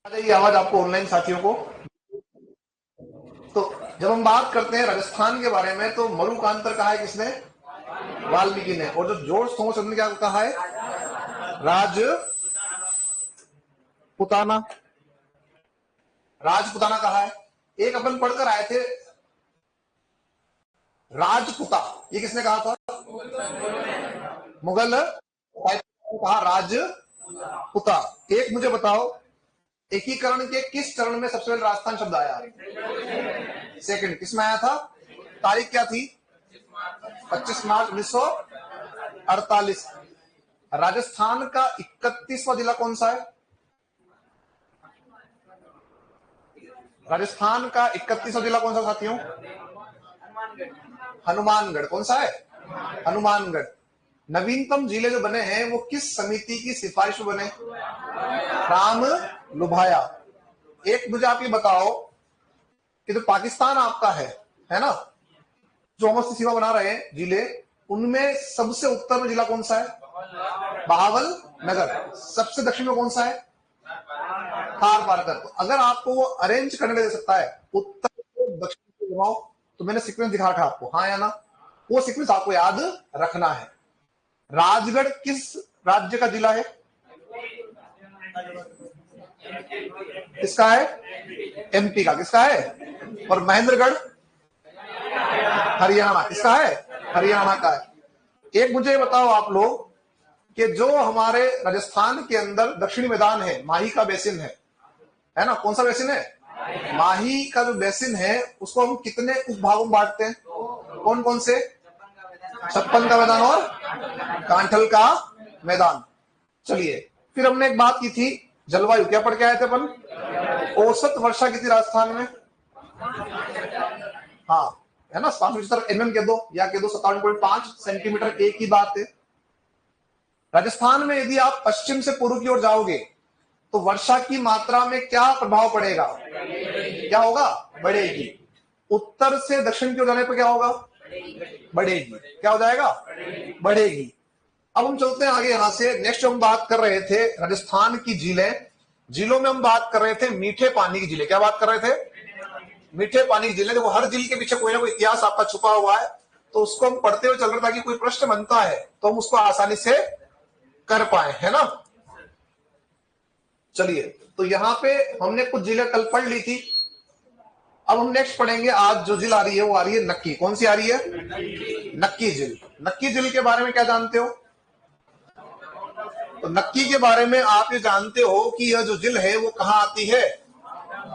ये आवाज आपको ऑनलाइन साथियों को। तो जब हम बात करते हैं राजस्थान के बारे में तो मरुकांतर कहा है किसने? वाल्मीकि ने। और जो जॉर्ज थॉमस ने क्या कहा है? राजपुताना। राजपुताना कहा है। एक अपन पढ़कर आए थे राजपुता, ये किसने कहा था? मुगल कहा राजपुता। एक मुझे बताओ, एकीकरण के किस चरण में सबसे पहले राजस्थान शब्द आया? सेकंड। किसमें आया था? तारीख क्या थी? 25 मार्च 1948। राजस्थान का 31वां जिला कौन सा है? राजस्थान का 31वां जिला कौन सा साथियों? हनुमानगढ़। कौन सा है? हनुमानगढ़। नवीनतम जिले जो बने हैं वो किस समिति की सिफारिश में बने? राम लुभाया। एक मुझे आप ये बताओ कि जो पाकिस्तान आपका है ना, जो हम सीमा बना रहे हैं जिले, उनमें सबसे उत्तर में जिला कौन सा है? बहावल नगर। सबसे दक्षिण में कौन सा है? थार पारकर। तो अगर आपको वो अरेंज करने दे सकता है उत्तर को दक्षिण को घुमाओ, तो मैंने सीक्वेंस दिखा रखा आपको, हाँ या ना? वो सीक्वेंस आपको याद रखना है। राजगढ़ किस राज्य का जिला है? किसका है? एमपी का। किसका है? और महेंद्रगढ़ हरियाणा। किसका है? हरियाणा का है। एक मुझे बताओ आप लोग कि जो हमारे राजस्थान के अंदर दक्षिणी मैदान है, माही का बेसिन है ना? कौन सा बेसिन है? माही का जो बेसिन है उसको हम कितने उप भागों में बांटते हैं? कौन कौन से? छप्पन का मैदान और कांठल का मैदान। चलिए, फिर हमने एक बात की थी जलवायु, क्या पढ़ के आए थे अपन? औसत वर्षा कितनी राजस्थान में? हाँ, है ना? 575 mm कह दो या कह दो 57.5 सेंटीमीटर, एक ही बात है। राजस्थान में यदि आप पश्चिम से पूर्व की ओर जाओगे तो वर्षा की मात्रा में क्या प्रभाव पड़ेगा? क्या होगा? बढ़ेगी। उत्तर से दक्षिण की ओर जाने पर क्या होगा? बढ़ेगी। क्या हो जाएगा? बढ़ेगी। अब हम चलते हैं आगे यहां से। नेक्स्ट हम बात कर रहे थे राजस्थान की झीलें। झीलों में हम बात कर रहे थे मीठे पानी की झीलें। क्या बात कर रहे थे? मीठे पानी की झीलें। देखो, हर झील के पीछे कोई ना कोई इतिहास आपका छुपा हुआ है, तो उसको हम पढ़ते हुए चल रहे ताकि कोई प्रश्न बनता है तो हम उसको आसानी से कर पाए, है ना? चलिए, तो यहां पे हमने कुछ झीलें कल पढ़ ली थी। अब हम नेक्स्ट पढ़ेंगे। आज जो झील आ रही है वो आ रही है नक्की। कौन सी आ रही है? नक्की झील। नक्की झील के बारे में क्या जानते हो? तो नक्की के बारे में आप ये जानते हो कि यह जो झील है वो कहां आती है?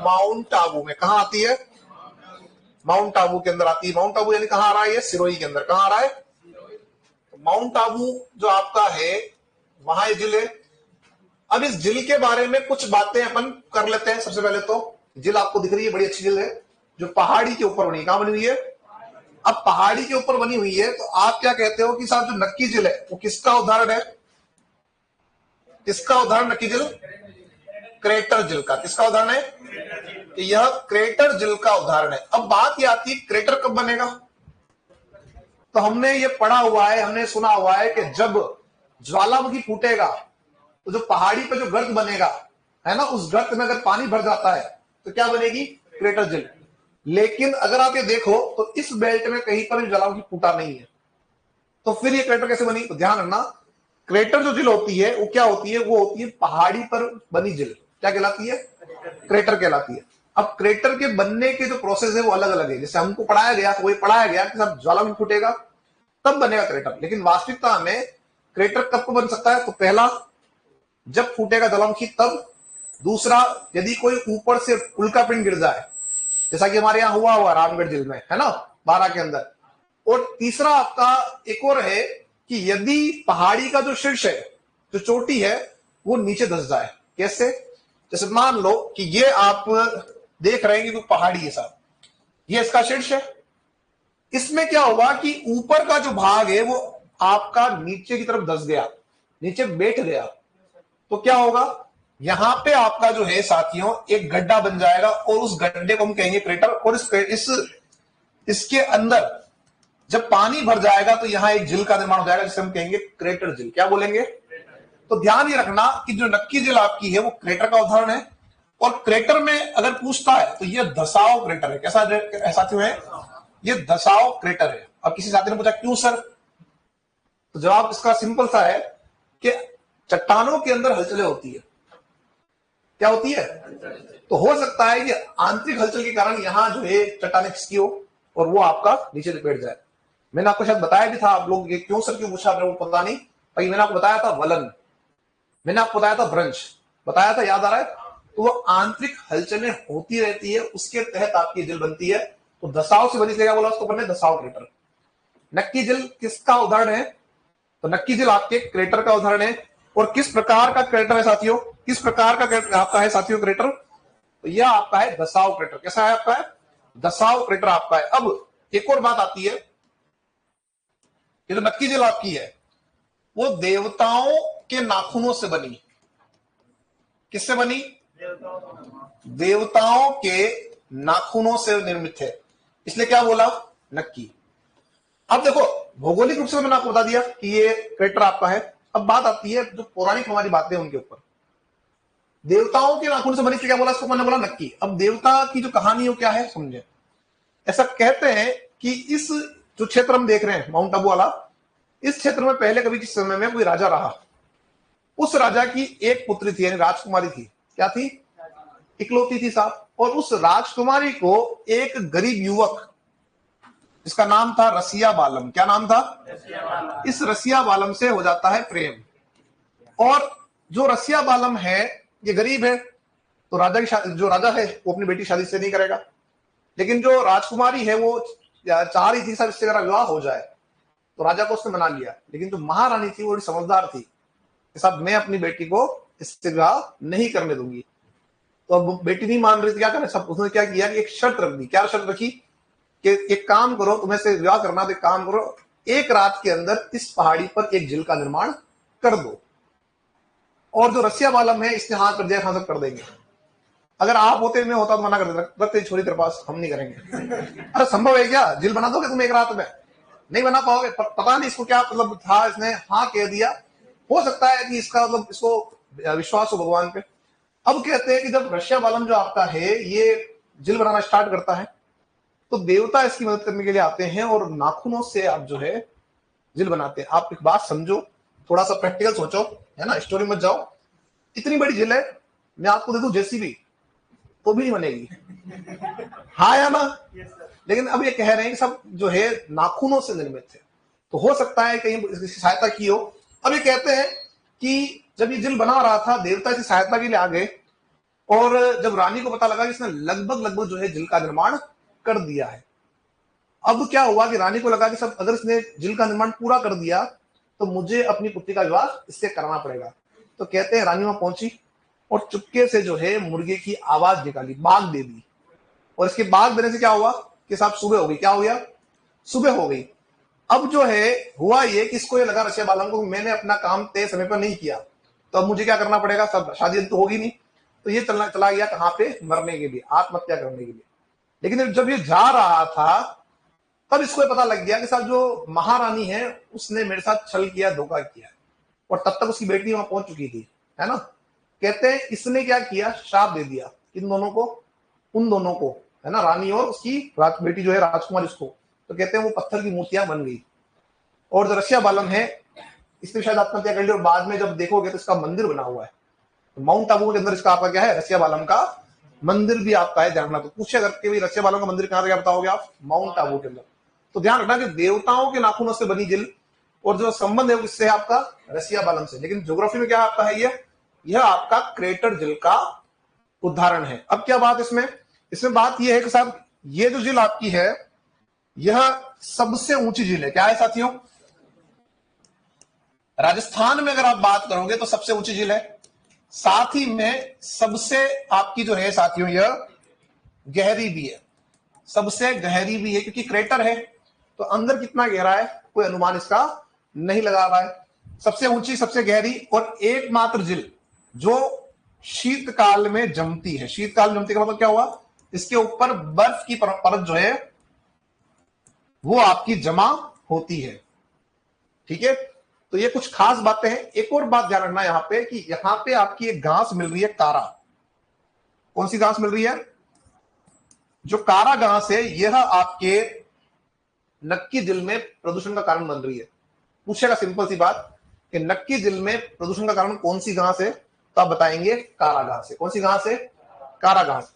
माउंट आबू में। कहां आती है? माउंट आबू के अंदर आती है। माउंट आबू यानी कहां आ रहा है? ये सिरोही के अंदर। कहां आ रहा है? तो माउंट आबू जो आपका है वहां ये झील है। अब इस झील के बारे में कुछ बातें अपन कर लेते हैं। सबसे पहले तो झील आपको दिख रही है, बड़ी अच्छी झील है जो पहाड़ी के ऊपर बनी। कहां बनी हुई है? अब पहाड़ी के ऊपर बनी हुई है तो आप क्या कहते हो कि साहब जो नक्की झील है वो किसका उदाहरण है? किसका उदाहरण? नक्की झील क्रेटर झील का। किसका उदाहरण है? तो यह क्रेटर झील का उदाहरण है। अब बात यह आती है क्रेटर कब बनेगा? तो हमने ये पढ़ा हुआ है, हमने सुना हुआ है कि जब ज्वालामुखी फूटेगा तो जो पहाड़ी पे जो गर्त बनेगा, है ना, उस गर्त में अगर पानी भर जाता है तो क्या बनेगी? क्रेटर झील। लेकिन अगर आप ये देखो तो इस बेल्ट में कहीं पर भी ज्वालामुखी फूटा नहीं है, तो फिर ये क्रेटर कैसे बनी? तो ध्यान रखना, क्रेटर जो झील होती है वो क्या होती है? वो होती है पहाड़ी पर बनी झील। क्या कहलाती है? क्रेटर कहलाती है। अब क्रेटर के बनने के जो प्रोसेस है वो अलग अलग है। जैसे हमको पढ़ाया गया तो वही पढ़ाया गया कि सब ज्वालामुखी फूटेगा तब बनेगा क्रेटर, लेकिन वास्तविकता में क्रेटर कब को बन सकता है? तो पहला, जब फूटेगा ज्वालामुखी तब। दूसरा, यदि कोई ऊपर से उल्का पिंड गिर जाए, जैसा कि हमारे यहाँ हुआ रामगढ़ झील में, है ना, 12 के अंदर। और तीसरा आपका एक और है कि यदि पहाड़ी का जो शीर्ष है, जो चोटी है, वो नीचे धस जाए। कैसे? जैसे मान लो कि ये आप देख रहे हैं कि वो पहाड़ी है साहब, ये इसका शीर्ष है। इसमें क्या होगा कि ऊपर का जो भाग है वो आपका नीचे की तरफ धस गया, नीचे बैठ गया, तो क्या होगा? यहां पे आपका जो है साथियों एक गड्ढा बन जाएगा और उस गड्ढे को हम कहेंगे क्रेटर। और इसके अंदर जब पानी भर जाएगा तो यहां एक झील का निर्माण हो जाएगा जिसे हम कहेंगे क्रेटर झील। क्या बोलेंगे? तो ध्यान ये रखना कि जो नक्की झील आपकी है वो क्रेटर का उदाहरण है और क्रेटर में अगर पूछता है तो ये धसाव क्रेटर है। कैसा साथियों है? ये धसाव क्रेटर है। अब किसी साथी ने पूछा क्यों सर, तो जवाब इसका सिंपल सा है कि चट्टानों के अंदर हलचलें होती है। क्या होती है? तो हो सकता है कि आंतरिक हलचल के कारण यहां जो है चट्टाने खिसकी हो और वो आपका नीचे लिपेट जाए। मैंने आपको शायद बताया भी था, आप लोग ये क्यों सर क्यों पूछा मेरे को पता नहीं, भाई मैंने आपको बताया था वलन, मैंने आपको बताया था ब्रंश, बताया था, याद आ रहा है? तो वो आंतरिक हलचलें होती रहती है, उसके तहत आपकी झील बनती है। तो धसाव से बनी, क्या बोला उसको बनने? धसाव क्रेटर। नक्की झील किसका उदाहरण है? तो नक्की झील आपके क्रेटर का उदाहरण है। और किस प्रकार का क्रेटर है साथियों? किस प्रकार का आपका है साथियों क्रेटर? तो यह आपका है धसाव क्रेटर। कैसा है आपका? है धसाव क्रेटर आपका है। अब एक और बात आती है, ये जो नक्की झील आपकी है वो देवताओं के नाखूनों से बनी। किससे बनी? देवताओं के नाखूनों से निर्मित है, इसलिए क्या बोला? नक्की। अब देखो भौगोलिक रूप से मैंने आपको बता दिया कि ये क्रेटर आपका है। अब बात आती है जो पौराणिक हमारी बातें उनके ऊपर, देवताओं के नाखून से बनी, क्या बोला इसको? मैंने बोला नक्की। अब देवता की जो कहानी है क्या है समझे। ऐसा कहते हैं कि इस जो क्षेत्र हम देख रहे हैं माउंट आबू वाला, इस क्षेत्र में पहले कभी किस समय में कोई राजा रहा। उस राजा की एक पुत्री थी, यानी राजकुमारी थी। क्या थी? इकलौती थी साहब। और उस राजकुमारी को एक गरीब युवक जिसका नाम था रसिया बालम, क्या नाम था? इस रसिया बालम से हो जाता है प्रेम। और जो रसिया बालम है ये गरीब है, तो राजा की जो राजा है वो अपनी बेटी शादी से नहीं करेगा, लेकिन जो राजकुमारी है वो चाह रही थी सब इससे अगर विवाह हो जाए, तो राजा को उसने मना लिया। लेकिन जो महारानी थी वो समझदार थी कि साहब मैं अपनी बेटी को इससे विवाह नहीं करने दूंगी। तो अब बेटी नहीं मान रही थी, क्या करे सब, उसने क्या किया कि एक शर्त रख दी। क्या शर्त रखी? कि एक काम करो, तुम्हें से विवाह करना, तो एक काम करो, एक रात के अंदर इस पहाड़ी पर एक झील का निर्माण कर दो। और जो रसिया बालम है इसने हाँ कर दिया, हाँ सब कर देंगे। अगर आप होते, मैं होता तो मना कर देता, रखते छोरी तेरे पास, हम नहीं करेंगे। अरे संभव है क्या? झील बना दोगे तुम एक रात में? नहीं बना पाओगे। पता नहीं इसको क्या मतलब था, इसने हाँ कह दिया। हो सकता है कि इसका मतलब इसको विश्वास हो भगवान पे। अब कहते हैं कि जब रसिया बालम जो आपका है ये झील बनाना स्टार्ट करता है, तो देवता इसकी मदद करने के लिए आते हैं और नाखूनों से आप जो है झील बनाते हैं। आप एक बात समझो, थोड़ा सा प्रैक्टिकल सोचो, है ना, स्टोरी मत जाओ। इतनी बड़ी झील है, मैं आपको दे दूं जेसीबी तो भी नहीं बनेगी, हाँ या ना? लेकिन अब ये कह रहे हैं कि सब जो है नाखूनों से निर्मित है, तो हो सकता है कहीं इसकी सहायता की हो। अब ये कहते हैं कि जब ये झील बना रहा था, देवता इसकी सहायता के लिए आ गए। और जब रानी को पता लगा कि इसने लगभग जो है झील का निर्माण कर दिया है, अब क्या हुआ कि रानी को लगा कि सब अगर इसने झील का निर्माण पूरा कर दिया तो मुझे अपनी पुत्री का विवाह इससे करना पड़ेगा। तो कहते हैं रानी वहां पहुंची और चुपके से जो है मुर्गे की आवाज निकाली, बाघ दे दी। और इसके बाघ देने से क्या हुआ कि साहब सुबह हो गई। क्या हो गया? सुबह हो गई। अब जो है हुआ ये कि इसको ये लगा रसिया बालम को, मैंने अपना काम तय समय पर नहीं किया, तो अब मुझे क्या करना पड़ेगा, सब शादी तो होगी नहीं। तो ये चला गया कहां पे? मरने के लिए, आत्महत्या करने के लिए। लेकिन जब ये जा रहा था तब इसको पता लग गया कि साहब जो महारानी है उसने मेरे साथ छल किया, धोखा किया। और तब तक उसकी बेटी वहां पहुंच चुकी थी, है ना। कहते हैं इसने क्या किया, श्राप दे दिया इन दोनों को, उन दोनों को, है ना, रानी और उसकी बेटी जो है राजकुमारी उसको। तो कहते हैं वो पत्थर की मूर्तियां बन गई। और जो रसिया बालम है इसने शायद आत्महत्या कर ली, और बाद में जब देखोगे तो इसका मंदिर बना हुआ है। तो माउंट आबू के अंदर इसका आपका क्या है? रसिया बालम का मंदिर भी आपका है। ध्यान रखना, तो पूछे करके भी रसिया बालम का मंदिर कहां, क्या बताओगे आप? माउंट आबू के अंदर। तो ध्यान रखना कि देवताओं के नाखूनों से बनी झील, और जो संबंध है इससे आपका रसिया बालम से। लेकिन ज्योग्राफी में क्या आपका है, यह आपका क्रेटर झील का उदाहरण है। अब क्या बात इसमें बात यह है कि साहब ये जो झील आपकी है यह सबसे ऊंची झील है। क्या है साथियों? राजस्थान में अगर आप बात करोगे तो सबसे ऊंची झील है। साथ ही में सबसे आपकी जो है साथियों यह गहरी भी है, सबसे गहरी भी है, क्योंकि क्रेटर है तो अंदर कितना गहरा है कोई अनुमान इसका नहीं लगा रहा है। सबसे ऊंची, सबसे गहरी और एकमात्र झील जो शीतकाल में जमती है। शीतकाल में जमती का मतलब क्या हुआ? इसके ऊपर बर्फ की परत जो है वो आपकी जमा होती है। ठीक है, तो ये कुछ खास बातें हैं। एक और बात ध्यान रखना यहां पे कि यहां पे आपकी एक घास मिल रही है, कारा। कौन सी घास मिल रही है? जो कारा घास है यह आपके नक्की झिल में प्रदूषण का कारण बन रही है। पूछेगा सिंपल सी बात कि नक्की झिल में प्रदूषण का कारण कौन सी घास है, तो आप बताएंगे कारा घास है। कौन सी घास है? कारा घास।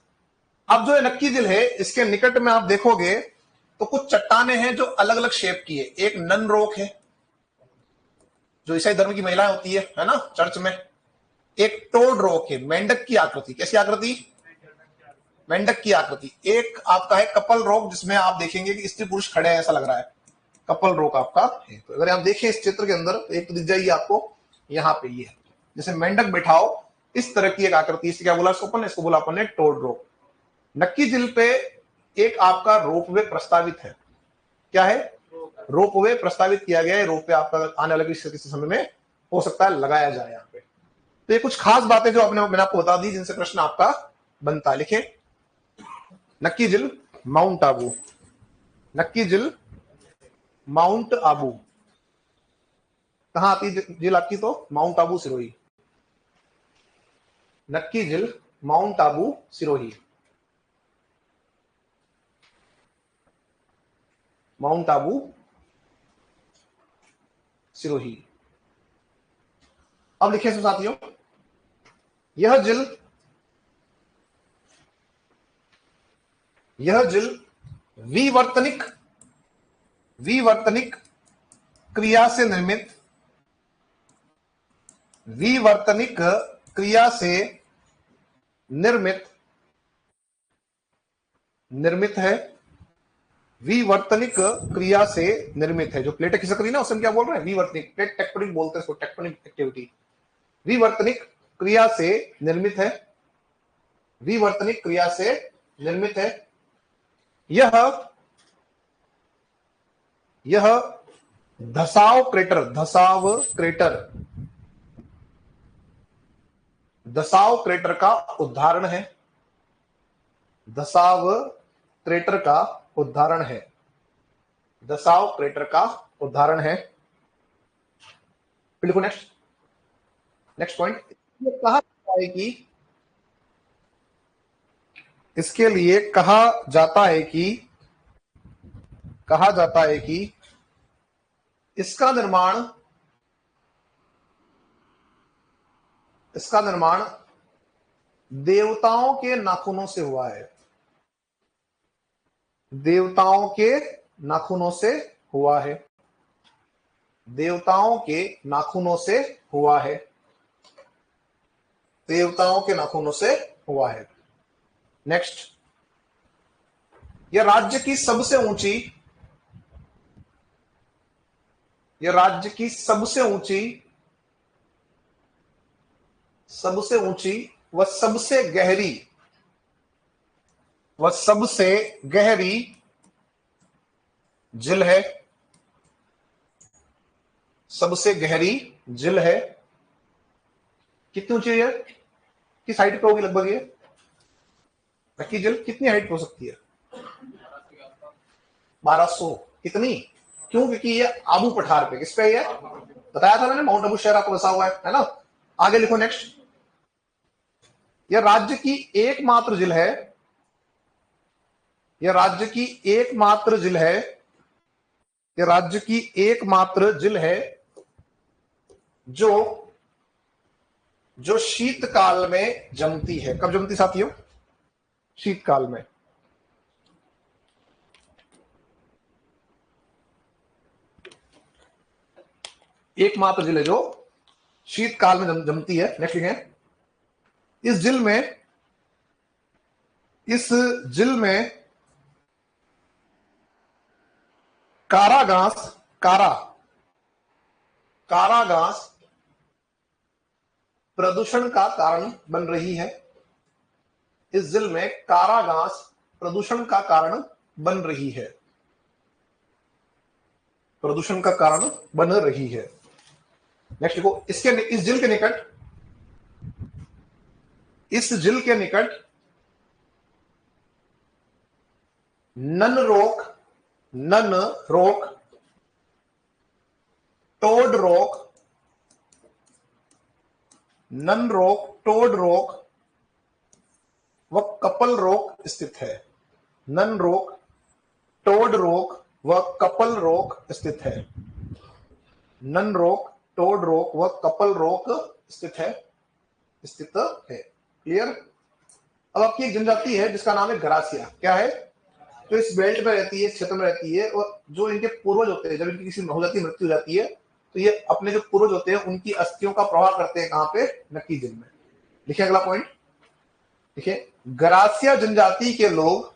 अब जो नक्की झिल है इसके निकट में आप देखोगे तो कुछ चट्टाने हैं जो अलग अलग शेप की है। एक नन रॉक है जो ईसाई धर्म की महिलाएं होती है ना चर्च में। एक टोड रॉक है, मेंढक की आकृति। कैसी आकृति? मेंढक की आकृति। एक आपका है कपल रॉक जिसमें आप देखेंगे कि स्त्री पुरुष खड़े हैं, ऐसा लग रहा है। कपल रॉक आपका है। तो अगर आप देखें इस चित्र के अंदर तो एक तो दिख जाएगी आपको यहाँ पे, ये जैसे मेंढक बैठाओ इस तरह की एक आकृति। इससे क्या बोला अपन? इसको बोला अपन ने टोड रॉक। नक्की झील पे एक आपका रोपवे प्रस्तावित है। क्या है? रोपवे प्रस्तावित किया गया है। रोपवे आपका आने वाले किसी समय में हो सकता है लगाया जाए यहाँ पे। तो ये कुछ खास बातें जो मैंने आपको बता दी जिनसे प्रश्न आपका बनता है। लिखे नक्की झील माउंट आबू। नक्की झील माउंट आबू कहां आती झील आपकी? तो माउंट आबू सिरोही। नक्की झील माउंट आबू सिरोही। माउंट आबू सिरोही। अब लिखिए साथियों, यह झील विवर्तनिक क्रिया से निर्मित है। विवर्तनिक क्रिया से निर्मित है। जो प्लेटें खिसक रही ना उसे हम क्या बोल रहे हैं? विवर्तनिक। प्लेट टेक्टोनिक बोलते हैं इसको, टेक्टोनिक एक्टिविटी। विवर्तनिक क्रिया से निर्मित है। विवर्तनिक क्रिया से निर्मित है। यह धसाव क्रेटर का उदाहरण है। धसाव क्रेटर का उदाहरण है। धसाव क्रेटर का उदाहरण है। लिखो नेक्स्ट पॉइंट। कहा जाता है कि इसके लिए कहा जाता है कि इसका निर्माण देवताओं के नाखूनों से हुआ है। देवताओं के नाखूनों से हुआ है। देवताओं के नाखूनों से हुआ है। देवताओं के नाखूनों से हुआ है। नेक्स्ट, यह राज्य की सबसे ऊंची व सबसे गहरी झील है। सबसे गहरी झील है। कितनी ऊंची है? किस हाइट पे होगी लगभग ये नक्की झील? कितनी हाइट पे हो सकती है? 1200। कितनी? क्यों? क्योंकि ये आबू पठार पे। किस पे? ये बताया था मैंने, माउंट आबू शहर आपको बसा हुआ है ना। आगे लिखो नेक्स्ट। यह राज्य की एकमात्र झील है। यह राज्य की एकमात्र झील है। यह राज्य की एकमात्र झील है जो शीतकाल में जमती है। कब जमती साथियों? शीतकाल में। एकमात्र झील है जो शीतकाल में जमती है। नेक्स्ट लिखें, इस झील में कारा घास प्रदूषण का कारण बन रही है। इस झील में कारा घास प्रदूषण का कारण बन रही है। प्रदूषण का कारण बन रही है। नेक्स्ट देखो, इस झील के निकट नन रॉक, टोड रॉक, व कपल रोक स्थित है। नन रोक, टोड रोक व कपल रोक स्थित है। नन रोक, टोड रोक व कपल रोक स्थित है। क्लियर। अब आपकी एक जनजाति है जिसका नाम है गरासिया। क्या है? जो इस बेल्ट में रहती है, क्षेत्र में रहती है, और जो इनके पूर्वज होते हैं, जब इनकी किसी नवजाति मृत्यु हो जाती है तो ये अपने जो पूर्वज होते हैं उनकी अस्थियों का प्रवाह करते हैं। कहां पे? नक्की झील में। देखिए अगला पॉइंट, देखिए गरासिया जनजाति के लोग,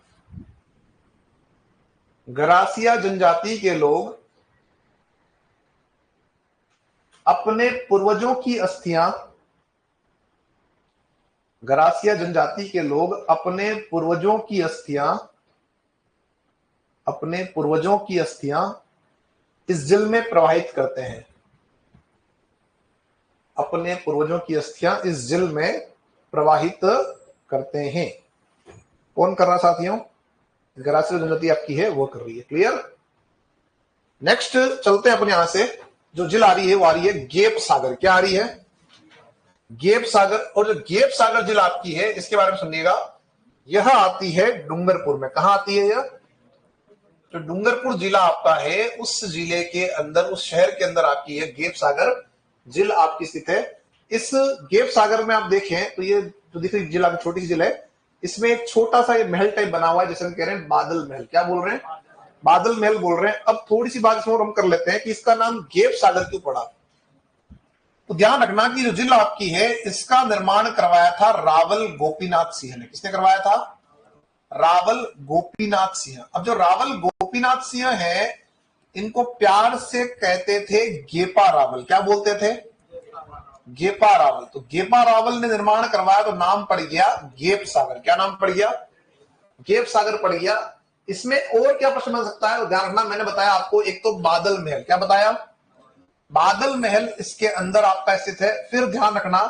गरासिया जनजाति के लोग अपने पूर्वजों की अस्थियां, गरासिया जनजाति के लोग अपने पूर्वजों की अस्थियां, अपने पूर्वजों की अस्थियां इस झील में प्रवाहित करते हैं। अपने पूर्वजों की अस्थियां इस झील में प्रवाहित करते हैं। कौन कर रहा साथियों? गरासिया जनजाति आपकी है वो कर रही है। क्लियर। नेक्स्ट चलते हैं अपने यहां से। जो झील आ रही है वो आ रही है गेप सागर। क्या आ रही है? गेप सागर। और जो गेप सागर झील आपकी है इसके बारे में सुनिएगा, यह आती है डूंगरपुर में। कहां आती है यह? जो डूंगरपुर जिला आपका है उस जिले के अंदर, उस शहर के अंदर आपकी है गेप सागर झील आपकी स्थित है। इस गेप सागर में आप देखें तो ये जो दिख रही झील आपकी छोटी सी झील है, इसमें एक छोटा सा ये महल टाइप बना हुआ है, जैसे हम कह रहे हैं बादल महल। क्या बोल रहे हैं? बादल महल बोल रहे हैं। अब थोड़ी सी बात इसमें और हम कर लेते हैं कि इसका नाम गेप सागर क्यों पड़ा। तो ध्यान रखना कि जो झील आपकी है इसका निर्माण करवाया था रावल गोपीनाथ सिंह ने। किसने करवाया था? रावल गोपीनाथ सिंह। अब जो रावल गोपीनाथ सिंह है इनको प्यार से कहते थे गेपा रावल। क्या बोलते थे? गेपा रावल। तो गेपा रावल ने निर्माण करवाया तो नाम पड़ गया गेप सागर। क्या नाम पड़ गया? गेप सागर पड़ गया। इसमें और क्या प्रश्न बन सकता है? ध्यान रखना, मैंने बताया आपको एक तो बादल महल। क्या बताया? बादल महल इसके अंदर आपका स्थित है। फिर ध्यान रखना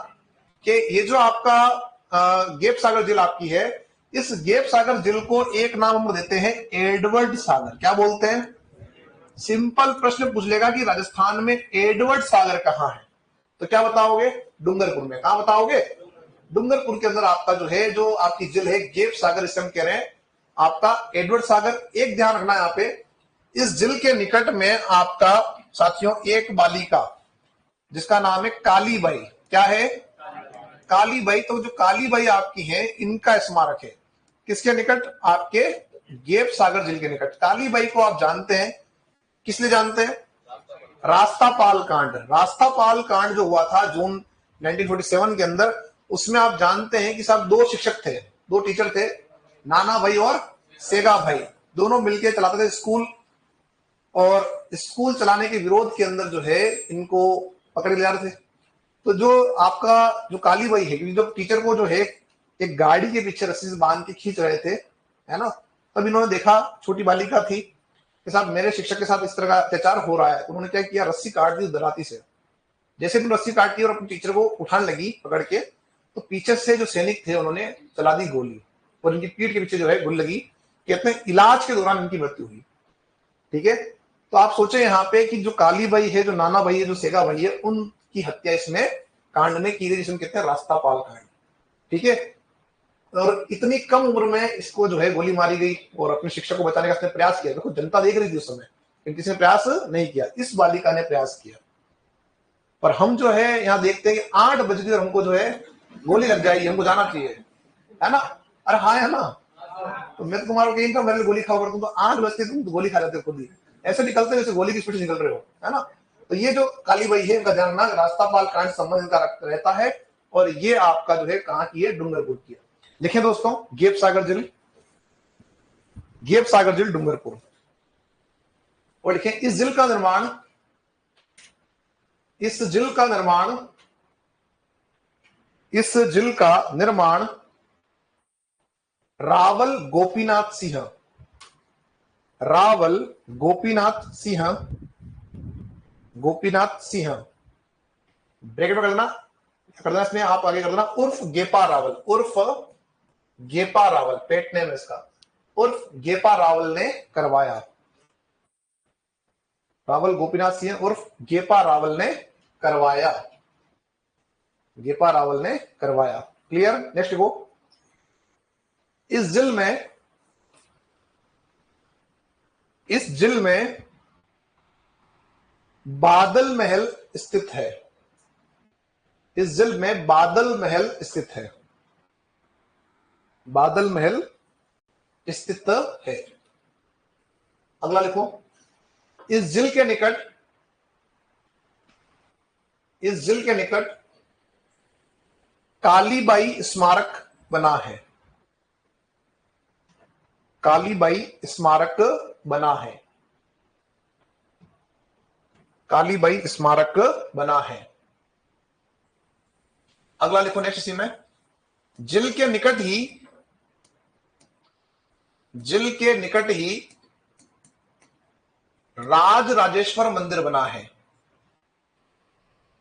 कि ये जो आपका गेप सागर झील आपकी है, इस गेप सागर झील को एक नाम हम देते हैं एडवर्ड सागर। क्या बोलते हैं? सिंपल प्रश्न पूछ लेगा कि राजस्थान में एडवर्ड सागर कहां है, तो क्या बताओगे? डूंगरपुर में। कहां बताओगे? डूंगरपुर के अंदर आपका जो है, जो आपकी झील है गेप सागर, इसे हम कह रहे हैं आपका एडवर्ड सागर। एक ध्यान रखना यहाँ पे, इस झील के निकट में आपका साथियों एक बालिका जिसका नाम है काली बाई। क्या है? काली बाई। तो जो काली बाई आपकी है इनका स्मारक है किसके निकट? आपके गेप सागर झील के निकट। काली बाई को आप जानते हैं, किस लिए जानते हैं? रास्तापाल कांड। रास्तापाल कांड जो हुआ था जून 1947 के अंदर, उसमें आप जानते हैं कि साहब दो शिक्षक थे, दो टीचर थे, नाना भाई और सेगा भाई। दोनों मिलकर चलाते थे स्कूल, और स्कूल चलाने के विरोध के अंदर जो है इनको पकड़े ले जा रहे थे। तो जो आपका जो काली बाई है, क्योंकि जब टीचर को जो है एक गाड़ी के पीछे रस्सी से बांध के खींच रहे थे, है ना, तब इन्होंने देखा, छोटी बालिका थी के साथ, मेरे शिक्षक के साथ इस तरह का अत्याचार हो रहा है। तो उन्होंने क्या किया? रस्सी काट दी दराती से। जैसे तुम रस्सी काटती और अपने टीचर को उठाने लगी पकड़ के, तो पीछे से जो सैनिक थे उन्होंने चला दी गोली, और इनकी पीठ के पीछे जो है गोली लगी। कहते हैं इलाज के दौरान इनकी मृत्यु हुई। ठीक है। तो आप सोचे यहाँ पे कि जो काली बाई है, जो नाना भाई है, जो सेगा भाई है, उनकी हत्या इसमें कांड में की गई, जिसमें कहते हैं रास्तापाल कांड। ठीक है। और इतनी कम उम्र में इसको जो है गोली मारी गई, और अपने शिक्षक को बचाने का इसने प्रयास किया। देखो जनता देख रही थी उस समय, लेकिन किसी ने प्रयास नहीं किया। इस बालिका ने प्रयास किया। पर हम जो है यहाँ देखते हैं कि 8 बज गए और हमको जो है गोली लग जाएगी, हमको जाना चाहिए, है ना? अरे हाँ, है ना? तो मैं तो तुम्हारा कहीं था, मैंने गोली खाओ, तुम तो 8 बजते तुम तो गोली खा जाते हो खुद ही। ऐसे निकलते जैसे गोली की स्पीड से निकल रहे हो, है ना? तो ये जो काली बाई है इनका ध्यान रखना, रास्तापाल कांड संबंध इनका रहता है, और ये आपका जो है कहाँ की है? डूंगरपुर की है। लिखें दोस्तों, गेप सागर झील, गेप सागर झील डूंगरपुर। और लिखें इस झील का निर्माण, इस झील का निर्माण, इस झील का निर्माण रावल गोपीनाथ सिंह, रावल गोपीनाथ सिंह, गोपीनाथ सिंह, ब्रैकेट में कर देना इसमें, आप आगे कर देना उर्फ गेपा रावल, उर्फ गेपा रावल, पेट नेम इसका, उर्फ गेपा रावल ने करवाया। रावल गोपीनाथ सिंह उर्फ गेपा रावल ने करवाया, गेपा रावल ने करवाया। क्लियर। नेक्स्ट को इस झील में बादल महल स्थित है। इस झील में बादल महल स्थित है। बादल महल स्थित है। अगला लिखो, इस झील के निकट कालीबाई स्मारक बना है। कालीबाई स्मारक बना है। कालीबाई स्मारक बना है। अगला लिखो नेक्स्ट इसी में, झील के निकट ही राज राजेश्वर मंदिर बना है।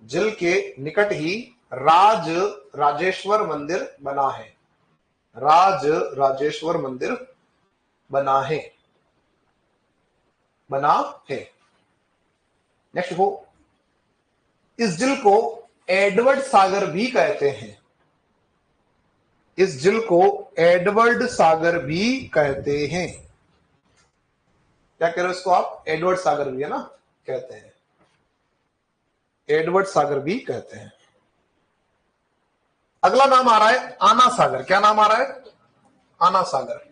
झील के निकट ही राज राजेश्वर मंदिर बना है। राज राजेश्वर मंदिर बना है। नेक्स्ट हो, इस झील को एडवर्ड सागर भी कहते हैं। इस झील को एडवर्ड सागर भी कहते हैं। क्या कह रहे हो इसको आप? एडवर्ड सागर भी है ना, कहते हैं। एडवर्ड सागर भी कहते हैं। अगला नाम आ रहा है आना सागर। क्या नाम आ रहा है? आना सागर।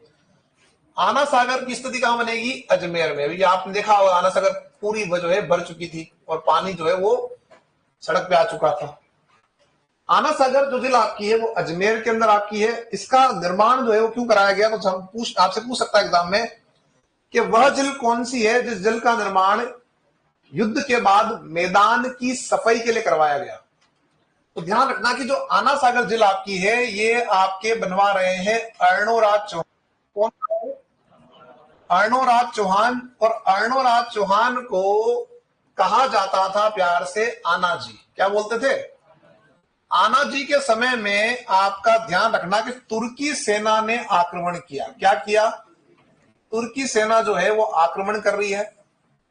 आना सागर की स्थिति कहां बनेगी? अजमेर में। अभी आपने देखा होगा आना सागर पूरी जो है भर चुकी थी और पानी जो है वो सड़क पे आ चुका था। आना सागर जो झील आपकी है वो अजमेर के अंदर आपकी है। इसका निर्माण जो है वो क्यों कराया गया? तो आपसे पूछ सकता है एग्जाम में कि वह झील कौन सी है जिस झील का निर्माण युद्ध के बाद मैदान की सफाई के लिए करवाया गया। तो ध्यान रखना कि जो आना सागर झील आपकी है ये आपके बनवा रहे हैं अर्णोराज चौहान। कौन? अर्णोराज चौहान। और अर्णोराज चौहान को कहा जाता था प्यार से आना जी। क्या बोलते थे? आना जी के समय में आपका ध्यान रखना कि तुर्की सेना ने आक्रमण किया। क्या किया? तुर्की सेना जो है वो आक्रमण कर रही है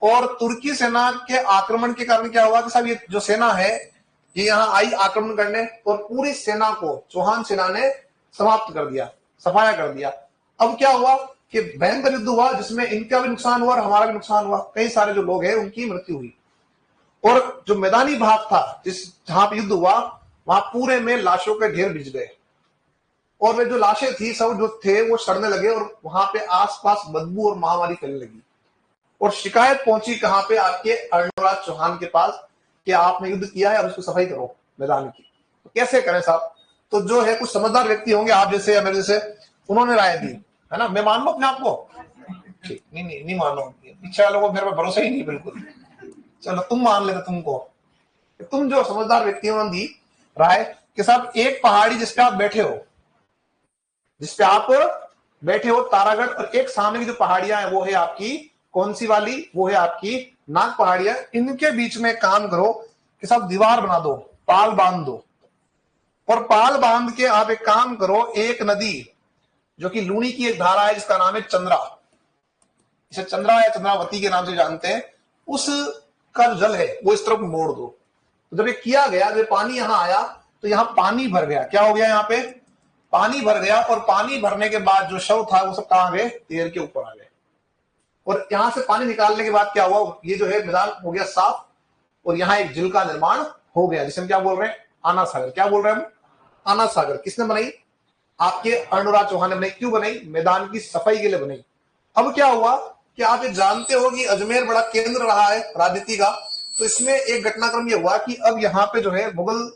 और तुर्की सेना के आक्रमण के कारण क्या हुआ कि साहब ये जो सेना है ये यहां आई आक्रमण करने और पूरी सेना को चौहान सेना ने समाप्त कर दिया, सफाया कर दिया। अब क्या हुआ कि भयंकर युद्ध हुआ जिसमें इनका भी नुकसान हुआ और हमारा भी नुकसान हुआ। कई सारे जो लोग हैं उनकी मृत्यु हुई और जो मैदानी भाग था जहां पर युद्ध हुआ वहां पूरे में लाशों के ढेर बिछ गए और वे जो लाशें थी सब जो थे वो सड़ने लगे और वहां पे आसपास बदबू और महामारी फैलने लगी। और शिकायत पहुंची कहां पे? आपके अर्णोराज चौहान के पास कि आपने युद्ध किया है और उसको सफाई करो मैदान की। तो कैसे करें साहब? तो जो है कुछ समझदार व्यक्ति होंगे आप जैसे या मेरे जैसे, उन्होंने राय दी है ना। मैं मान लू अपने आप को? ठीक, नहीं मानो। पीछे वालों को मेरे पर भरोसा ही नहीं बिल्कुल। चलो तुम मान लेते तुमको। तुम जो समझदार व्यक्ति उन्होंने दी राय कि साहब एक पहाड़ी जिसपे आप बैठे हो तारागढ़, और एक सामने की जो पहाड़ियां हैं वो है आपकी कौन सी वाली? वो है आपकी नाग पहाड़ियां। इनके बीच में काम करो कि साहब दीवार बना दो, पाल बांध दो। और पाल बांध के आप एक काम करो, एक नदी जो कि लूणी की एक धारा है जिसका नाम है चंद्रा, इसे चंद्रा या चंद्रावती के नाम से जानते हैं, उसका जल है वो इस तरफ मोड़ दो। तो जब ये किया गया, जब पानी यहां आया तो यहां पानी भर गया। क्या हो गया? यहां पे पानी भर गया और पानी भरने के बाद जो शव था वो सब कहां गए? तैर के ऊपर आ गए। और यहां से पानी निकालने के बाद क्या हुआ? ये जो है मैदान हो गया साफ और यहां एक झील का निर्माण हो गया जिसे हम क्या बोल रहे हैं? आना सागर। क्या बोल रहे हैं हम? आना सागर। किसने बनाई? आपके अर्णोराज चौहान ने बनाई। क्यों बनाई? मैदान की सफाई के लिए बनाई। अब क्या हुआ कि आप ये जानते हो कि अजमेर बड़ा केंद्र रहा है राजनीति का, तो इसमें एक घटनाक्रम ये हुआ कि अब यहाँ पे जो है मुगल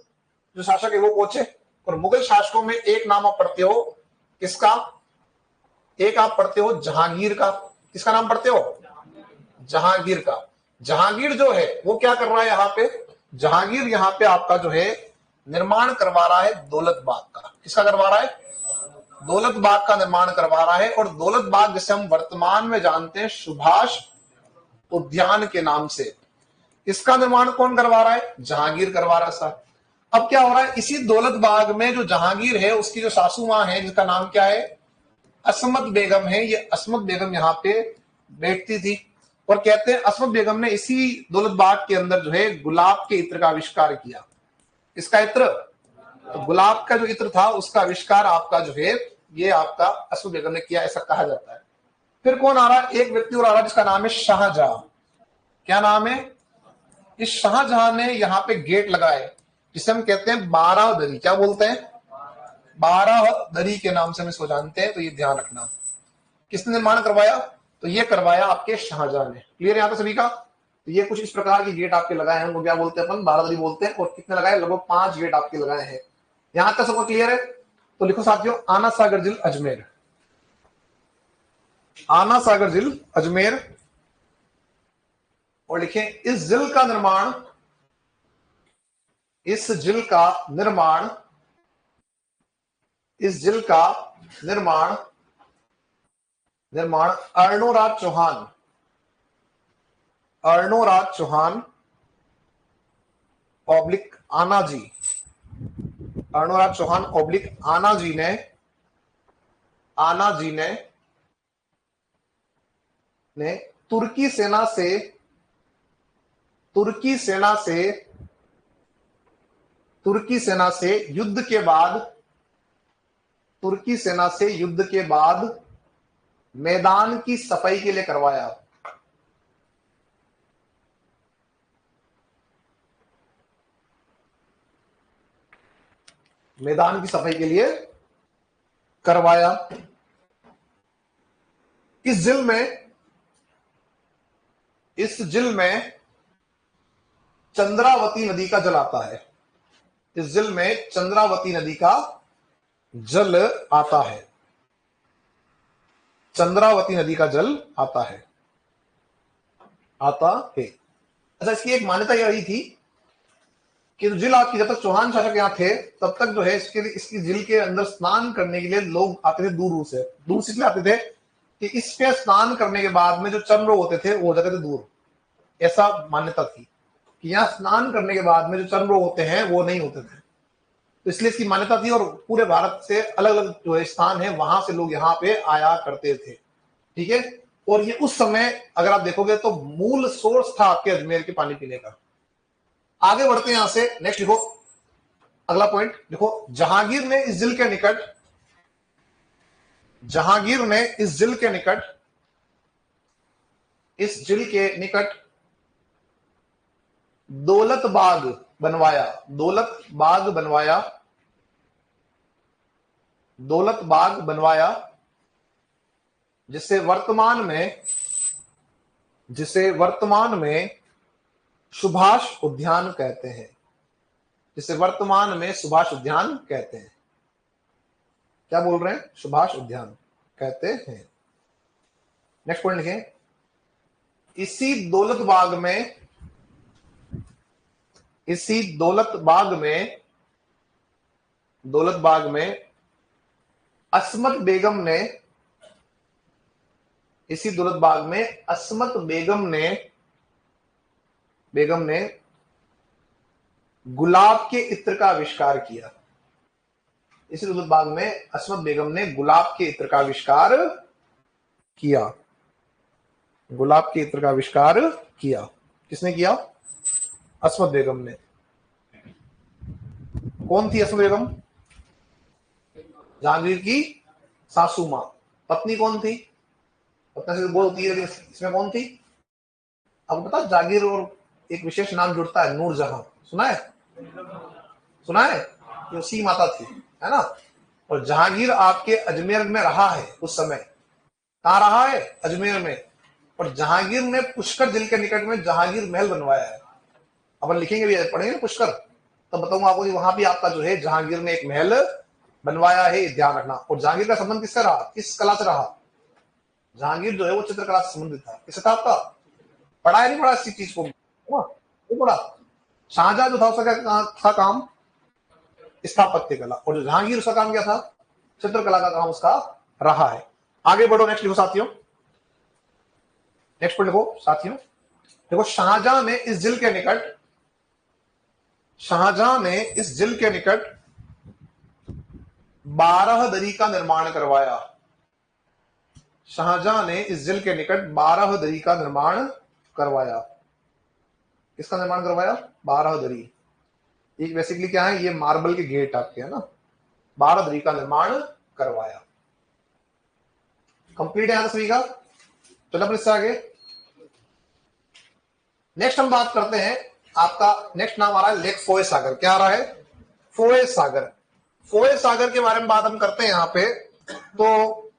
जो शासक है वो पहुंचे और मुगल शासकों में एक नाम आप पढ़ते हो किसका? एक आप पढ़ते हो जहांगीर का। किसका नाम पढ़ते हो? जहांगीर का। जहांगीर जो है वो क्या कर रहा है यहाँ पे? जहांगीर यहाँ पे आपका जो है निर्माण करवा रहा है दौलत बाग का। किसका करवा रहा है? दौलत बाग का निर्माण करवा रहा है। और दौलत बाग जिसे हम वर्तमान में जानते हैं सुभाष उद्यान के नाम से, इसका निर्माण कौन करवा रहा है? जहांगीर करवा रहा है साहब। अब क्या हो रहा है? इसी दौलत बाग में जो जहांगीर है उसकी जो सासू मां है जिसका नाम क्या है? असमत बेगम है। ये असमत बेगम यहाँ पे बैठती थी और कहते हैं असमत बेगम ने इसी दौलत बाग के अंदर जो है गुलाब के इत्र का आविष्कार किया। इसका इत्र? तो गुलाब का जो इत्र था उसका आविष्कार आपका जो है ये आपका असद बेगम ने किया, ऐसा कहा जाता है। फिर कौन आ रहा है? एक व्यक्ति और आ रहा है जिसका नाम है शाहजहां। क्या नाम है? इस शाहजहां ने यहाँ पे गेट लगाए जिसे हम कहते हैं 12 दरी। क्या बोलते हैं? 12 दरी के नाम से हम इसको जानते हैं, तो ये ध्यान रखना। किसने निर्माण करवाया? तो ये करवाया आपके शाहजहां ने। क्लियर है यहाँ पे सभी का? तो ये कुछ इस प्रकार के गेट आपके लगाए हैं, उनको क्या बोलते हैं अपन? 12 दरी बोलते हैं। और कितने लगाए? लगभग 5 गेट आपके लगाए हैं। यहां तक सबको क्लियर है? तो लिखो साथियों, आना सागर झील अजमेर। आना सागर झील अजमेर। और लिखें इस झील का निर्माण, इस झील का निर्माण, इस झील का निर्माण निर्माण अर्णोराज चौहान, अर्णोराज चौहान ऑब्लिक आना जी, अर्णोराज चौहान ऑब्लिक आना जी ने, आना जी ने तुर्की सेना से, तुर्की सेना से, तुर्की सेना से युद्ध के बाद, तुर्की सेना से युद्ध के बाद मैदान की सफाई के लिए करवाया। मैदान की सफाई के लिए करवाया। इस झील में, इस झील में चंद्रावती नदी का जल आता है। इस झील में चंद्रावती नदी का जल आता है। चंद्रावती नदी का जल आता है, आता है। अच्छा, इसकी एक मान्यता यह रही थी कि झील आपकी, जब तक चौहान शासक यहाँ थे तब तक जो है इसकी झील के अंदर स्नान करने के लिए लोग आते थे दूर दूर से। दूर से इसलिए आते थे कि इस पे स्नान करने के बाद में जो चर्म रोग होते थे वो हो जाते थे दूर। ऐसा मान्यता थी कि यहाँ स्नान करने के बाद में जो चर्म रोग होते हैं वो नहीं होते थे। तो इसलिए इसकी मान्यता थी और पूरे भारत से अलग अलग जो है स्थान है वहां से लोग यहाँ पे आया करते थे। ठीक है। और ये उस समय अगर आप देखोगे तो मूल सोर्स था आपके अजमेर के पानी पीने का। आगे बढ़ते हैं यहां से। नेक्स्ट लिखो, अगला पॉइंट लिखो, जहांगीर ने इस झील के निकट, जहांगीर ने इस झील के निकट, इस झील के निकट दौलत बाग बनवाया। दौलत बाग बनवाया, दौलत बाग बनवाया जिसे वर्तमान में, जिसे वर्तमान में सुभाष उद्यान कहते हैं, जिसे वर्तमान में सुभाष उद्यान कहते हैं। क्या बोल रहे हैं? सुभाष उद्यान कहते हैं। नेक्स्ट पॉइंट लिखें, इसी दौलत बाग में, इसी दौलत बाग में, दौलत बाग में अस्मत बेगम ने, इसी दौलत बाग में अस्मत बेगम ने, बेगम ने गुलाब के इत्र का आविष्कार किया। इसी दौलत बाग में अस्मत बेगम ने गुलाब के इत्र का आविष्कार किया। गुलाब के इत्र का आविष्कार किया। किसने किया? अस्मत बेगम ने। कौन थी अस्मत बेगम? जहांगीर की सासू मां। पत्नी कौन थी? पत्नी से बोल होती है, लेकिन इसमें कौन थी? आपको पता जहांगीर और एक विशेष नाम जुड़ता है, नूरजहां। सुना है? सुना है? ये उसी माता थी, है ना। और जहांगीर आपके अजमेर में रहा है उस समय। कहां रहा है? अजमेर में। और जहांगीर ने पुष्कर झील के निकट में जहांगीर महल बनवाया है। अपन लिखेंगे भी, पढ़ेंगे ना पुष्कर, तो बताऊंगा आपको कि वहां भी आपका जो है जहांगीर ने एक महल बनवाया है, ध्यान रखना। और जहांगीर का संबंध किससे रहा? किस कला से रहा? जहांगीर जो है वो चित्रकला से संबंधित था। किससे था आपका? पढ़ा है नहीं पढ़ा इसी चीज को? वो पढ़ा। शाहजहां जो था उसका क्या था काम? स्थापत्य कला। और जो जहांगीर, उसका काम क्या था? चित्रकला का काम उसका रहा है। आगे बढ़ो, नेक्स्ट लिखो साथियों, नेक्स्ट पर लिखो साथियों। देखो, शाहजहां ने इस झील के निकट, शाहजहां ने इस झील के निकट 12 दरी का निर्माण करवाया। शाहजहां ने इस झील के निकट 12 दरी का निर्माण करवाया। किसका निर्माण करवाया? 12 दरी। ये बेसिकली क्या है? ये मार्बल के गेट आपके, है ना। 12 दरी का निर्माण करवाया। कंप्लीट है यहां सभी का। चलो अपने इससे आगे नेक्स्ट हम बात करते हैं। आपका नेक्स्ट नाम आ रहा है लेक फोय सागर। क्या आ रहा है? फोय सागर। फोय सागर के बारे में बात हम करते हैं यहां पे, तो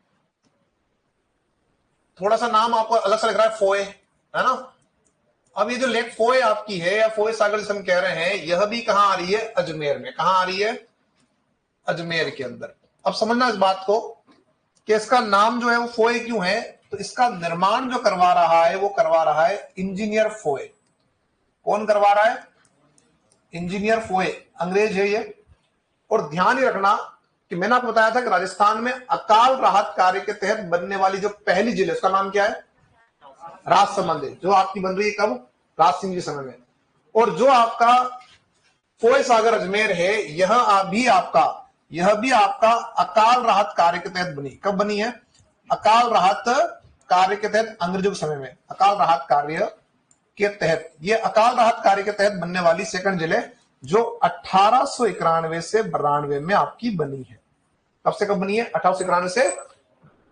थोड़ा सा नाम आपको अलग सा लग रहा है, फोय, है ना। अब ये जो लेक फोय आपकी है या फोय सागर जिसे हम कह रहे हैं, यह भी कहां आ रही है? अजमेर में। कहां आ रही है? अजमेर के अंदर। अब समझना इस बात को कि इसका नाम जो है वो फोय क्यों है। तो इसका निर्माण जो करवा रहा है वो करवा रहा है इंजीनियर फोय। कौन करवा रहा है? इंजीनियर फोय, अंग्रेज है ये। और ध्यान ही रखना कि मैंने आपको बताया था कि राजस्थान में अकाल राहत कार्य के तहत बनने वाली जो पहली झील है उसका नाम क्या है? राजसमंद है, जो आपकी बन रही है कब? राज सिंह जी समय में। और जो आपका फोय सागर अजमेर है, यह भी आपका अकाल राहत कार्य के तहत बनी। कब बनी है? अकाल राहत कार्य के तहत, अंग्रेजों के समय में अकाल राहत कार्य के तहत, ये अकाल राहत कार्य के तहत बनने वाली सेकंड जिले जो 1891 से 92 में आपकी बनी है। कब से कब बनी है? 1891 से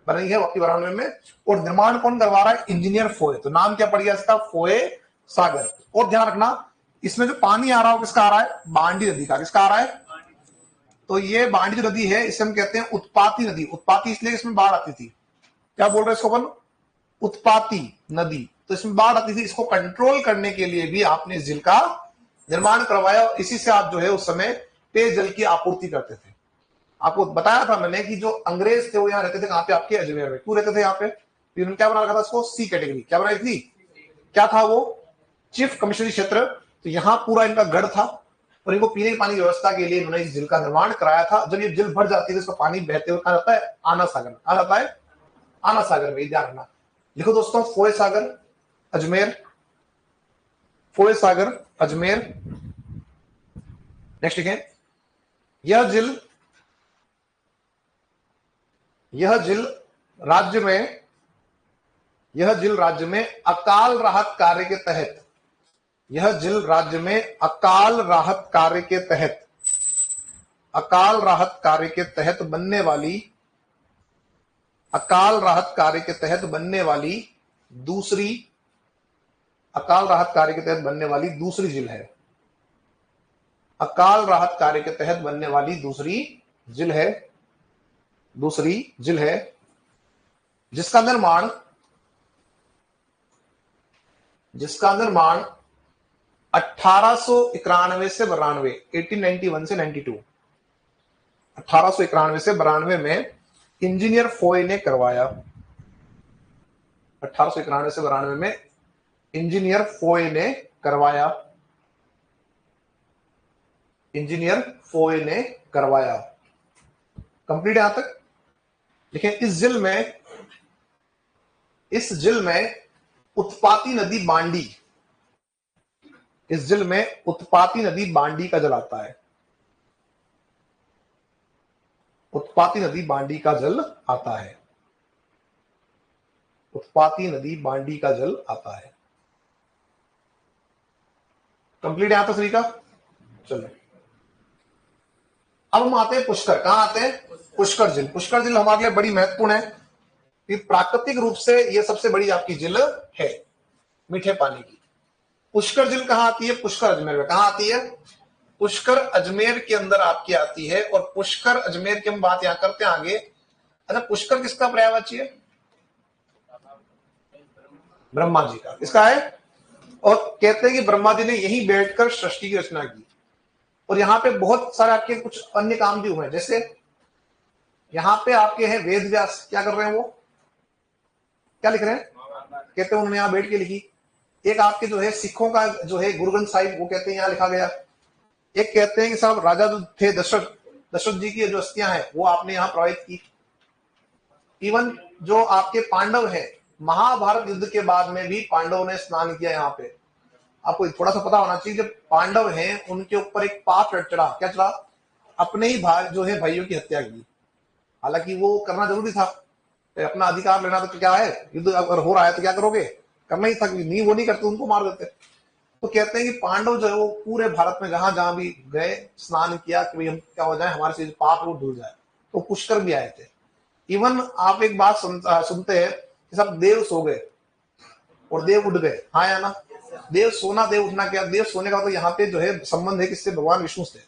बनी है आपकी 92 में। और निर्माण कौन करवा रहा है? इंजीनियर फोय। तो नाम क्या पड़ गया इसका? फोय सागर। और ध्यान रखना इसमें जो पानी आ रहा है किसका आ रहा है? बांडी नदी का। किसका आ रहा है? तो ये बांडी जो नदी है इसे हम कहते हैं उत्पाती नदी। उत्पाती इसलिए इसमें बाढ़ आती थी। क्या बोल रहे हैं इसको अपन? उत्पाती नदी। तो इसमें बाढ़ आती थी, इसको कंट्रोल करने के लिए भी आपने इस झील का निर्माण करवाया। इसी से आप जो है उस समय पेयजल की आपूर्ति करते थे। आपको बताया था मैंने कि जो अंग्रेज थे वो यहाँ रहते थे। कहां पे? आपके अजमेर में। क्यों रहते थे यहाँ पे? उन्होंने क्या बना रखा था इसको? सी कैटेगरी। क्या बनाई थी? क्या था वो? चीफ कमिश्नरी क्षेत्र। तो यहाँ पूरा इनका गढ़ था और इनको पीने के पानी की व्यवस्था के लिए इन्होंने इस झील का निर्माण कराया था। जब ये झील भर जाती है तो इसका पानी बहते हुए कहा जाता है? आना सागर। कहा जाता है? आना सागर में। ध्यान रखना। लिखो दोस्तों, फोय सागर अजमेर, फोय सागर अजमेर। नेक्स्ट लिखें, यह झील राज्य में, यह झील राज्य में अकाल राहत कार्य के तहत, यह झील राज्य में अकाल राहत कार्य के तहत, अकाल राहत कार्य के तहत बनने वाली, अकाल राहत कार्य के तहत बनने वाली दूसरी, अकाल राहत कार्य के तहत बनने वाली दूसरी झील है। अकाल राहत कार्य के तहत बनने वाली दूसरी झील है, दूसरी झील है जिसका निर्माण 1891 से 92, 1891 से 92, 1891 से 92 में इंजीनियर फोय ने करवाया। 1891 से 92 में इंजीनियर फोय ने करवाया, इंजीनियर फोय ने करवाया। कंप्लीट यहां तक। देखिए इस झील में उत्पाती नदी बांडी, इस झील में उत्पाती नदी बांडी का जल आता है। उत्पाती नदी बांडी का जल आता है। उत्पाती नदी बांडी का जल आता है। कंप्लीट यहां तक सभी का। चलो अब हम आते हैं पुष्कर। कहां आते हैं? पुष्कर झील। पुष्कर झील हमारे लिए बड़ी महत्वपूर्ण है। प्राकृतिक रूप से यह सबसे बड़ी आपकी झील है मीठे पानी की। पुष्कर झील कहां आती है? पुष्कर अजमेर में। कहां आती है? पुष्कर अजमेर के अंदर आपकी आती है। और पुष्कर अजमेर की हम बात यहां करते हैं आगे। अच्छा, पुष्कर किसका पर्यायवाची है? ब्रह्मा जी का। किसका है? और कहते हैं कि ब्रह्मा जी ने यहीं बैठकर सृष्टि की रचना की। और यहाँ पे बहुत सारे आपके कुछ अन्य काम भी हुए हैं। जैसे यहाँ पे आपके हैं वेद व्यास। क्या कर रहे हैं वो? क्या लिख रहे हैं? कहते हैं उन्होंने यहाँ बैठ के लिखी। एक आपके जो है सिखों का जो है गुरु ग्रंथ साहिब, वो कहते हैं यहाँ लिखा गया। एक कहते हैं कि साहब राजा जो थे दशरथ जी की जो अस्थियां हैं वो आपने यहाँ प्रवाहित की। इवन जो आपके पांडव हैं, महाभारत युद्ध के बाद में भी पांडवों ने स्नान किया यहाँ पे। आपको थोड़ा सा पता होना चाहिए, जब पांडव हैं उनके ऊपर एक पाप चढ़ा। क्या चढ़ा? अपने ही भाई जो है भाइयों की हत्या की। हालांकि वो करना जरूरी था, अपना अधिकार लेना। तो क्या है, युद्ध अगर हो रहा है तो क्या करोगे? करना ही था। नहीं, वो नहीं करते, उनको मार देते। तो कहते हैं कि पांडव जो है वो पूरे भारत में जहां जहां भी गए स्नान किया कि भाई हम क्या हो जाए, हमारे से जो पाप वो धुल जाए। तो पुष्कर भी आए थे। इवन आप एक बात सुनते हैं कि सब देव सो गए और देव उठ गए, हाँ या ना? देव सोना देव उठना क्या? देव सोने का तो यहाँ पे जो है संबंध है किससे? भगवान विष्णु से।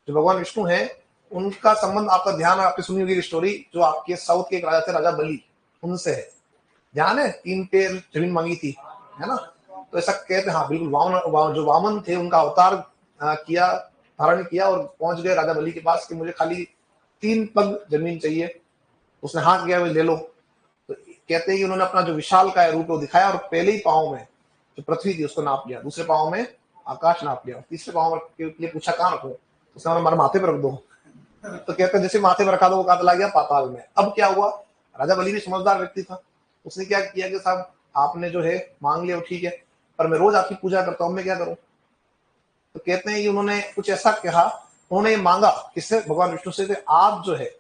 जो भगवान विष्णु है उनका संबंध, आपका ध्यान, आपकी सुनी होगी स्टोरी, जो आपके साउथ के एक राजा थे, राजा बलि, उनसे है। ध्यान है? 3 पेड़ जमीन मांगी थी, है ना? तो ऐसा कहते, हाँ बिल्कुल, जो वामन थे उनका अवतार किया, धारण किया और पहुंच गए राजा बलि के पास कि मुझे खाली 3 पग जमीन चाहिए। उसने हाँ किया, ले लो। तो कहते हैं कि उन्होंने अपना जो विशाल का रूप दिखाया और पहले ही पाँव में जो पृथ्वी थी उसको नाप लिया, दूसरे पाँव में आकाश नाप लिया, तीसरे पाँव के लिए पूछा कहाँ रखो, उसने हमारे माथे पर रख दो। तो कहते हैं जैसे माथे पर रखा दो वो कहा चला गया पाताल में। अब क्या हुआ, राजा बलि भी समझदार व्यक्ति था, उसने क्या किया कि साहब आपने जो है मांग लिया ठीक है, पर मैं रोज आपकी पूजा करता हूँ, मैं क्या करूं? तो कहते हैं कि उन्होंने कुछ ऐसा कहा, उन्होंने मांगा किससे? भगवान विष्णु से। आप जो है,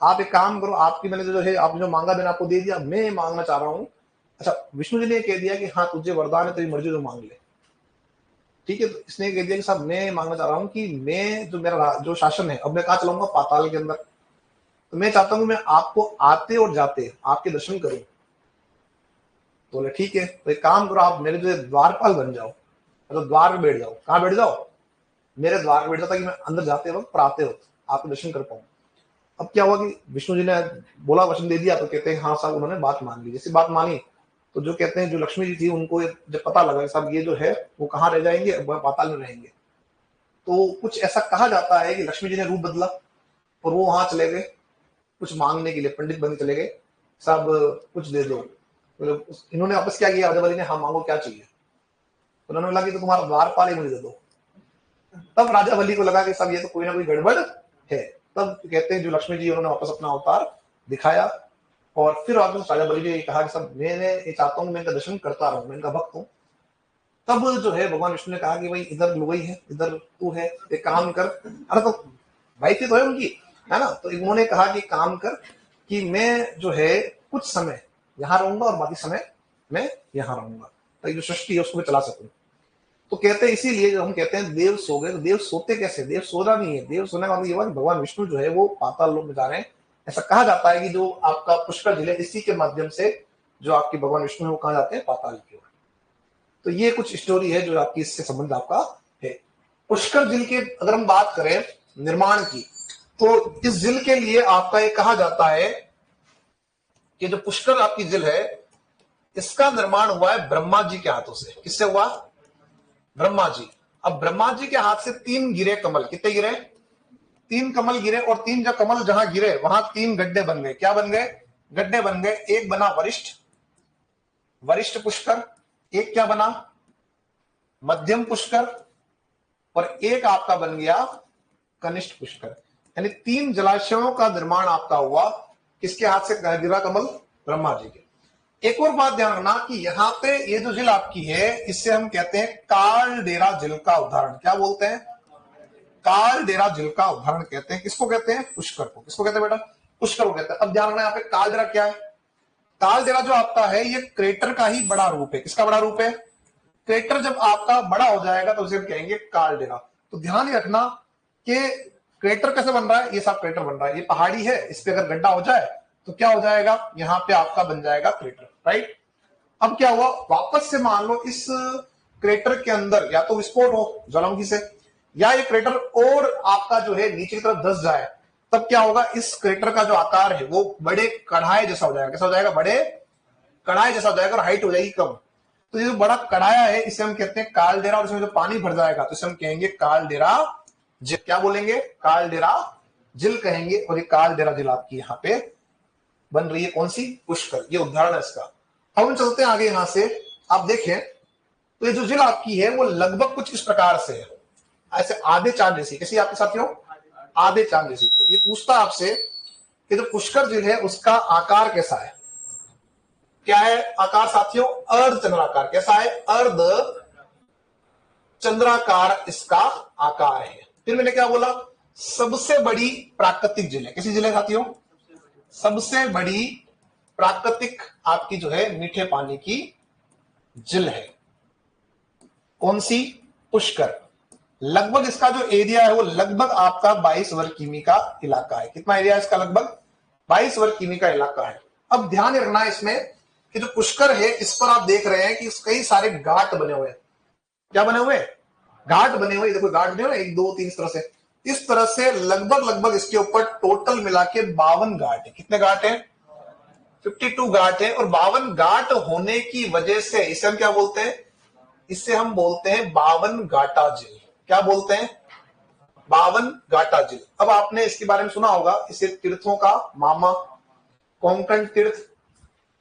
आप एक काम करो, आपकी मैंने जो है आपने जो मांगा मैंने आपको दे दिया, मैं मांगना चाह रहा हूँ। अच्छा, विष्णु जी ने कह दिया कि हाँ तुझे वरदान है, तेरी मर्जी जो मांग ले, ठीक है। तो इसने कह दिया कि साहब मैं मांगना चाह रहा हूँ कि मैं जो मेरा जो शासन है, अब मैं कहाँ चलाऊंगा? पाताल के अंदर। तो मैं चाहता हूँ मैं आपको आते और जाते आपके दर्शन करूं। तो बोले ठीक है, तो एक काम करो, आप मेरे जो द्वारपाल बन जाओ, मतलब द्वार में बैठ जाओ। कहाँ बैठ जाओ? मेरे द्वार में बैठ जाओ, ताकि मैं अंदर जाते वक्त और आते वक्त आपके दर्शन कर पाऊं। अब क्या हुआ कि विष्णु जी ने बोला, वचन दे दिया, तो कहते हैं हाँ साहब उन्होंने बात मान ली। जैसे बात मानी तो जो कहते हैं जो लक्ष्मी जी थी उनको जब पता लगा साहब ये जो है वो कहाँ रह जाएंगे, पाताल में रहेंगे, तो कुछ ऐसा कहा जाता है कि लक्ष्मी जी ने रूप बदला और वो वहां चले गए कुछ मांगने के लिए, पंडित बन चले गए, साहब कुछ दे दो। तो इन्होंने वापस क्या किया, राजा बलि ने, हाँ मांगो क्या चाहिए? तो उन्होंने बोला कि तो तुम्हारा द्वारपाल ही मुझे दे दो। तब राजा बलि को लगा कि सब ये तो कोई ना कोई गड़बड़ है। तब कहते हैं जो लक्ष्मी जी उन्होंने वापस अपना अवतार दिखाया और फिर वापस राजा बलि ने कहा कि सब मैंने ये चाहता हूँ मैं इनका दर्शन करता रहूं, मैं इनका भक्त हूँ। तब जो है भगवान विष्णु ने कहा कि भाई इधर लुगई है, इधर तू है, एक काम कर। अरे तो भाई थी तो है उनकी, है ना? तो उन्होंने कहा कि काम कर कि मैं जो है कुछ समय यहाँ रहूंगा और बाकी समय मैं यहाँ रहूंगा, तो जो सृष्टि है उसको मैं चला सकूं। तो कहते हैं इसीलिए जब हम कहते हैं देव सो गए, तो देव सोते कैसे? देव सोना नहीं है, देव सोने का मतलब ये हुआ कि भगवान विष्णु जो है वो पाताल लोक में जा रहे हैं। ऐसा कहा जाता है कि जो आपका पुष्कर जिले, इसी के माध्यम से जो आपके भगवान विष्णु है वो कहाँ जाते हैं? पाताल की ओर। तो ये कुछ स्टोरी है जो आपकी इससे संबंध आपका है। पुष्कर झील के अगर हम बात करें निर्माण की, तो इस झील के लिए आपका ये कहा जाता है कि जो पुष्कर आपकी झील है इसका निर्माण हुआ है ब्रह्मा जी के हाथों से। किससे हुआ? ब्रह्मा जी। अब ब्रह्मा जी के हाथ से 3 गिरे कमल। कितने गिरे? 3 कमल गिरे और 3 जो कमल जहां गिरे वहां 3 गड्ढे बन गए। क्या बन गए? गड्ढे बन गए। एक बना वरिष्ठ पुष्कर, एक क्या बना? मध्यम पुष्कर, और एक आपका बन गया कनिष्ठ पुष्कर। यानी 3 जलाशयों का निर्माण आपका हुआ। किसके हाथ से गिरा कमल? ब्रह्मा जी के। एक और बात ध्यान रखना कि यहाँ पे ये जो झील आपकी है इससे हम कहते हैं कालडेरा झील का उदाहरण। क्या बोलते हैं? कालडेरा झील का उदाहरण कहते हैं। किसको कहते हैं? पुष्कर को। किसको कहते हैं बेटा? पुष्कर को कहते हैं। अब ध्यान रखना यहाँ पे कालडेरा क्या है? कालडेरा जो आपका है ये क्रेटर का ही बड़ा रूप है। किसका बड़ा रूप है? क्रेटर जब आपका बड़ा हो जाएगा तो उसे हम कहेंगे कालडेरा। तो ध्यान रखना कि क्रेटर कैसे बन रहा है। ये सब क्रेटर बन रहा है, ये पहाड़ी है, इस पे अगर गड्ढा हो जाए तो क्या हो जाएगा? यहाँ पे आपका बन जाएगा क्रेटर, राइट? अब क्या हुआ, वापस से मान लो इस क्रेटर के अंदर या तो विस्फोट हो ज्वालामुखी से, या ये क्रेटर और आपका जो है नीचे की तरफ धंस जाए, तब क्या होगा? इस क्रेटर का जो आकार है वो बड़े कढ़ाई जैसा हो जाएगा। कैसा हो जाएगा? बड़े कढ़ाई जैसा हो जाएगा और हाइट हो जाएगी कम। तो ये जो बड़ा कढ़ाया है इसे हम कहते हैं कालडेरा, और इसमें जो पानी भर जाएगा तो इसे हम कहेंगे कालडेरा झील। क्या बोलेंगे? कालडेरा झील कहेंगे। और ये कालडेरा झील आपकी यहाँ पे बन रही है। कौन सी? पुष्कर। ये उदाहरण है इसका। अब हम चलते हैं आगे। यहां से आप देखें तो ये जो झील आपकी है वो लगभग कुछ इस प्रकार से है, ऐसे आधे चांद जैसी। कैसी आपके साथियों? आधे चांद जैसी। तो ये पूछता आपसे कि जो पुष्कर झील है उसका आकार कैसा है? क्या है आकार साथियों? अर्ध चंद्राकार। कैसा है? अर्ध चंद्राकार इसका आकार है। फिर मैंने क्या बोला? सबसे बड़ी प्राकृतिक झील है। कैसी झील है साथियों? सबसे बड़ी प्राकृतिक आपकी जो है मीठे पानी की झील है। कौन सी? पुष्कर। लगभग इसका जो एरिया है वो लगभग आपका 22 वर्ग किमी का इलाका है। कितना एरिया है इसका? लगभग 22 वर्ग किमी का इलाका है। अब ध्यान रखना है इसमें कि जो पुष्कर है इस पर आप देख रहे हैं कि कई सारे घाट बने हुए हैं। क्या बने हुए? घाट बने हुए। देखो घाट बने हुए 1 2 3 इस तरह से लगभग इसके ऊपर टोटल मिला के 52 घाट है। कितने घाट है? 52 घाट है। और 52 घाट होने की वजह से इसे हम क्या बोलते हैं? इसे हम बोलते हैं 52 घाटा झील। क्या बोलते हैं? 52 घाटा झील। अब आपने इसके बारे में सुना होगा, इसे तीर्थों का मामा, कोंकण तीर्थ,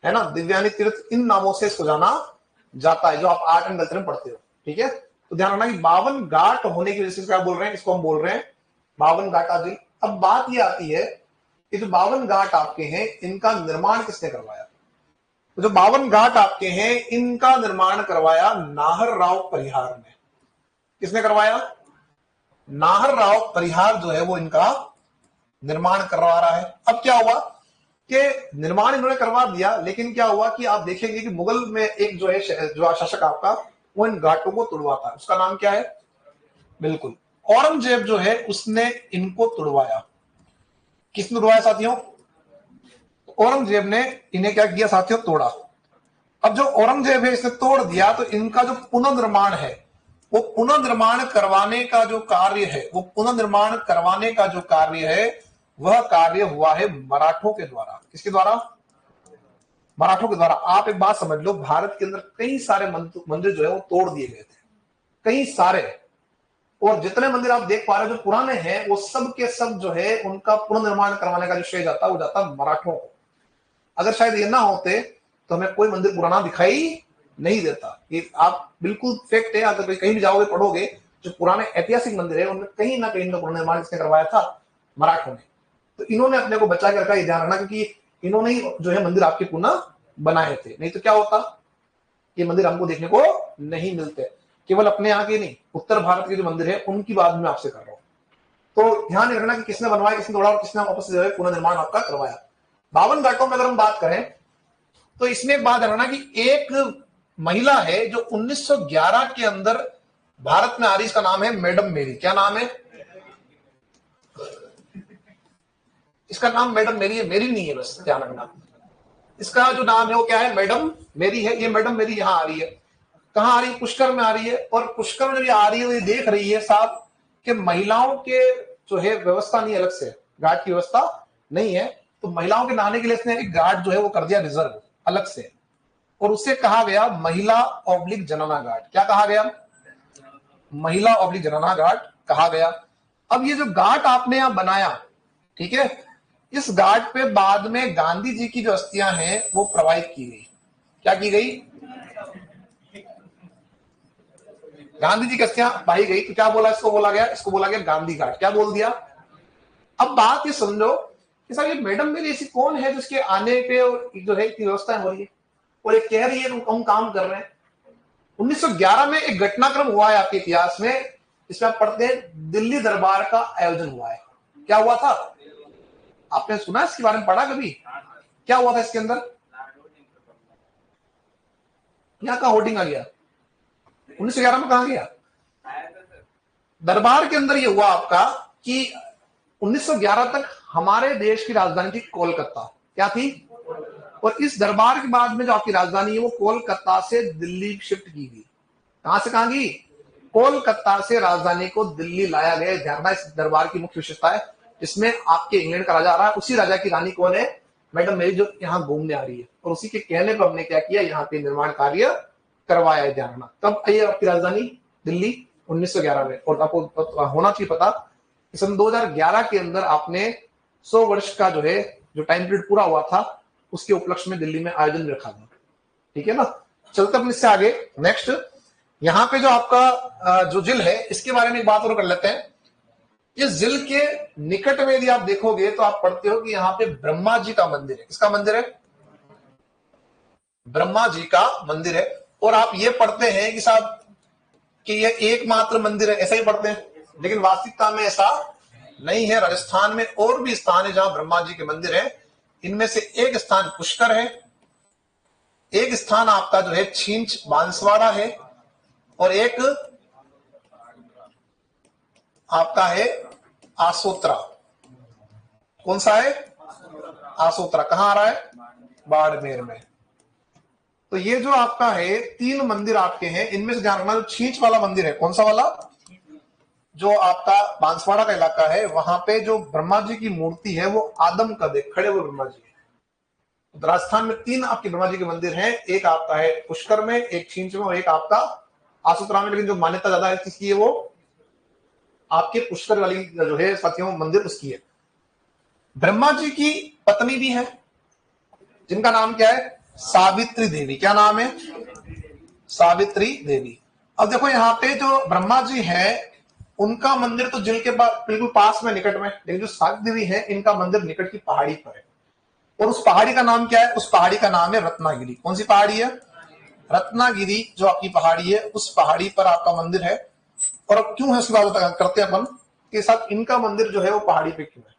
है ना, दिव्यानी तीर्थ, इन नामों से इसको जाना जाता है, जो आप आर्ट एंड कल्चर में पढ़ते हो। ठीक है, तो ध्यान रखना कि 52 घाट होने की वजह से क्या बोल रहे हैं, इसको हम बोल रहे हैं 52 घाटा झील। अब बात यह आती है कि जो 52 घाट आपके हैं इनका निर्माण किसने करवाया? तो जो 52 घाट आपके हैं इनका निर्माण करवाया नाहर राव परिहार ने। किसने करवाया? नाहर राव परिहार जो है वो इनका निर्माण करवा रहा है। अब क्या हुआ कि निर्माण इन्होंने करवा दिया, लेकिन क्या हुआ कि आप देखेंगे कि मुगल में एक जो है जो शासक आपका वो इन घाटों को तुड़वाता है। उसका नाम क्या है? बिल्कुल औरंगजेब जो है उसने इनको तुड़वाया। किसने तुड़वाया साथियों? औरंगजेब ने इन्हें क्या किया साथियों? तोड़ा। अब जो औरंगजेब है इसने तोड़ दिया, तो इनका जो पुनर्निर्माण है वो पुनर्निर्माण करवाने का जो कार्य है, वो पुनर्निर्माण करवाने का जो कार्य है वह कार्य हुआ है मराठों के द्वारा। किसके द्वारा? मराठों के द्वारा। आप एक बात समझ लो, भारत के अंदर कई सारे मंदिर जो है वो तोड़ दिए गए थे, कई सारे। और जितने मंदिर आप देख पा रहे हो जो पुराने हैं वो सब के सब जो है उनका पुनर्निर्माण करवाने का जो श्रेय जाता है वो जाता मराठों को। अगर शायद ये ना होते तो हमें कोई मंदिर पुराना दिखाई नहीं देता। ये आप बिल्कुल फैक्ट है, अगर कहीं भी जाओगे पढ़ोगे जो पुराने ऐतिहासिक मंदिर है उनमें कहीं ना कहीं इनका पुनर्निर्माण किसने करवाया था? मराठों ने। तो इन्होंने अपने को बचा के रखा, ये ध्यान रखना, क्योंकि इन्होंने ही जो है मंदिर आपके पुनः बनाए थे। नहीं तो क्या होता, ये मंदिर हमको देखने को नहीं मिलते। केवल अपने यहाँ के नहीं, उत्तर भारत के जो मंदिर है उनकी बात मैं आपसे कर रहा हूँ। तो ध्यान रखना कि किसने बनवाया, किसने तोड़ा और किसने वापस जो है पुनर्निर्माण आपका करवाया। 52 घाटों में अगर हम बात करें तो इसमें एक बात रखना कि एक महिला है जो 1911 के अंदर भारत में आ रही, इसका नाम है मैडम मेरी। क्या नाम है इसका? नाम मैडम मेरी है, मेरी नहीं है, बस ध्यान रखना। इसका जो नाम है वो क्या है? मैडम मेरी है। ये मैडम मेरी यहाँ आ रही है। कहाँ आ रही है? पुष्कर में आ रही है। और पुष्कर में जब आ रही है तो ये देख रही है साहब कि महिलाओं के जो है व्यवस्था नहीं, अलग से घाट की व्यवस्था नहीं है। तो महिलाओं के नहाने के लिए इसने एक घाट जो है वो कर दिया रिजर्व अलग से, और उसे कहा गया महिला ऑब्लिक जनाना घाट। क्या कहा गया? महिला ऑब्लिक जनाना घाट कहा गया। अब ये जो घाट आपने यहां बनाया, ठीक है, इस घाट पे बाद में गांधी जी की जो अस्थियां हैं वो प्रवाहित की गई। क्या की गई? गांधी जी की अस्थियां पाई गई। तो क्या बोला इसको? बोला गया, इसको बोला गया गांधी घाट। क्या बोल दिया? अब बात ये समझो कि साहब ये मैडम मेरी ऐसी कौन है जिसके आने पे जो है इतनी व्यवस्था हो रही है और ये कह रही है कि हम काम कर रहे हैं। 1911 में एक घटनाक्रम हुआ है आपके इतिहास में, इसमें आप पढ़ते हैं दिल्ली दरबार का आयोजन हुआ है। क्या हुआ था? आपने सुना इसके बारे में? पढ़ा कभी? क्या हुआ था इसके अंदर? यहाँ का होर्डिंग आ गया 1911 में। कहा गया? दरबार के अंदर ये हुआ आपका कि 1911 तक हमारे देश की राजधानी थी कोलकाता। क्या थी? और इस दरबार के बाद में जो आपकी राजधानी है वो कोलकाता से दिल्ली शिफ्ट की गई। कहां से कहां गई? कोलकाता से राजधानी को दिल्ली लाया गया। ध्यान, इस दरबार की मुख्य विशेषता है इसमें आपके इंग्लैंड का राजा आ रहा है, उसी राजा की रानी कौन है? मैडम मेरी, जो यहाँ घूमने आ रही है। और उसी के कहने पर हमने क्या किया, यहाँ पे निर्माण कार्य करवाया है। ध्यान रखना, कब आई आपकी राजधानी दिल्ली? 1911 में। और आपको होना चाहिए पता, सन 2011 के अंदर आपने 100 वर्ष का जो है जो टाइम पीरियड पूरा हुआ था उसके उपलक्ष्य में दिल्ली में आयोजन रखा था। ठीक है ना? चलते अपने इससे आगे नेक्स्ट, यहां पे जो आपका जो जिल है इसके बारे में एक बात और कर लेते हैं। इस जिल के निकट में यदि आप देखोगे तो आप पढ़ते हो कि यहाँ पे ब्रह्मा जी का मंदिर है। किसका मंदिर है? ब्रह्मा जी का मंदिर है। और आप ये पढ़ते हैं कि साहब कि ये एकमात्र मंदिर है, ऐसा ही पढ़ते हैं, लेकिन वास्तविकता में ऐसा नहीं है। राजस्थान में और भी स्थान है जहां ब्रह्मा जी के मंदिर है। इनमें से एक स्थान पुष्कर है, एक स्थान आपका जो है छींच बांसवाड़ा है, और एक आपका है आसोत्रा। कौन सा है? आसोत्रा कहां आ रहा है? बाड़मेर में। तो ये जो आपका है 3 मंदिर आपके हैं, इनमें से ध्यान रखना जो छींच वाला मंदिर है, कौन सा वाला? जो आपका बांसवाड़ा का इलाका है, वहां पे जो ब्रह्मा जी की मूर्ति है वो आदम कद है, खड़े हुए ब्रह्मा जी है। तो राजस्थान में 3 आपके ब्रह्मा जी के मंदिर हैं, एक आपका है पुष्कर में, एक छींच में और एक आपका आसोत्रा में। लेकिन जो मान्यता ज्यादा है किसकी है? वो आपके पुष्कर वाली जो है साथियों मंदिर उसकी है। ब्रह्मा जी की पत्नी भी है जिनका नाम क्या है? सावित्री देवी। क्या नाम है? सावित्री देवी। अब देखो यहाँ पे जो ब्रह्मा जी है उनका मंदिर तो जिल के बिल्कुल पास में, निकट में, लेकिन जो सावित्री देवी है इनका मंदिर निकट की पहाड़ी पर है। और उस पहाड़ी का नाम क्या है? उस पहाड़ी का नाम है रत्नागिरी। कौन सी पहाड़ी है? रत्नागिरी जो आपकी पहाड़ी है, उस पहाड़ी पर आपका मंदिर है। और अब क्यों है उसकी बात करते हैं अपन के साथ, इनका मंदिर जो है वो पहाड़ी पे क्यों है?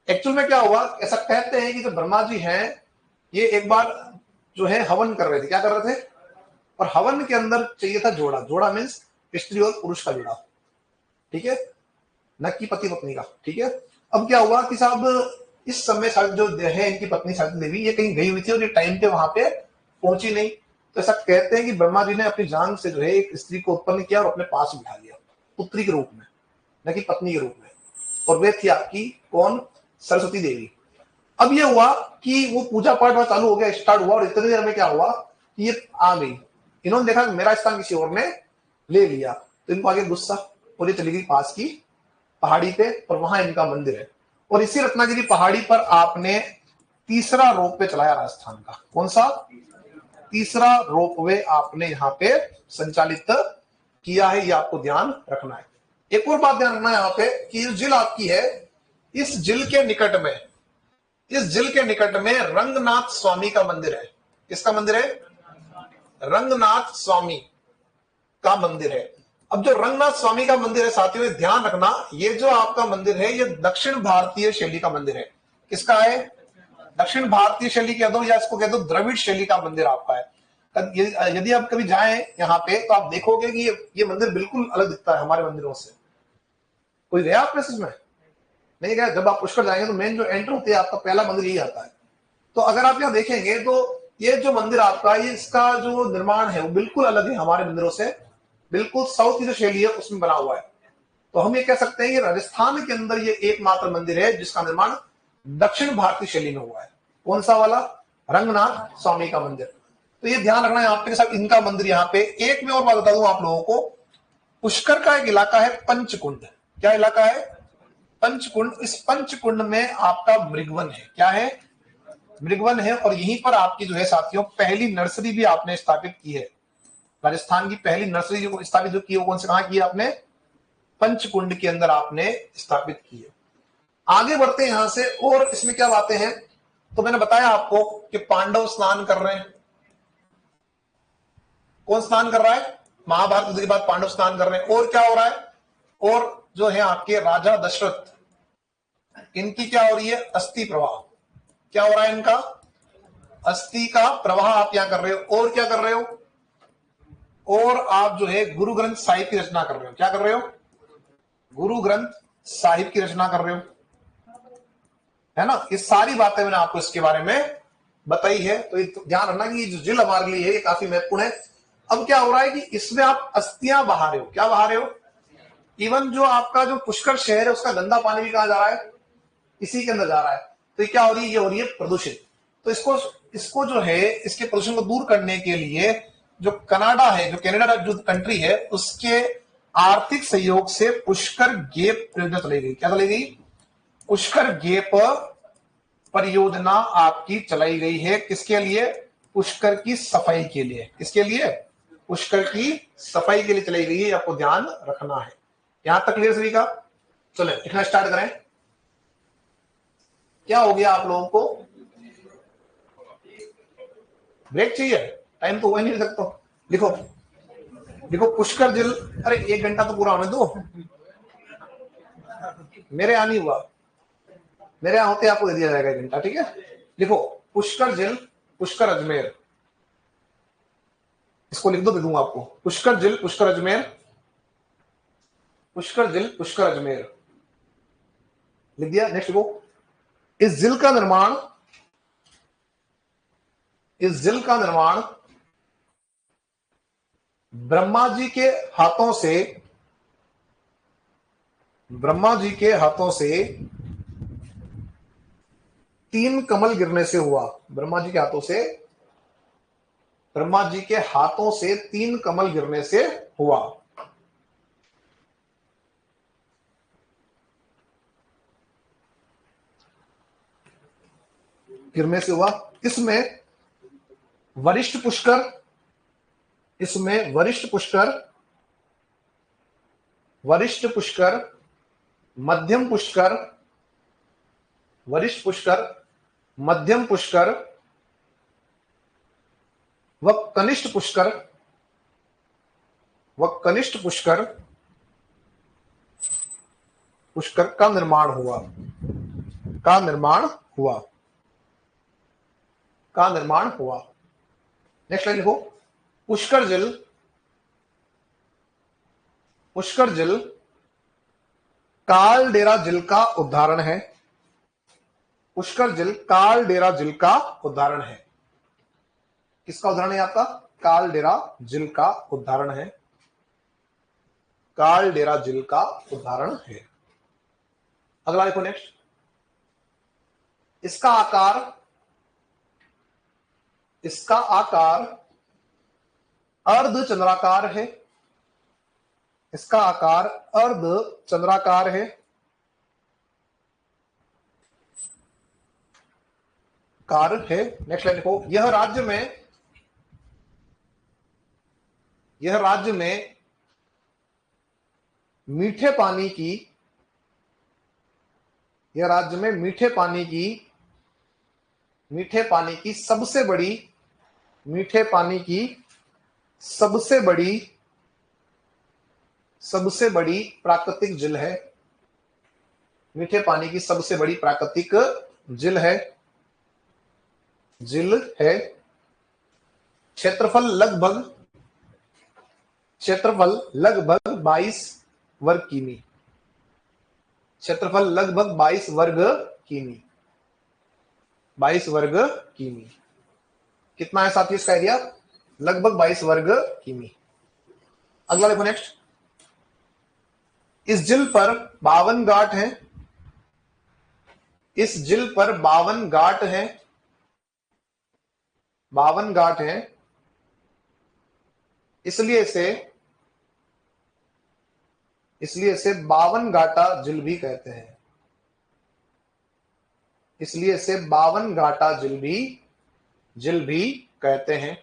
एक्चुअल में क्या हुआ, ऐसा कहते हैं कि जो ब्रह्मा जी हैं ये एक बार जो है हवन कर रहे थे। क्या कर रहे थे? और हवन के अंदर चाहिए था जोड़ा। जोड़ा मीन्स स्त्री और पुरुष का जोड़ा, ठीक है, न कि पति पत्नी का, ठीक है। अब क्या हुआ कि साहब इस समय जो है इनकी पत्नी सावित्री देवी ये कहीं गई हुई थी और ये टाइम पे वहां पे पहुंची नहीं। तो ऐसा कहते हैं कि ब्रह्मा जी ने अपनी जान से जो है एक स्त्री को उत्पन्न किया और अपने पास बिठा लिया, पुत्री के रूप में, न कि पत्नी के रूप में। और वे थी आपकी कौन? सरस्वती देवी। अब ये हुआ कि वो पूजा पाठ चालू हो गया, स्टार्ट हुआ, और इतनी देर में क्या हुआ कि ये आ गई। इन्होंने देखा कि मेरा स्थान किसी और ने ले लिया, तो इनको आगे गुस्सा, और ये चली गई पास की पहाड़ी पे, और वहां इनका मंदिर है। और इसी रत्नागिरी पहाड़ी पर आपने तीसरा रोपवे चलाया राजस्थान का। कौन सा? तीसरा रोपवे आपने यहाँ पे संचालित किया है, ये आपको ध्यान रखना है। एक और बात ध्यान रखना है यहाँ पे कि जो झील आपकी है, इस झील के निकट में, इस झील के निकट में रंगनाथ स्वामी का मंदिर है। किसका मंदिर है? रंगनाथ स्वामी का मंदिर है। अब जो रंगनाथ स्वामी का मंदिर है साथियों, ध्यान रखना, ये जो आपका मंदिर है ये दक्षिण भारतीय शैली का मंदिर है। किसका है? दक्षिण भारतीय शैली कह दो या इसको कह दो द्रविड़ शैली का मंदिर आपका है। यदि आप कभी जाएं यहाँ पे तो आप देखोगे कि ये मंदिर बिल्कुल अलग दिखता है हमारे मंदिरों से। कोई गया आप में? नहीं गया? जब आप पुष्कर जाएंगे तो मेन जो एंटर होती है आपका पहला मंदिर यही आता है। तो अगर आप यहाँ देखेंगे तो ये जो मंदिर आपका, ये इसका जो निर्माण है वो बिल्कुल अलग है हमारे मंदिरों से, बिल्कुल साउथ की जो शैली है उसमें बना हुआ है। तो हम ये कह सकते हैं कि राजस्थान के अंदर ये एकमात्र मंदिर है जिसका निर्माण दक्षिण भारतीय शैली में हुआ है। कौन सा वाला? रंगनाथ स्वामी का मंदिर। तो ये ध्यान रखना है यहाँ पे सब इनका मंदिर। यहाँ पे एक मैं और बात बता दूं आप लोगों को, पुष्कर का एक इलाका है पंचकुंड। क्या इलाका है? पंचकुंड। इस पंचकुंड में आपका मृगवन है। क्या है? मृगवन है। और यहीं पर आपकी जो है साथियों पहली नर्सरी भी आपने स्थापित की है। राजस्थान की पहली नर्सरी जो स्थापित जो की है कौन से कहां की है आपने? पंचकुंड के अंदर आपने स्थापित की है। आगे बढ़ते हैं यहां से, और इसमें क्या बातें हैं? तो मैंने बताया आपको कि पांडव स्नान कर रहे हैं। कौन स्नान कर रहा है? महाभारत युद्ध के बाद पांडव स्नान कर रहे हैं। और क्या हो रहा है? और जो है आपके राजा दशरथ, इनकी क्या हो रही है? अस्थि प्रवाह। क्या हो रहा है इनका? अस्थि का प्रवाह आप यहां कर रहे हो। और क्या कर रहे हो? और आप जो है गुरु ग्रंथ साहिब की रचना कर रहे हो। क्या कर रहे हो? गुरु ग्रंथ साहिब की रचना कर रहे हो, है ना। ये सारी बातें मैंने आपको इसके बारे में बताई है। तो ध्यान रखना कि जो झील हमारे लिए है ये काफी महत्वपूर्ण है। अब क्या हो रहा है कि इसमें आप अस्थियां बहा रहे हो। क्या बहा रहे हो? इवन जो आपका जो पुष्कर शहर है उसका गंदा पानी भी कहां जा रहा है? इसी के अंदर जा रहा है। तो ये क्या हो रही है? ये हो रही है प्रदूषित। तो इसको जो है इसके प्रदूषण को दूर करने के लिए जो कनाडा है, जो कनाडा जो कंट्री है, उसके आर्थिक सहयोग से पुष्कर गेप परियोजना चलाई गई। क्या चलाई गई? पुष्कर गेप परियोजना आपकी चलाई गई है। किसके लिए? पुष्कर की सफाई के लिए। किसके लिए? पुष्कर की सफाई के लिए चलाई गई है। आपको ध्यान रखना है। यहां तक क्लियर सभी का? चले लिखना स्टार्ट करें। क्या हो गया आप लोगों को? ब्रेक चाहिए? टाइम तो वही नहीं सकता। लिखो लिखो पुष्कर झील। अरे 1 घंटा तो पूरा होने दो। मेरे यहां नहीं हुआ, मेरे यहां होते आपको दे दिया जाएगा 1 घंटा, ठीक है। लिखो पुष्कर झील, पुष्कर अजमेर। इसको लिख दो, दे दूंगा आपको। पुष्कर झील, पुष्कर अजमेर, पुष्कर झील, पुष्कर अजमेर लिख दिया। नेक्स्ट लिखो, इस झील का निर्माण इस झील का निर्माण ब्रह्मा जी के हाथों से, ब्रह्मा जी के हाथों से 3 कमल गिरने से हुआ। ब्रह्मा जी के हाथों से, ब्रह्मा जी के हाथों से 3 कमल गिरने से हुआ। गिरने से हुआ। इसमें वरिष्ठ पुष्कर, इसमें वरिष्ठ पुष्कर, वरिष्ठ पुष्कर, मध्यम पुष्कर, वरिष्ठ पुष्कर, मध्यम पुष्कर व कनिष्ठ पुष्कर, व कनिष्ठ पुष्कर, पुष्कर का निर्माण हुआ, का निर्माण हुआ, का निर्माण हुआ। नेक्स्ट लाइन लिखो। पुष्कर जल, पुष्कर जल कालडेरा जल का उदाहरण है। पुष्कर जल कालडेरा जल का उदाहरण है। किसका उदाहरण है आपका? कालडेरा जल का उदाहरण है। कालडेरा जल का उदाहरण है। अगला देखो नेक्स्ट। इसका आकार, इसका आकार अर्ध चंद्राकार है। इसका आकार अर्ध चंद्राकार है। कार है। नेक्स्ट लाइन देखो। यह राज्य में, यह राज्य में मीठे पानी की, यह राज्य में मीठे पानी की, मीठे पानी की सबसे बड़ी, मीठे पानी की सबसे बड़ी, सबसे बड़ी प्राकृतिक झील है। मीठे पानी की सबसे बड़ी प्राकृतिक झील है, झील है। क्षेत्रफल लगभग, क्षेत्रफल लगभग 22 वर्ग किमी। क्षेत्रफल लगभग 22 वर्ग किमी, 22 वर्ग किमी। कितना है साथियों इसका एरिया? लगभग 22 वर्ग किमी। अगला देखो नेक्स्ट। इस झील पर 52 घाट हैं। इस झील पर 52 घाट हैं, 52 घाट हैं। इसलिए इसे, इसलिए इसे 52 घाटा झील भी कहते हैं। इसलिए इसे 52 घाटा झील भी, झील भी कहते हैं।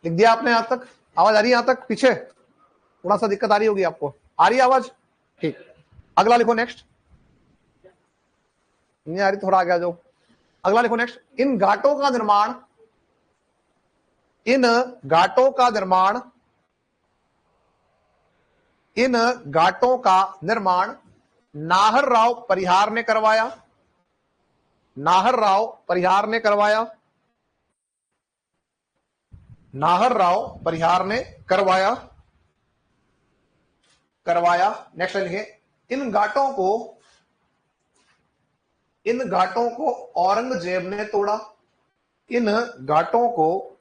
लिख दिया आपने यहां तक? आवाज आ रही है यहां तक? पीछे थोड़ा सा दिक्कत आ रही होगी आपको। आ रही है आवाज? ठीक। अगला लिखो नेक्स्ट। नहीं आ रही, थोड़ा आगे आ जाओ। अगला लिखो नेक्स्ट। इन घाटों का निर्माण, इन घाटों का निर्माण, इन घाटों का निर्माण नाहर राव परिहार ने करवाया। नाहर राव परिहार ने करवाया। नाहर राव परिहार ने करवाया, करवाया। नेक्स्ट लिखे। इन घाटों को, इन घाटों को औरंगजेब ने तोड़ा। इन घाटों को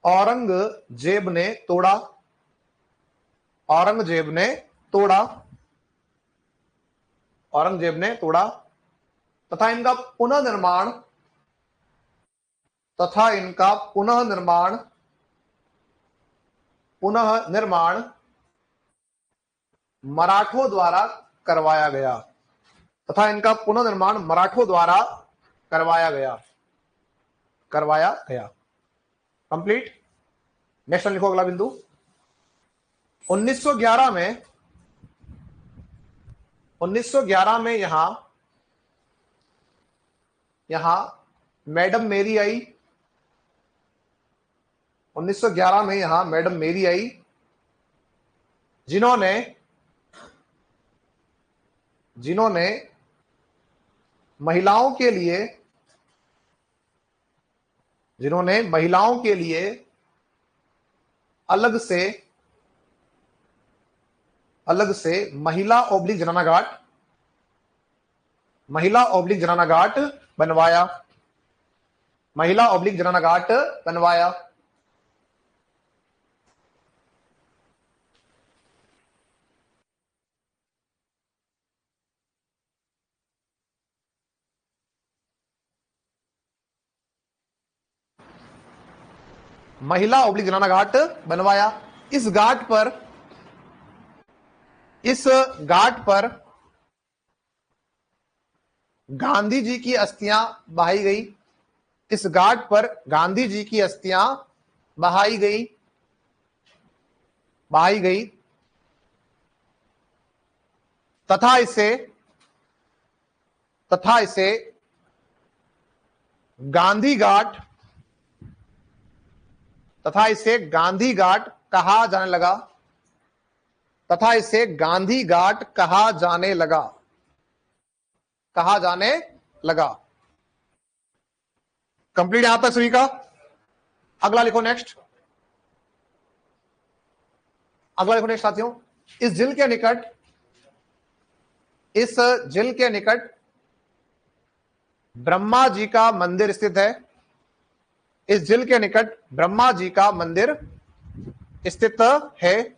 औरंगजेब ने तोड़ा, औरंगजेब ने तोड़ा, औरंगजेब ने तोड़ा। तथा इनका पुनः निर्माण, तथा इनका पुनः निर्माण, पुनः निर्माण मराठों द्वारा करवाया गया। तथा इनका पुनर्निर्माण मराठों द्वारा करवाया गया, करवाया गया। कंप्लीट। नेक्स्ट लिखो अगला बिंदु। 1911 में, 1911 में यहां मैडम मेरी आई। 1911 में यहां मैडम मेरी आई, जिन्होंने, जिन्होंने महिलाओं के लिए, जिन्होंने महिलाओं के लिए अलग से, अलग से महिला ओब्लिक जनाना घाट, महिला ऑब्लिक जनाना घाट बनवाया, महिला ऑब्लिक जनाना घाट बनवाया। महिला ऑब्लिक जनाना घाट बनवाया। इस घाट पर गांधी जी की अस्थियां बहाई गई। इस घाट पर गांधी जी की अस्थियां बहाई गई तथा इसे गांधी घाट कहा जाने लगा। कंप्लीट यहां तक सभी का। अगला लिखो नेक्स्ट साथियों। इस झील के निकट ब्रह्मा जी का मंदिर स्थित है। इस झील के निकट ब्रह्मा जी का मंदिर स्थित है।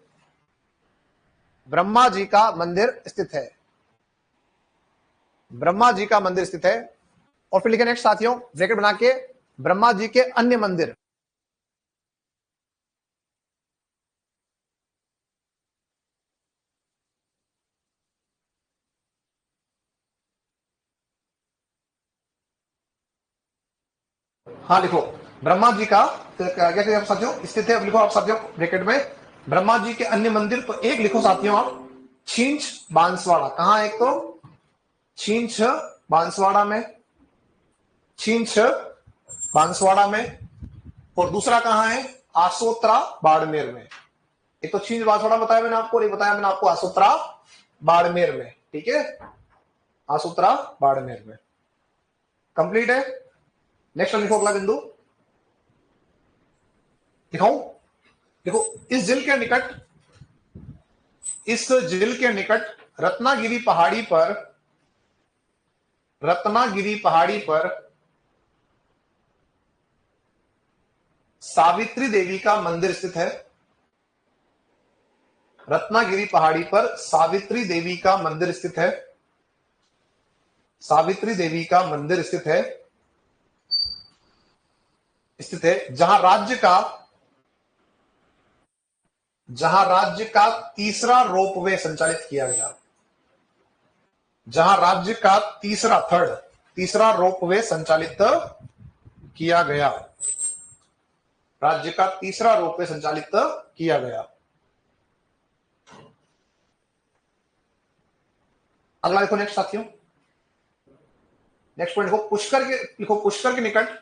ब्रह्मा जी का मंदिर स्थित है। और फिर लिखे नेक्स्ट साथियों, ब्रैकेट बना के, ब्रह्मा जी के अन्य मंदिर। हाँ लिखो, ब्रह्मा जी का कैसे आप साथियों स्थित है। अब लिखो आप साथियों ब्रैकेट में, ब्रह्मा जी के अन्य मंदिर। तो एक लिखो साथियों आप, छींच बांसवाड़ा। कहां? एक तो छींच बांसवाड़ा में, और दूसरा कहां है? आसोत्रा बाड़मेर में। एक तो छींच बांसवाड़ा बताया मैंने आपको, नहीं बताया मैंने आपको आसोत्रा बाड़मेर में। ठीक है, आसोत्रा बाड़मेर में। कंप्लीट है। नेक्स्ट लिखो अगला बिंदु, दिखाऊं? देखो, इस झील के निकट रत्नागिरी पहाड़ी पर सावित्री देवी का मंदिर स्थित है। रत्नागिरी पहाड़ी पर सावित्री देवी का मंदिर स्थित है। जहां राज्य का तीसरा रोपवे संचालित किया गया। तीसरा रोपवे संचालित किया गया। अगला देखो नेक्स्ट साथियों, नेक्स्ट पॉइंट लिखो, पुष्कर के निकट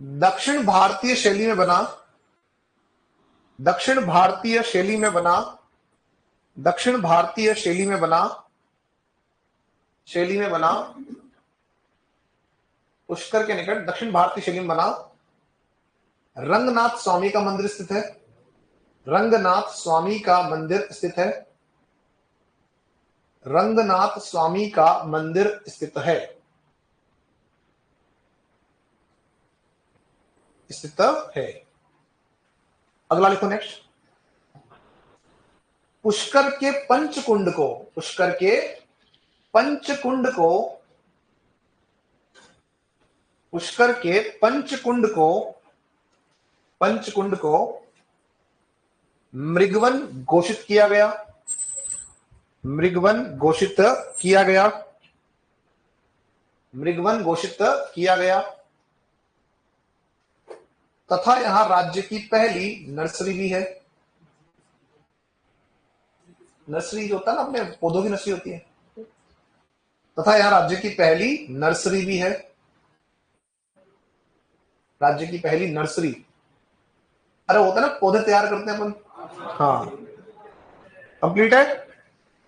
दक्षिण भारतीय शैली में बना पुष्कर के निकट दक्षिण भारतीय शैली में बना रंगनाथ स्वामी का मंदिर स्थित है। रंगनाथ स्वामी का मंदिर स्थित है। अगला लिखो नेक्स्ट, पुष्कर के पंचकुंड को मृगवन घोषित किया गया तथा यहां राज्य की पहली नर्सरी भी है। नर्सरी जो होता है ना, अपने पौधों की नर्सरी होती है, तथा यहां राज्य की पहली नर्सरी भी है। अरे होता है ना, पौधे तैयार करते हैं अपन। हाँ, कंप्लीट है।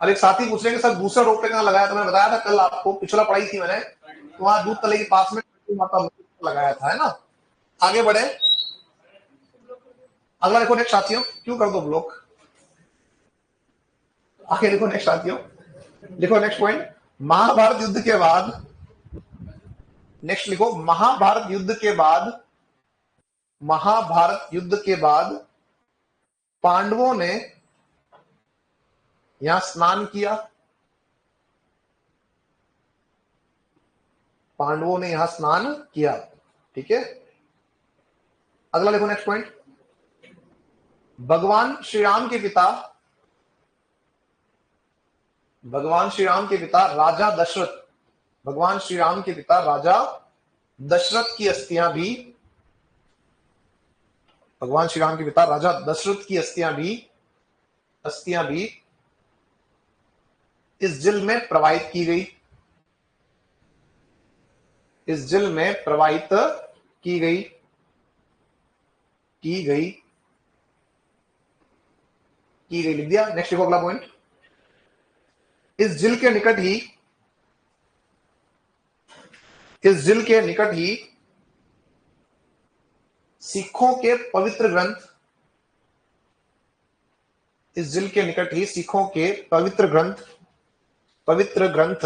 और एक साथी पूछ रहे हैं कि सर दूसरा रोपवे कहां लगाया? तो मैंने बताया था कल आपको, पिछला पढ़ाई थी मैंने, तो वहां दूध तले के पास में माता लगाया था, है ना। आगे बढ़े, अगला देखो नेक्स्ट साथियों, क्यों कर दो ब्लॉक, आगे देखो नेक्स्ट साथियों, देखो नेक्स्ट पॉइंट, महाभारत युद्ध के बाद, नेक्स्ट लिखो महाभारत युद्ध के बाद, महाभारत युद्ध के बाद पांडवों ने यहां स्नान किया, पांडवों ने यहां स्नान किया, ठीक है। अगला देखो नेक्स्ट पॉइंट, भगवान श्री राम के पिता, भगवान श्री राम के पिता राजा दशरथ, भगवान श्री राम के पिता राजा दशरथ की अस्थियां भी, भगवान श्री राम के पिता राजा दशरथ की अस्थियां भी इस झील में प्रवाहित की गई, इस झील में प्रवाहित की गई, की गई, की गई, लिख दिया। नेक्स्ट देखो अगला पॉइंट, इस झील के निकट ही, इस झील के निकट ही सिखों के पवित्र ग्रंथ, इस झील के निकट ही सिखों के पवित्र ग्रंथ, पवित्र ग्रंथ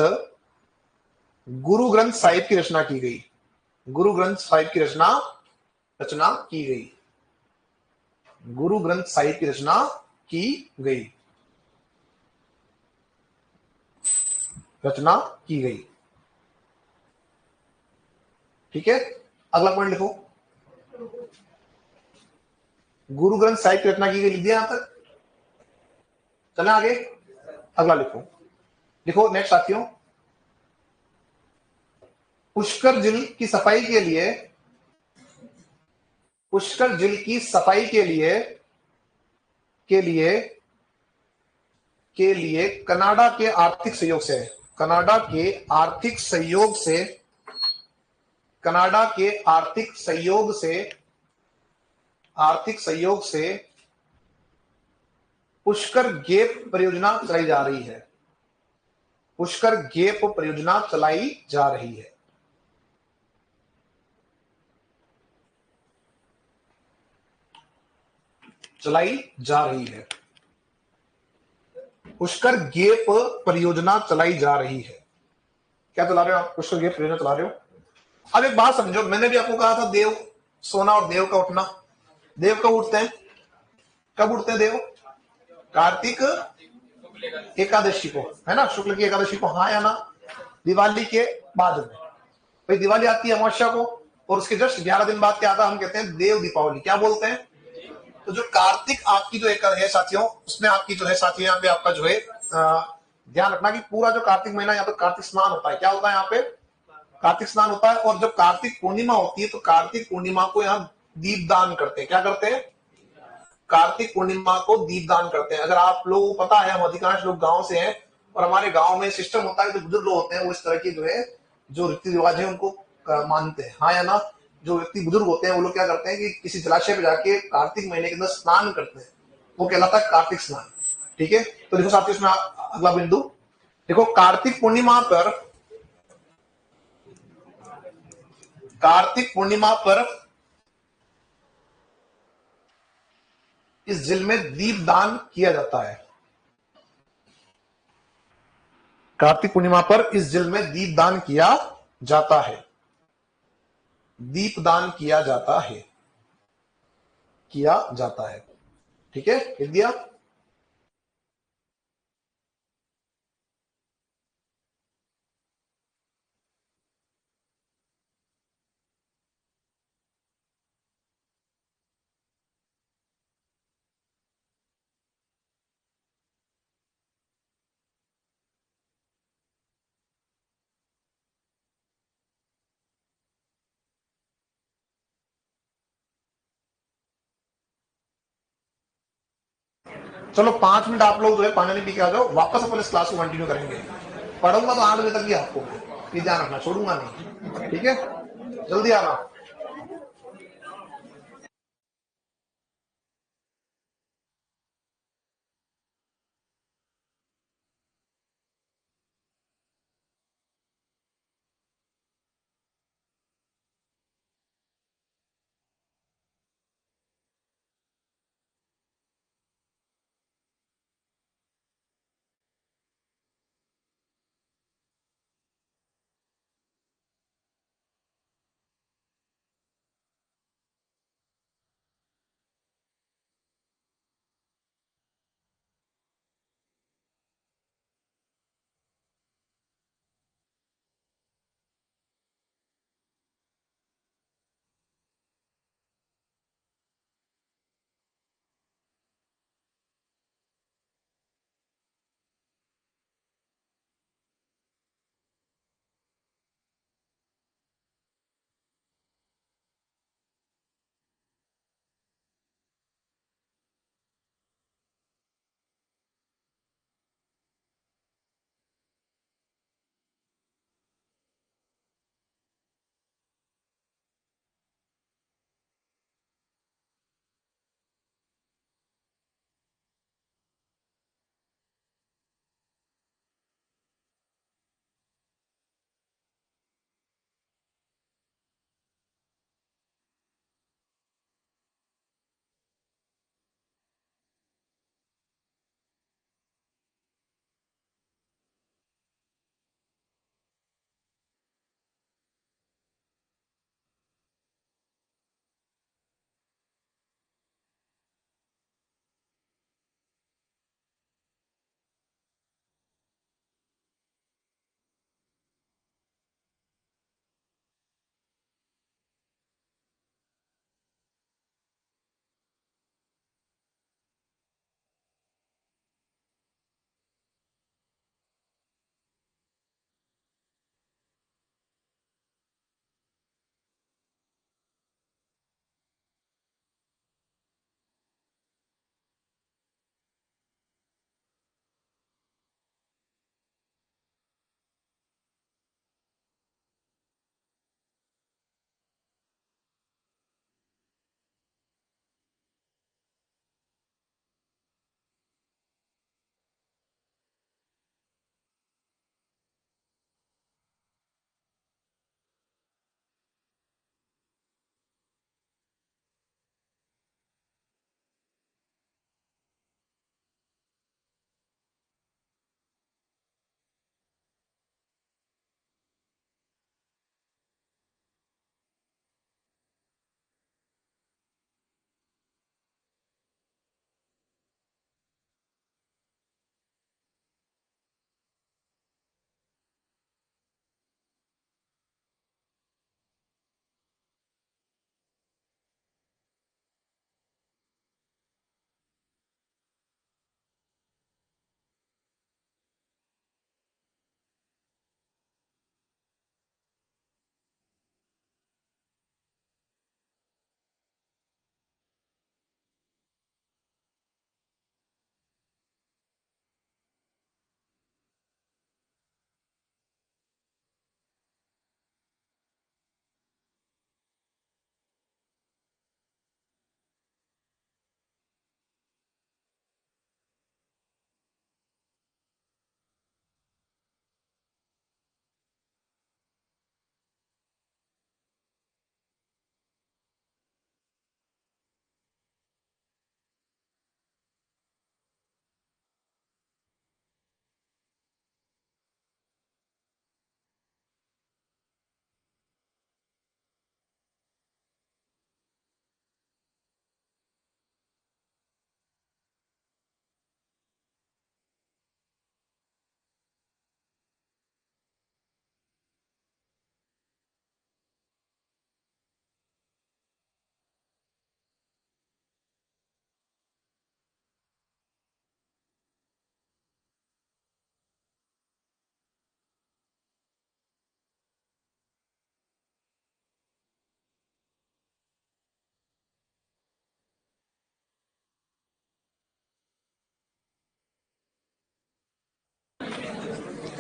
गुरु ग्रंथ साहिब की रचना की गई, गुरु ग्रंथ साहिब की रचना की गई, गुरु ग्रंथ साहिब की रचना की गई, रचना की गई, ठीक है। अगला पॉइंट लिखो, गुरु ग्रंथ साहिब की रचना की गई, लिख दिया यहां तक, चले आगे। अगला लिखो, लिखो नेक्स्ट साथियों, पुष्कर झील की सफाई के लिए, पुष्कर झील की सफाई के लिए, के लिए, के लिए कनाडा के आर्थिक सहयोग से, कनाडा के आर्थिक सहयोग से, कनाडा के आर्थिक सहयोग से, आर्थिक सहयोग से पुष्कर गेप परियोजना चलाई जा रही है, पुष्कर गेप परियोजना चलाई जा रही है, चलाई जा रही है, पुष्कर गेप परियोजना चलाई जा रही है। क्या चला रहे हो आप? पुष्कर गेप परियोजना चला रहे हो। अब एक बात समझो, मैंने भी आपको कहा था देव सोना और देव का उठना, देव कब उठते हैं, कब उठते हैं देव? कार्तिक एकादशी को, है ना, शुक्ल की एकादशी को, हाँ या ना? दिवाली के बाद में, भाई दिवाली आती है अमावस्या को, और उसके जस्ट 11 दिन बाद क्या आता है, हम कहते हैं देव दीपावली, क्या बोलते हैं? तो जो कार्तिक आपकी जो एक है साथियों, उसमें आपकी जो है साथियों, यहाँ पे आपका जो है ध्यान रखना कि पूरा जो कार्तिक महीना यहाँ पे कार्तिक स्नान होता है, क्या होता है यहाँ पे? कार्तिक स्नान होता है। और जब कार्तिक पूर्णिमा होती है तो कार्तिक पूर्णिमा को यहाँ दीप दान करते हैं, क्या करते हैं? कार्तिक पूर्णिमा को दीप दान करते हैं। अगर आप लोगों को पता है, हम अधिकांश लोग गांव से हैं, और हमारे गांव में सिस्टम होता है, जो बुजुर्ग लोग होते हैं वो इस तरह की जो है जो रीति रिवाज है उनको मानते हैं, हाँ या ना? जो व्यक्ति बुजुर्ग होते हैं वो लोग क्या करते हैं कि किसी जलाशय पे जाके कार्तिक महीने के अंदर स्नान करते हैं, वो कहलाता है कार्तिक स्नान, ठीक है। तो देखो साथियों, इसमें अगला बिंदु देखो, कार्तिक पूर्णिमा पर, कार्तिक पूर्णिमा पर इस झील में दीप दान किया जाता है, कार्तिक पूर्णिमा पर इस झील में दीप दान किया जाता है, दीप दान किया जाता है, किया जाता है, ठीक है, लिख दिया। चलो 5 मिनट आप लोग जो है पानी पी के आ जाओ, वापस अपन इस क्लास को कंटिन्यू करेंगे। पढ़ूंगा तो 8 बजे तक ही आपको, ये ध्यान रखना, छोड़ूंगा नहीं, ठीक है, जल्दी आना।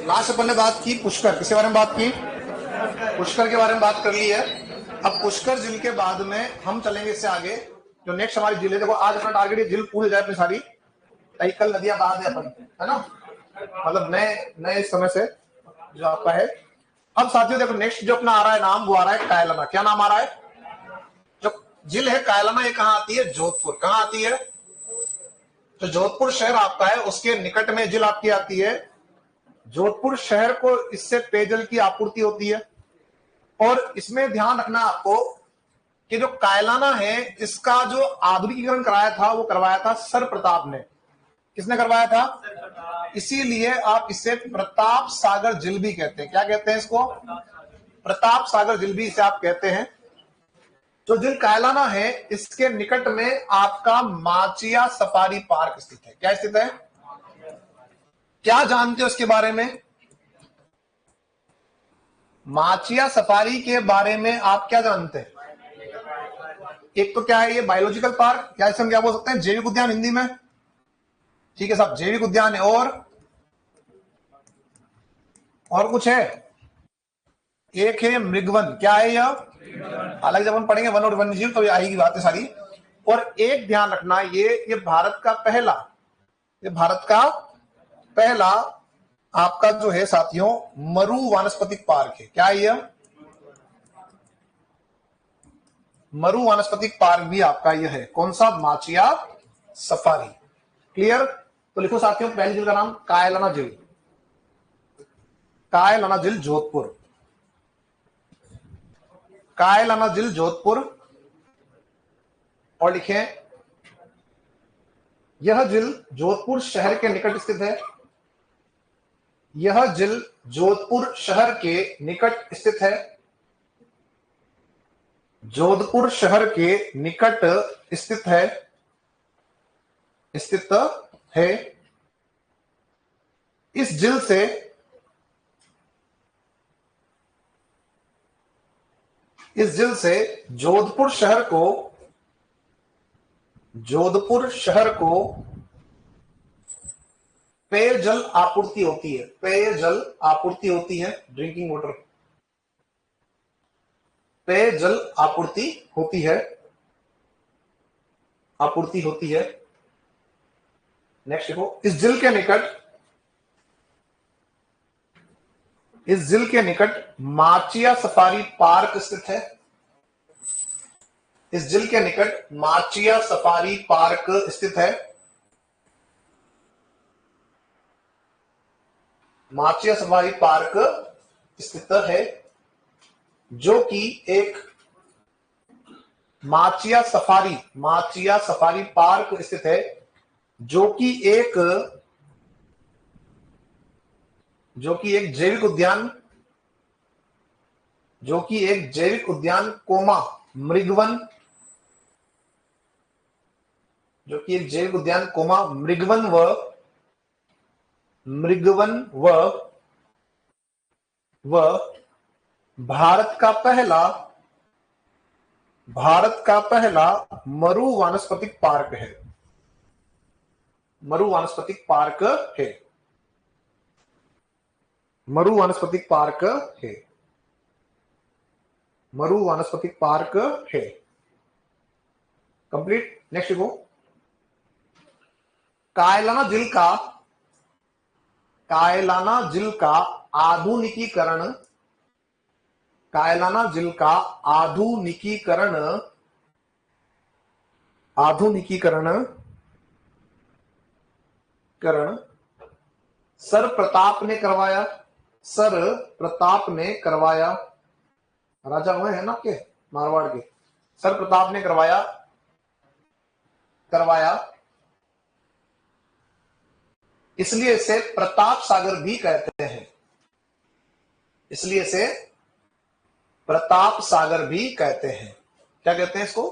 लास्ट अपन ने बात की पुष्कर, किसके बारे में बात की? पुष्कर के बारे में बात कर ली है। अब पुष्कर झील के बाद में हम चलेंगे इससे आगे, जो नेक्स्ट हमारी झील है। देखो आज अपना टारगेट ये झील पूरी जाए अपनी सारी, कल नदियां बाद है अपन, है ना, मतलब नए नए समय से जो आपका है। अब साथियों देखो नेक्स्ट जो अपना आ रहा है नाम, वो आ रहा है कायलाना। क्या नाम आ रहा है? जो झील है कायलाना, ये कहाँ आती है? जोधपुर। कहाँ आती है? तो जोधपुर शहर आपका है, उसके निकट में झील आपकी आती है। जोधपुर शहर को इससे पेयजल की आपूर्ति होती है। और इसमें ध्यान रखना आपको कि जो कायलाना है, इसका जो आधुनिकीकरण कराया था वो करवाया था सर प्रताप ने। किसने करवाया था? इसीलिए आप इसे प्रताप सागर झील भी कहते हैं। क्या कहते हैं इसको? प्रताप सागर झील भी इसे आप कहते हैं। जो झील कायलाना है, इसके निकट में आपका माचिया सफारी पार्क स्थित है। क्या स्थित है? क्या जानते हो इसके बारे में? माचिया सफारी के बारे में आप क्या जानते हैं? एक तो क्या है ये? बायोलॉजिकल पार्क, क्या इसे हम क्या बोल सकते हैं? जैविक उद्यान हिंदी में। ठीक है साहब, जैविक उद्यान है। और कुछ है? एक है मृगवन। क्या है यह? हालांकि जब हम पढ़ेंगे वन और वन्य जीव तो ये आएगी बातें सारी। और एक ध्यान रखना, ये भारत का पहला, ये भारत का पहला आपका जो है साथियों मरु वानस्पतिक पार्क है। क्या है यह? मरु वानस्पतिक पार्क भी आपका यह है। कौन सा? माचिया सफारी। क्लियर? तो लिखो साथियों, पहली झील का नाम कायलाना झील। कायलाना झील जोधपुर। कायलाना झील जोधपुर। और लिखें, यह झील जोधपुर शहर के निकट स्थित है। यह झील जोधपुर शहर के निकट स्थित है। जोधपुर शहर के निकट स्थित है। स्थित है। इस झील से जोधपुर शहर को पेयजल आपूर्ति होती है। पेयजल आपूर्ति होती है, ड्रिंकिंग वाटर। पेयजल आपूर्ति होती है। नेक्स्ट देखो, इस झील के निकट माचिया सफारी पार्क स्थित है। इस झील के निकट माचिया सफारी पार्क स्थित है। माचिया सफारी पार्क स्थित है, जो कि एक माचिया सफारी पार्क स्थित है, जो कि एक जैविक उद्यान कोमा मृगवन, व भारत का पहला मरु वानस्पतिक पार्क है। मरु वानस्पतिक पार्क है। कंप्लीट। नेक्स्ट देखो, कायलाना झील का आधुनिकीकरण सर प्रताप ने करवाया। राजा हुए हैं ना आपके मारवाड़ के, सर प्रताप ने करवाया। इसलिए इसे प्रताप सागर भी कहते हैं। क्या कहते हैं इसको?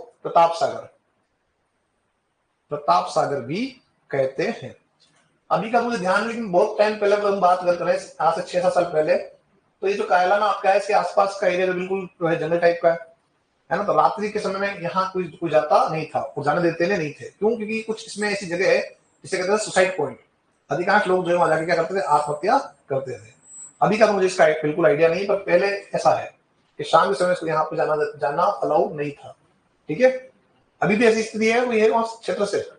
प्रताप सागर भी कहते हैं। अभी का मुझे ध्यान, लेकिन बहुत टाइम पहले हम बात कर रहे हैं, आज से 6-7 साल पहले, तो ये जो कायलाना आपका है, इसके आसपास का एरिया जो बिल्कुल जो है जंगल टाइप का है ना। तो रात्रि के समय में यहाँ कोई जाता नहीं था और जाने देते नहीं थे। क्यों? क्योंकि कुछ इसमें ऐसी जगह है जिसे कहते हैं सुसाइड पॉइंट। अधिकांश लोग जो है वहां जाके क्या करते थे? आत्महत्या करते थे। अभी का तो मुझे इसका बिल्कुल आइडिया नहीं, पर पहले ऐसा है कि शाम के समय इसको यहाँ पे जाना अलाउ नहीं था। ठीक है, अभी भी ऐसी स्थिति है, कोई है वहां क्षेत्र से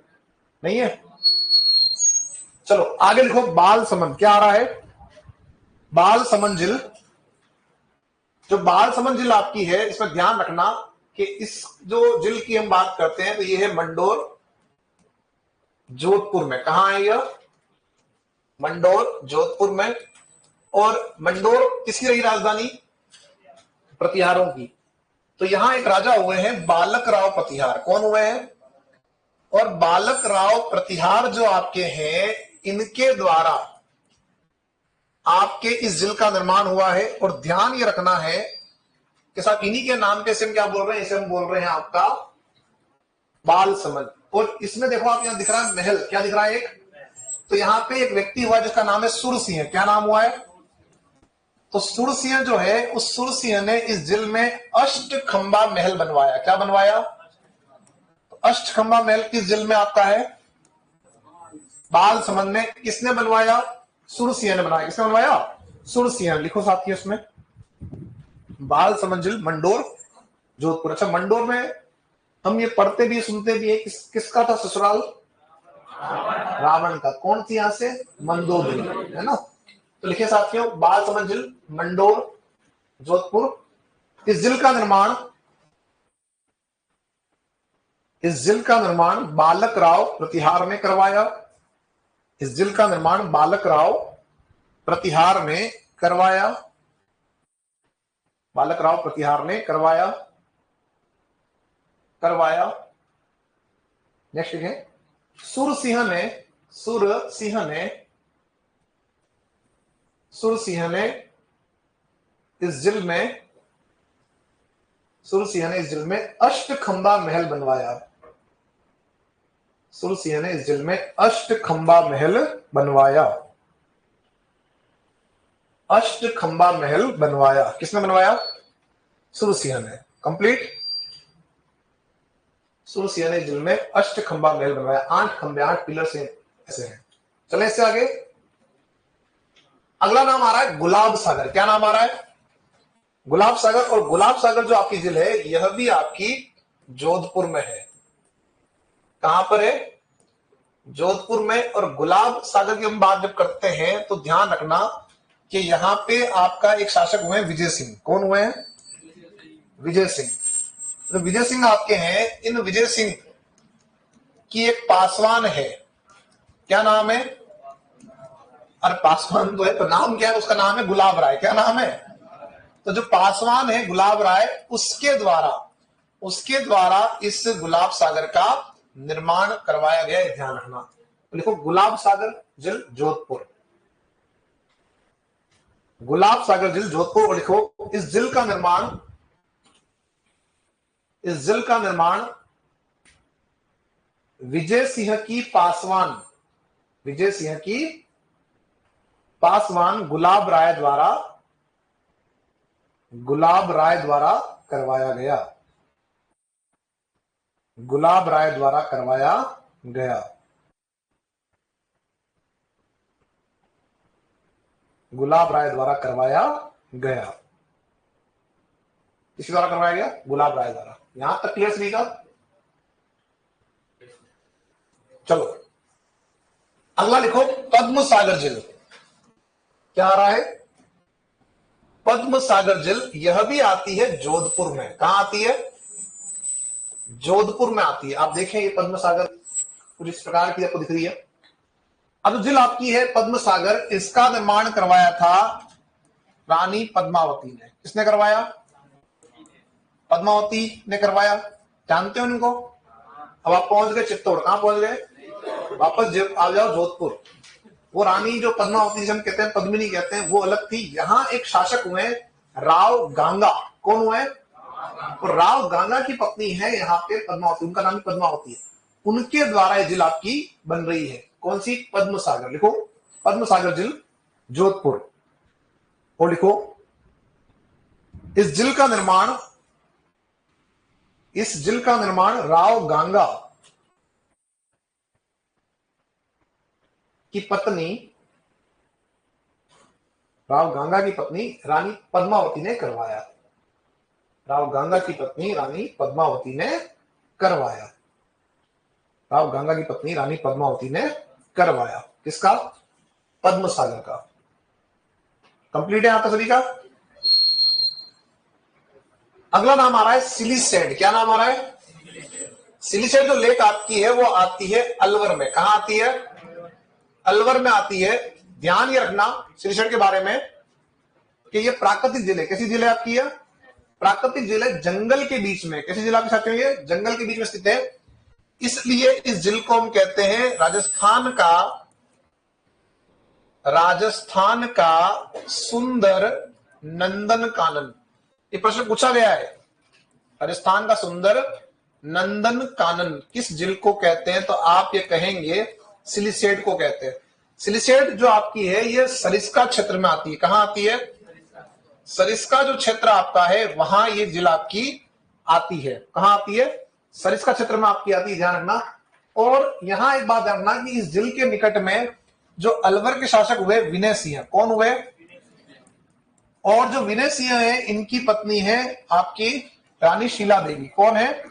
नहीं है। चलो आगे लिखो, बाल समन क्या आ रहा है, बाल समन झिल। जो बाल समन झिल आपकी है, इसमें ध्यान रखना कि इस जो झिल की हम बात करते हैं तो ये है मंडोर जोधपुर में। कहां है यह, मंडोर जोधपुर में। और मंडोर किसकी रही राजधानी, प्रतिहारों की। तो यहां एक राजा हुए हैं बालक राव प्रतिहार। कौन हुए हैं, और बालक राव प्रतिहार जो आपके हैं, इनके द्वारा आपके इस झिल का निर्माण हुआ है। और ध्यान ये रखना है कि साहब इन्हीं के नाम पे इसे हम क्या बोल रहे हैं, इसे हम बोल रहे हैं आपका बाल समन। और इसमें देखो आप यहां दिख रहा है महल, क्या दिख रहा है एक, तो यहां पे एक व्यक्ति हुआ जिसका नाम है सुरसिंह। क्या नाम हुआ है, तो सुरसिंह जो है, उस सुरसिंह ने इस झिल में अष्टखंबा महल बनवाया। क्या बनवाया, तो अष्टखंबा महल किस झिल में आपका है, बाल समन में। किसने बनवाया, सुरसिंह ने बनाया। किसने बनवाया, सुरसिंह। लिखो साथ ही उसमें बाल समन झिल मंडोर जोधपुर। अच्छा, मंडोर में हम ये पढ़ते भी सुनते भी है, किसका था ससुराल, रावण का। कौन थी यहां से, मंदोदरी, है ना। तो लिखे साथियों, बाल समन झिल मंडोर जोधपुर। इस झिल का निर्माण बालक राव प्रतिहार ने करवाया। इस झिल का निर्माण बालक राव प्रतिहार ने करवाया। बालक राव प्रतिहार ने करवाया। नेक्स्ट लिखें, सुरसिंह ने इस झिल में अष्टखंबा महल बनवाया। सुरसिंह ने इस झिल में अष्टखंबा महल बनवाया। अष्टखंबा महल बनवाया, किसने बनवाया, सुरसिंह ने। कंप्लीट, सुरसिंह ने झिल में अष्टखंबा महल बनवाया। 8 खंबे, 8 पिलर से ऐसे हैं। चले इससे आगे, अगला नाम आ रहा है गुलाब सागर। क्या नाम आ रहा है, गुलाब सागर। और गुलाब सागर जो आपकी झिल है, यह भी आपकी जोधपुर में है। कहां पर है, जोधपुर में। और गुलाब सागर की हम बात जब करते हैं तो ध्यान रखना कि यहां पे आपका एक शासक हुए विजय सिंह। कौन हुए हैं, विजय सिंह। तो विजय सिंह आपके हैं, इन विजय सिंह की एक पासवान है। क्या नाम है, अरे पासवान तो है, तो नाम क्या है उसका, नाम है गुलाब राय। क्या नाम है, तो जो पासवान है गुलाब राय, उसके द्वारा इस गुलाब सागर का निर्माण करवाया गया है। ध्यान रखना, तो लिखो गुलाब सागर झिल जोधपुर। गुलाब सागर झिल जोधपुर। और लिखो, इस झिल का निर्माण विजय सिंह की पासवान गुलाब राय द्वारा करवाया गया। गुलाब राय द्वारा करवाया गया। गुलाब राय द्वारा करवाया गया। किसके द्वारा करवाया गया, गुलाब राय द्वारा। यहां तक क्लियर सभी का। चलो अगला लिखो, पद्म सागर झिल। क्या आ रहा है, पद्म सागर झिल। यह भी आती है जोधपुर में। कहां आती है, जोधपुर में आती है। आप देखें ये पद्म सागर कुछ इस प्रकार की आपको दिख रही है। अब झिल आपकी है पद्म सागर, इसका निर्माण करवाया था रानी पद्मावती ने। किसने करवाया, पद्मावती ने करवाया। जानते हो उनको। अब आप पहुंच गए चित्तौड़। कहां पहुंच गए, वापस आ जाओ जोधपुर। वो रानी जो पद्मावती जिसे हम कहते हैं, पद्मिनी कहते हैं, वो अलग थी। यहां एक शासक हुए राव गांगा। कौन हुए, और राव गांगा की पत्नी है यहाँ पे पद्मावती, उनका नाम पद्मावती है। उनके द्वारा ये झिल आपकी बन रही है। कौन सी, पद्म सागर। लिखो पद्म सागर झिल जोधपुर। और लिखो, इस झिल का निर्माण राव गांगा की पत्नी राव गंगा की पत्नी रानी पद्मावती ने करवाया। राव गंगा की पत्नी रानी पद्मावती ने करवाया। राव गंगा की पत्नी रानी पद्मावती ने करवाया। किसका? पद्म सागर का। कंप्लीट है यहां तक सभी का। अगला नाम आ रहा है सिलिसेड। क्या नाम आ रहा है? सिलिसेड जो लेक आपकी है वो आती है अलवर में। कहां आती है? अलवर में आती है। ध्यान ये रखना सिलिसेड के बारे में कि ये प्राकृतिक झील है। कैसी झील है आपकी? है प्राकृतिक झील है, जंगल के बीच में। कैसी झील आपके साथ में? ये जंगल के बीच में स्थित है, इसलिए इस झील को हम कहते हैं राजस्थान का सुंदर नंदन कानन। ये प्रश्न पूछा गया है। राजस्थान का सुंदर नंदन कानन किस झील को कहते हैं? तो आप ये कहेंगे सिलिसेड को कहते हैं। सिलिसेड जो आपकी है ये सरिस्का क्षेत्र में आती है। कहां आती है? सरिस्का जो क्षेत्र आपका है वहां ये झील आपकी आती है। कहां आती है? सरिस्का क्षेत्र में आपकी आती है, ध्यान रखना। और यहां एक बात ध्यान रखना कि इस झील के निकट में जो अलवर के शासक हुए विनय सिंह। कौन हुए? और जो विनय सिंह है इनकी पत्नी है आपकी रानी शीला देवी। कौन है?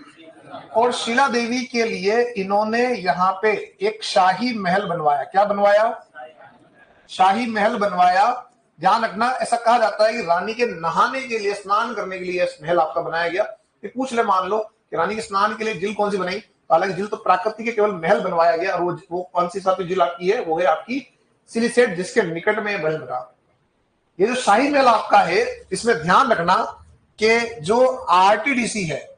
और शीला देवी के लिए इन्होंने यहां पे एक शाही महल बनवाया। क्या बनवाया? शाही महल बनवाया। ध्यान रखना, ऐसा कहा जाता है कि रानी के नहाने के लिए, स्नान करने के लिए महल आपका बनाया गया। ये पूछ ले मान लो कि रानी के स्नान के लिए झील कौन सी बनाई? हालांकि झील तो प्राकृतिक है, केवल महल बनवाया गया। और वो कौन सी साथ झील आपकी है? वो है आपकी सिलिसेड, जिसके निकट में महल बना। ये जो शाही महल आपका है इसमें ध्यान रखना कि जो आरटीडीसी है,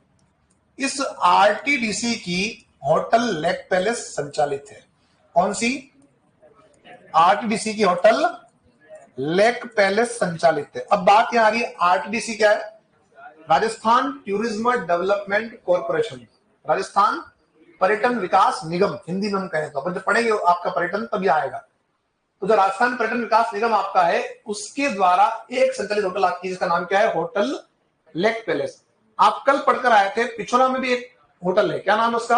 इस आरटीडीसी की होटल लेक पैलेस संचालित है। कौन सी? आरटीडीसी की होटल लेक पैलेस संचालित है। अब बात यहां आ रही है, आरटीडीसी क्या है? Rajasthan tourism development corporation, Rajasthan पर्यटन विकास निगम हिंदी में हम कहें तो। जब पढ़ेंगे आपका पर्यटन तभी आएगा। तो जो राजस्थान पर्यटन विकास निगम आपका है उसके द्वारा एक संचालित होटल आपकी, जिसका नाम क्या है? Hotel lake palace. आप कल पढ़कर आए थे, पिछोला में भी एक होटल है। क्या नाम है उसका?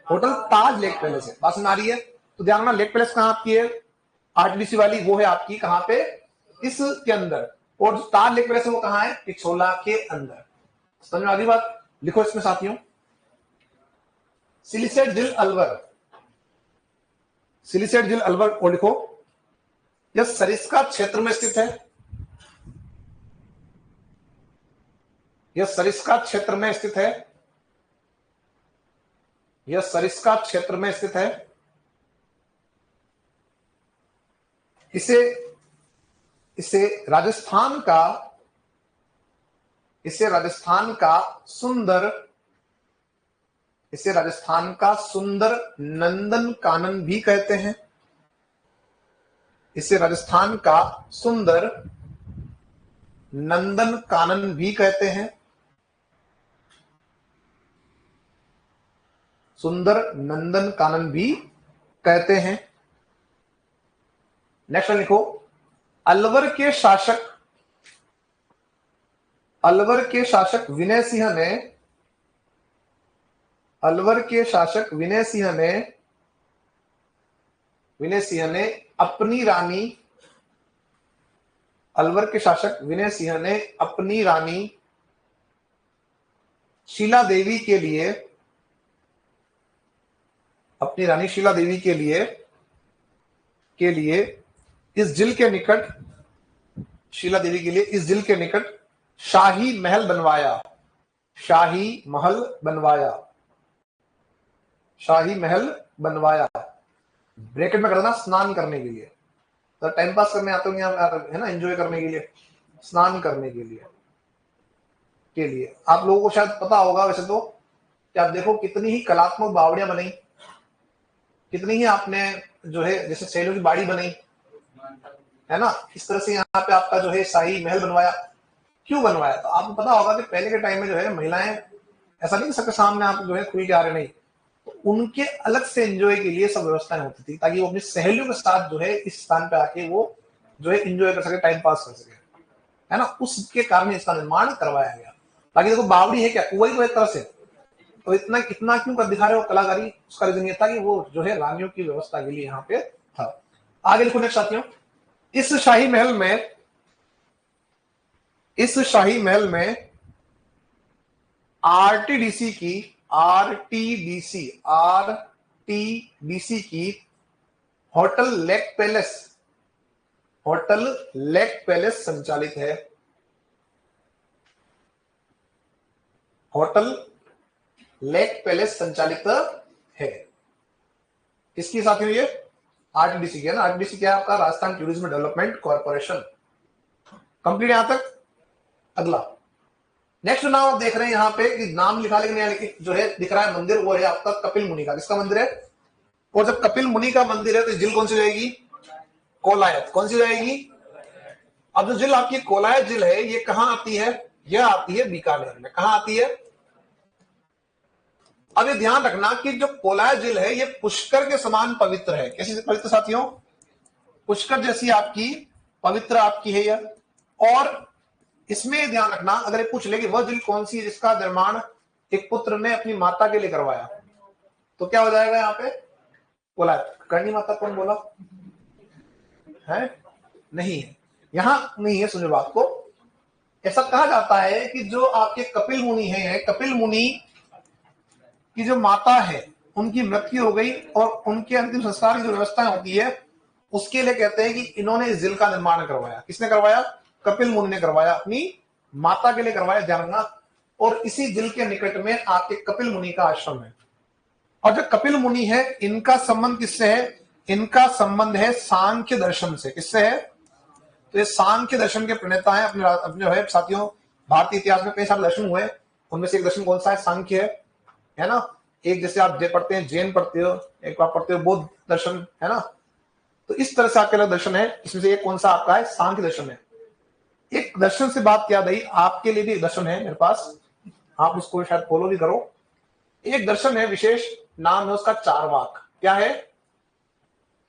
होटल ताज लेक पैलेस है। बात सुना रही है? तो ध्यान रखना, लेक पैलेस कहां आपकी है? आरटीडीसी वाली वो है आपकी कहां पे? इसके अंदर। और जो ताज लेक पैलेस है वो कहां है? पिछोला के अंदर। समझ में आ गई बात? लिखो इसमें साथियों, सिलिसेड झील अलवर। सिलिसेड झील अलवर को लिखो। यह सरिस्का क्षेत्र में स्थित है। यह सरिस्का क्षेत्र में स्थित है। यह सरिस्का क्षेत्र में स्थित है। इसे राजस्थान का सुंदर नंदन कानन भी कहते हैं। इसे राजस्थान का सुंदर नंदन कानन भी कहते हैं। सुंदर नंदन कानन भी कहते हैं। नेक्स्ट लिखो, अलवर के शासक विनय सिंह ने अपनी रानी शीला देवी के लिए इस झील के निकट शाही महल बनवाया। ब्रैकेट में कर देना, स्नान करने के लिए। तो टाइम पास करने आते होंगे है ना, एंजॉय करने के लिए, स्नान करने के लिए आप लोगों को शायद पता होगा वैसे तो, कि आप देखो कितनी ही कलात्मक बावड़ियां बनाई, कितनी ही आपने जो है जैसे सैलों की बाड़ी बनाई है ना, इस तरह से यहाँ पे आपका जो है शाही महल बनवाया। क्यों बनवाया? तो आपको पता होगा कि पहले के टाइम में जो है महिलाएं ऐसा नहीं सबके सामने आप जो है खुल के आ रहे, नहीं, तो उनके अलग से एंजॉय के लिए सब व्यवस्थाएं होती थी, ताकि वो अपनी सहेलियों के साथ जो है इस स्थान पे आके वो जो है एंजॉय कर सके, टाइम पास कर सके, है ना। उसके कारण इसका निर्माण करवाया गया। बाकी देखो बावड़ी है क्या? वही तो एक तरह से, तो इतना कितना क्यों कर दिखा रहे हो कलाकारी? उसका रीजन ये था कि वो जो है रानियों की व्यवस्था के लिए यहाँ पे था। आगे लिखो नेक्स्ट साथियों, इस शाही महल में इस शाही महल में आरटीडीसी की होटल लेक पैलेस संचालित है। होटल लेक पैलेस संचालित है। किसकी साथियों? ये आरटीडीसी की है ना। आरटीडीसी क्या है? आपका Rajasthan tourism development corporation. Complete यहां तक। अगला नेक्स्ट नाम आप देख रहे हैं यहां पे कि नाम लिखा, लेकिन यहाँ जो है दिख रहा है मंदिर, वो है आपका कपिल मुनि का। किसका मंदिर है? और जब कपिल मुनि का मंदिर है तो झील कौन सी जाएगी? कोलायत। कौन सी जाएगी? अब जो झील आपकी कोलायत झील है, ये कहां आती है? यह आती है बीकानेर में। कहां आती है? अब ये ध्यान रखना कि जो कोलायत झील है ये पुष्कर के समान पवित्र है। कैसी पवित्र साथियों? पुष्कर जैसी आपकी पवित्र आपकी है यह। और इसमें ध्यान रखना, अगर ये पूछ ले कि वह झील कौन सी है जिसका निर्माण एक पुत्र ने अपनी माता के लिए करवाया, तो क्या हो जाएगा यहाँ पे? कोलायत। करणी माता कौन बोला है? नहीं है, यहां नहीं है। सुनो बात को, ऐसा कहा जाता है कि जो आपके कपिल मुनि हैं, कपिल मुनि की जो माता है उनकी मृत्यु हो गई और उनके अंतिम संस्कार की जो व्यवस्था होती है उसके लिए कहते हैं कि इन्होंने इस झील का निर्माण करवाया। किसने करवाया? कपिल मुनि ने करवाया, अपनी माता के लिए करवाया, ध्यान रखना। और इसी झील के निकट में आपके कपिल मुनि का आश्रम है। और जो कपिल मुनि है इनका संबंध किससे है? इनका संबंध है सांख्य दर्शन से। किससे है? तो ये सांख्य दर्शन के प्रणेता है। अपने जो है साथियों, भारतीय इतिहास में कई सारे दर्शन हुए, उनमें से एक दर्शन कौन सा है? सांख्य है ना। एक जैसे आप पढ़ते हैं जैन पढ़ते हो, एक आप पढ़ते हो बौद्ध दर्शन, है ना। तो इस तरह से आपके अलग दर्शन है। इसमें से एक कौन सा आपका है? सांख्य दर्शन है। एक दर्शन से बात याद आई, आपके लिए भी एक दर्शन है मेरे पास, आप उसको शायद फॉलो भी करो। एक दर्शन है विशेष, नाम है उसका चारवाक। क्या है?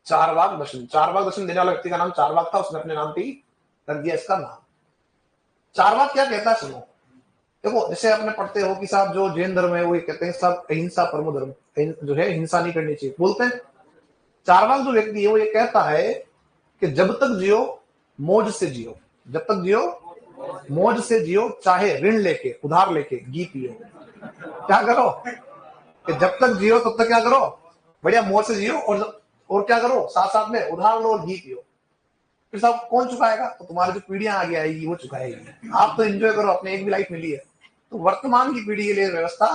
चारवाक दर्शन। चारवाक दर्शन देने वाला व्यक्ति का नाम चारवाक था, उसने अपने नाम पे रख दिया इसका नाम। चारवाक क्या कहता है सुनो। देखो जैसे आपने पढ़ते हो कि साहब जो जैन धर्म है वो ये कहते हैं सब अहिंसा परमो धर्म, जो है हिंसा नहीं करनी चाहिए बोलते हैं। चारवाक जो व्यक्ति है वो ये कहता है कि जब तक जियो मौज से जियो, जब तक जियो मौज से जियो, चाहे ऋण लेके उधार लेके घी पियो। क्या करो कि जब तक जियो तब तक क्या करो? बढ़िया मौज से जियो और क्या करो? साथ साथ में उधार लो और घी पियो। फिर साहब कौन चुकाएगा? तो तुम्हारी जो पीढ़ियां आगे आएगी वो चुकाएगी। आप तो एंजॉय करो, अपने एक भी लाइफ मिली है। तो वर्तमान की पीढ़ी के लिए व्यवस्था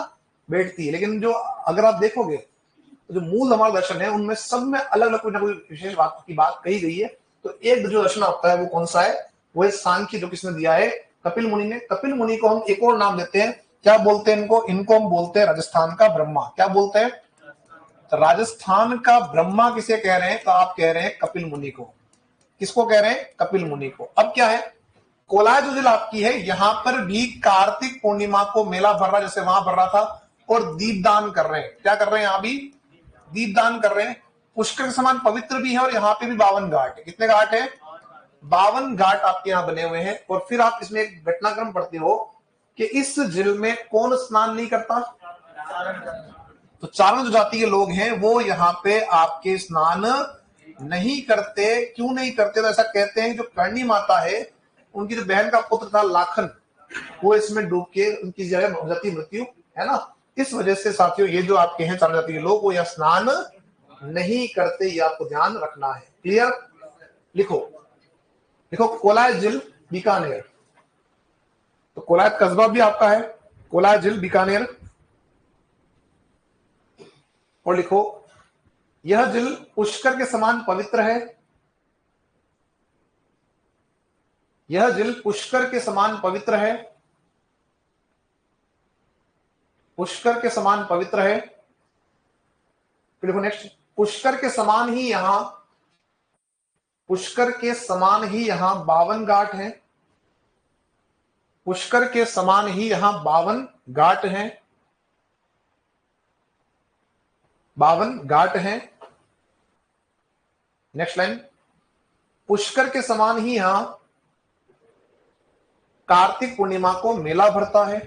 बैठती है। लेकिन जो अगर आप देखोगे तो जो मूल हमारा दर्शन है उनमें सब में अलग अलग कोई ना कोई विशेष बात की बात कही गई है। तो एक जो दर्शन आता है वो कौन सा है? वो है सांख्य, जो किसने दिया है? कपिल मुनि ने। कपिल मुनि को हम एक और नाम देते हैं, क्या बोलते हैं इनको? इनको हम बोलते हैं राजस्थान का ब्रह्मा। क्या बोलते हैं? तो राजस्थान का ब्रह्मा किसे कह रहे हैं? तो आप कह रहे हैं कपिल मुनि को। किसको कह रहे हैं? कपिल मुनि को। अब क्या है, कोलायत जो जिला आपकी है यहां पर भी कार्तिक पूर्णिमा को मेला भर रहा, जैसे वहां भर रहा था, और दीपदान कर रहे हैं। क्या कर रहे हैं? यहां भी दीपदान कर रहे हैं। पुष्कर के समान पवित्र भी है और यहाँ पे भी 52 घाट है। कितने घाट है? 52 घाट आपके यहाँ बने हुए हैं। और फिर आप इसमें एक घटनाक्रम पढ़ते हो कि इस झील में कौन स्नान नहीं करता? तो चारण जो जाति के लोग हैं वो यहाँ पे आपके स्नान नहीं करते। क्यों नहीं करते? तो ऐसा कहते हैं जो करणी माता है उनकी जो बहन का पुत्र था लाखन, वो इसमें डूब के उनकी जगह हो जाती मृत्यु, है ना। इस वजह से साथियों ये जो आपके हैं चारण जाति के लोग वो यह स्नान नहीं करते, ये आपको ध्यान रखना है। क्लियर? लिखो लिखो कोलायत झील बीकानेर। तो कोलायत कस्बा भी आपका है, कोलायत झील बीकानेर। और लिखो यह झील पुष्कर के समान पवित्र है। यह झील पुष्कर के समान पवित्र है। पुष्कर के समान पवित्र है। फिर देखो नेक्स्ट, पुष्कर के समान ही यहां 52 घाट हैं। पुष्कर के समान ही यहां 52 घाट हैं। 52 घाट हैं। नेक्स्ट लाइन, पुष्कर के समान ही यहां कार्तिक पूर्णिमा को मेला भरता है।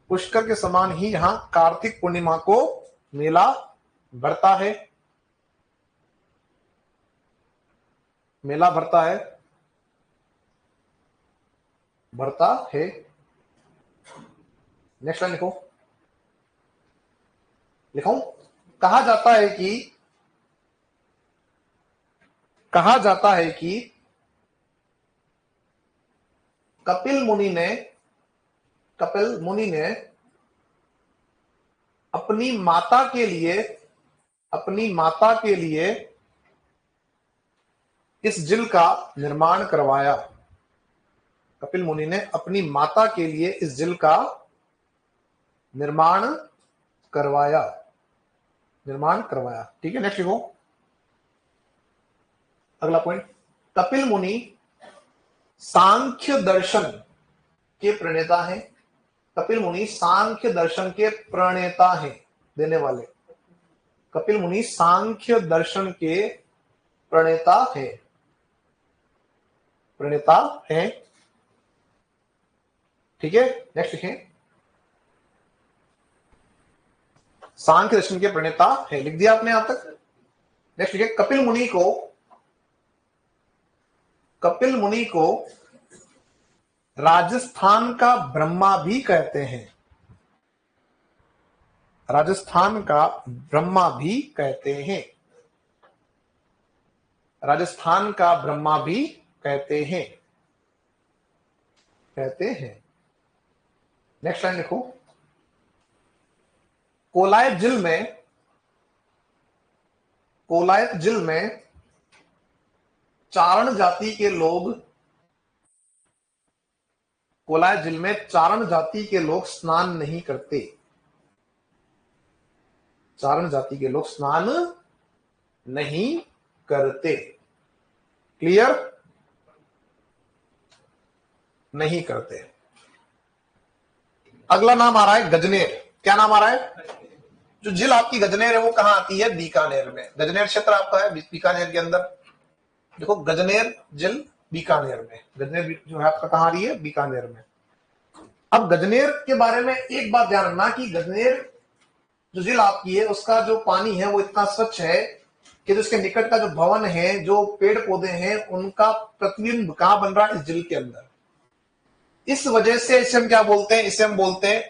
पुष्कर के समान ही यहां कार्तिक पूर्णिमा को मेला भरता है। मेला भरता है। बढ़ता है। नेक्स्ट लाइन लिखो, लिखो, कहा जाता है कि, कहा जाता है कि कपिल मुनि ने, कपिल मुनि ने अपनी माता के लिए, अपनी माता के लिए इस झील का निर्माण करवाया। कपिल मुनि ने अपनी माता के लिए इस झील का निर्माण करवाया, निर्माण करवाया। ठीक है, नेक्स्ट लिखो, अगला पॉइंट, कपिल मुनि सांख्य दर्शन के प्रणेता हैं। कपिल मुनि सांख्य दर्शन के प्रणेता हैं, देने वाले। कपिल मुनि सांख्य दर्शन के प्रणेता है, प्रणेता है। ठीक है, नेक्स्ट लिखें, सांख्य दर्शन के प्रणेता है, लिख दिया आपने यहां तक। नेक्स्ट लिखें, कपिल मुनि को, कपिल मुनि को राजस्थान का ब्रह्मा भी कहते हैं। राजस्थान का ब्रह्मा भी कहते हैं, राजस्थान का ब्रह्मा भी कहते हैं, कहते हैं। नेक्स्ट लाइन लिखो, कोलायत झील में, कोलायत झील में चारण जाति के लोग, कोलायत झील में चारण जाति के लोग स्नान नहीं करते। चारण जाति के लोग स्नान नहीं करते। क्लियर, नहीं करते। अगला नाम आ रहा है गजनेर। क्या नाम आ रहा है? जो झील आपकी गजनेर है वो कहां आती है? बीकानेर में। गजनेर क्षेत्र आपका है बीकानेर के अंदर। देखो गजनेर झील बीकानेर में, गजनेर जो है आपका कहां आ रही है? बीकानेर में। अब गजनेर के बारे में एक बात ध्यान रखना कि गजनेर जो झील आपकी है उसका जो पानी है वो इतना स्वच्छ है कि जो उसके निकट का जो भवन है, जो पेड़ पौधे हैं, उनका प्रतिबिंब कहां बन रहा है? इस झील के अंदर। इस वजह से इसे हम क्या बोलते हैं? इसे हम बोलते हैं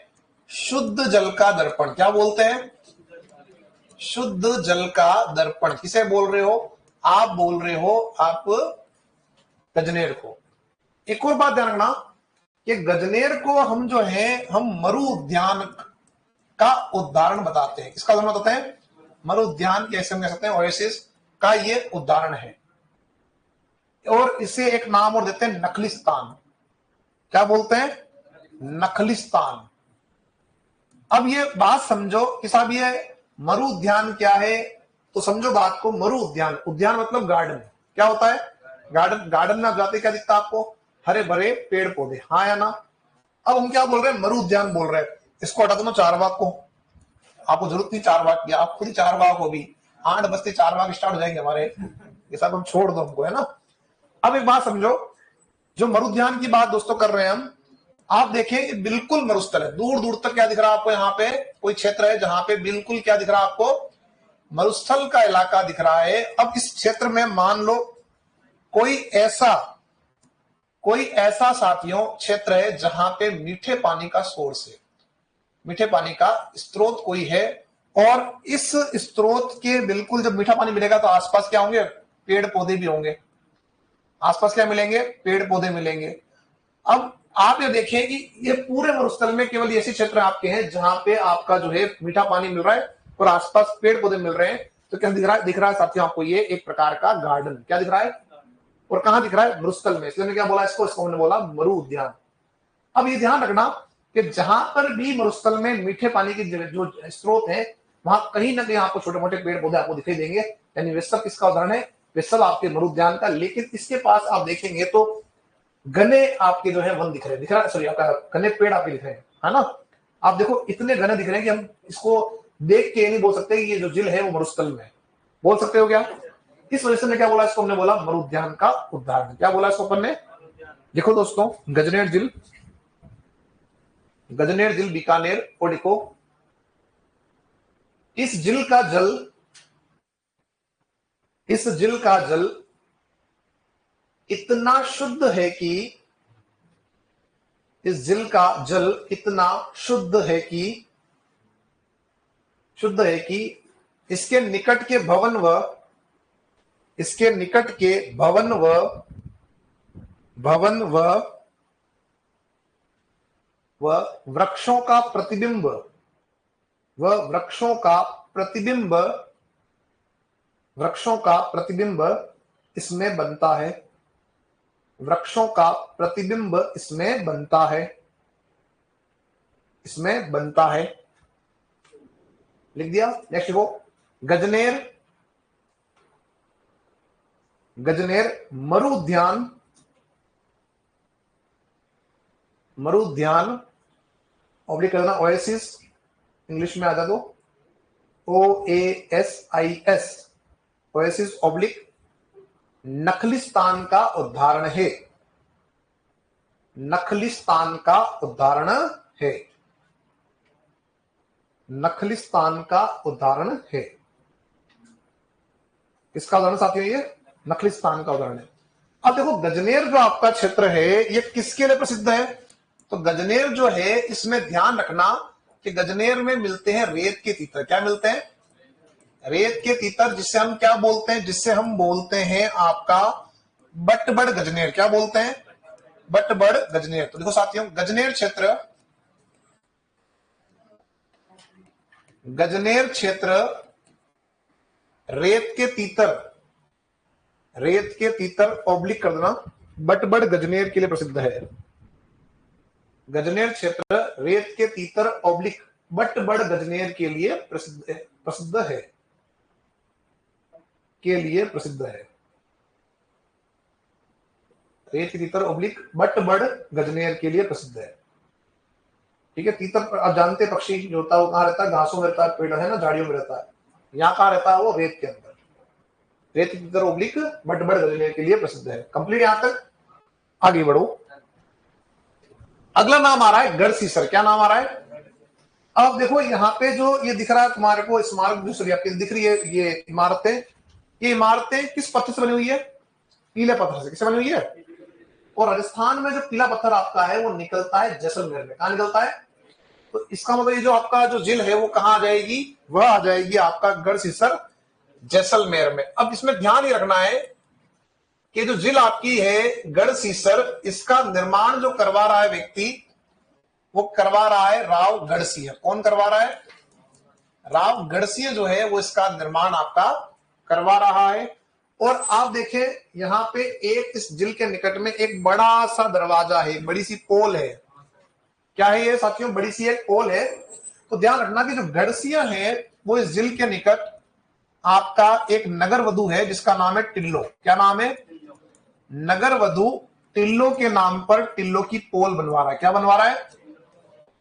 शुद्ध जल का दर्पण। क्या बोलते हैं? शुद्ध जल का दर्पण। किसे बोल रहे हो? आप बोल रहे हो आप गजनेर को। एक और बात ध्यान रखना कि गजनेर को हम जो है हम मरु उद्यान का उदाहरण बताते हैं। किसका उदाहरण बताते हैं? मरु उद्यान, कैसे हम कह सकते हैं ओएसिस का ये उदाहरण है। और इसे एक नाम और देते हैं नखलिस्तान। क्या बोलते हैं? नखलिस्तान। अब ये बात समझो कि साहब ये मरु उद्यान क्या है, तो समझो बात को। मरु उद्यान, उद्यान मतलब गार्डन। क्या होता है? गार्डन। गार्डन में आप जाते क्या दिखता है आपको? हरे भरे पेड़ पौधे, हाँ या ना? अब हम क्या बोल रहे हैं? मरु उद्यान बोल रहे हैं। इसको हटा दो ना चारबाग को, आपको जरूरत नहीं चारबाग की, आप खुद ही चारबाग हो भी। 8 बजते चारबाग स्टार्ट हो जाएंगे हमारे, ये सब हम छोड़ दो हमको, है ना? अब एक बात समझो, जो मरु उद्यान की बात दोस्तों कर रहे हैं हम, आप देखें बिल्कुल मरुस्थल है। दूर दूर तक क्या दिख रहा है आपको? यहाँ पे कोई क्षेत्र है जहां पे बिल्कुल क्या दिख रहा है आपको? मरुस्थल का इलाका दिख रहा है। अब इस क्षेत्र में मान लो कोई ऐसा साथियों क्षेत्र है जहां पे मीठे पानी का सोर्स है, मीठे पानी का स्रोत कोई है। और इस स्रोत के बिल्कुल जब मीठा पानी मिलेगा तो आसपास क्या होंगे? पेड़ पौधे भी होंगे। आसपास क्या मिलेंगे? पेड़ पौधे मिलेंगे। अब आप ये देखिए कि ये पूरे मरुस्थल में केवल ऐसे क्षेत्र आपके हैं जहां पे आपका जो है मीठा पानी मिल रहा है और आसपास पेड़ पौधे मिल रहे हैं। तो क्या दिख रहा है? दिख रहा है साथियों आपको ये एक प्रकार का गार्डन। क्या दिख रहा है? और कहां दिख रहा है? मरुस्थल में। इसलिए क्या बोला इसको हमने बोला मरु उद्यान। अब ये ध्यान रखना कि जहां पर भी मरुस्थल में मीठे पानी के जो स्रोत है वहां कहीं ना कहीं आपको छोटे मोटे पेड़ पौधे आपको दिखाई देंगे। यानी वे सब किसका उदाहरण है? वे सब आपके मरु उद्यान का। लेकिन इसके पास आप देखेंगे तो घने आपके जो है वन दिख रहे हैं, सॉरी आपका घने पेड़ आपके दिख रहे हैं, है ना? आप देखो इतने घने दिख रहे हैं कि हम इसको देख के नहीं बोल सकते कि ये जो झील है वो मरुस्थल में। बोल सकते हो क्या? इस वजह से मैं क्या बोला इसको? हमने बोला मरु उद्यान का उदाहरण। क्या बोला इसको अपन ने? देखो दोस्तों, गजनेर झील, गजनेर झील बीकानेर। और देखो इस झील का जल, इस झील का जल इतना शुद्ध है कि इस झील का जल इतना शुद्ध है कि इसके निकट के भवन व वृक्षों का प्रतिबिंब इसमें बनता है। लिख दिया। नेक्स्ट देखो, गजनेर मरुद्यान ऑब्लिक करना ओएसिस, इंग्लिश में आ जा तो OASIS, ओएसिस ऑब्लिक नखलिस्तान का उदाहरण है। नखलिस्तान का उदाहरण है। किसका उदाहरण साथियों? ये नखलिस्तान का उदाहरण है। अब देखो, गजनेर जो आपका क्षेत्र है ये किसके लिए प्रसिद्ध है? तो गजनेर जो है, इसमें ध्यान रखना कि गजनेर में मिलते हैं रेत के तीतर। क्या मिलते हैं? रेत के तीतर, जिससे हम क्या बोलते हैं? जिससे हम बोलते हैं आपका बटबड़ गजनेर। क्या बोलते हैं? बटबड़ गजनेर। तो देखो साथियों, गजनेर क्षेत्र रेत के तीतर ऑब्लिक कर देना बटबड़ गजनेर के लिए प्रसिद्ध है। गजनेर क्षेत्र रेत के तीतर ऑब्लिक बटबड़ गजनेर के लिए प्रसिद्ध है। रेत के तीतर ऑब्लिक बटबड़ गजनेर के लिए प्रसिद्ध है। ठीक है। तीतर आप जानते हैं पक्षी जो होता है वो कहाँ रहता है? घासों में रहता है, पेड़ है ना, झाड़ियों में रहता है। यहाँ कहाँ रहता है? वो रेत के अंदर। रेत के तीतर ऑब्लिक बटबड़ गजनेर के लिए प्रसिद्ध है। कंप्लीट। यहां तक आगे बढ़ो। अगला नाम आ रहा है गढ़सीसर। क्या नाम आ रहा है? अब देखो, यहाँ पे जो ये दिख रहा है तुम्हारे को स्मारक, दूसरी आपकी दिख रही है ये इमारतें किस पत्थर से बनी हुई है? पीले पत्थर से। किससे बनी हुई है? और राजस्थान में जो पीला पत्थर आपका है वो निकलता है जैसलमेर में। कहां निकलता है? तो इसका मतलब ये जो आपका जो झील है वो कहां आ जाएगी? वह आ जाएगी आपका गढ़सीसर, जैसलमेर में। अब इसमें ध्यान ही रखना है कि जो झील आपकी है गढ़सीसर, इसका निर्माण जो करवा रहा है व्यक्ति, वो करवा रहा है राव गढ़सिंह। कौन करवा रहा है? राव गढ़सिंह जो है वो इसका निर्माण आपका करवा रहा है। और आप देखें यहां पे एक इस झील के निकट में एक बड़ा सा दरवाजा है, बड़ी सी पोल है। क्या है ये साथियों? बड़ी सी एक पोल है। तो ध्यान रखना कि जो गढ़सिंह है वो इस झील के निकट आपका एक नगर वधु है जिसका नाम है टिल्लो। क्या नाम है? नगर वधु टिल्लो के नाम पर टिल्लो की पोल बनवा रहा है। क्या बनवा रहा है?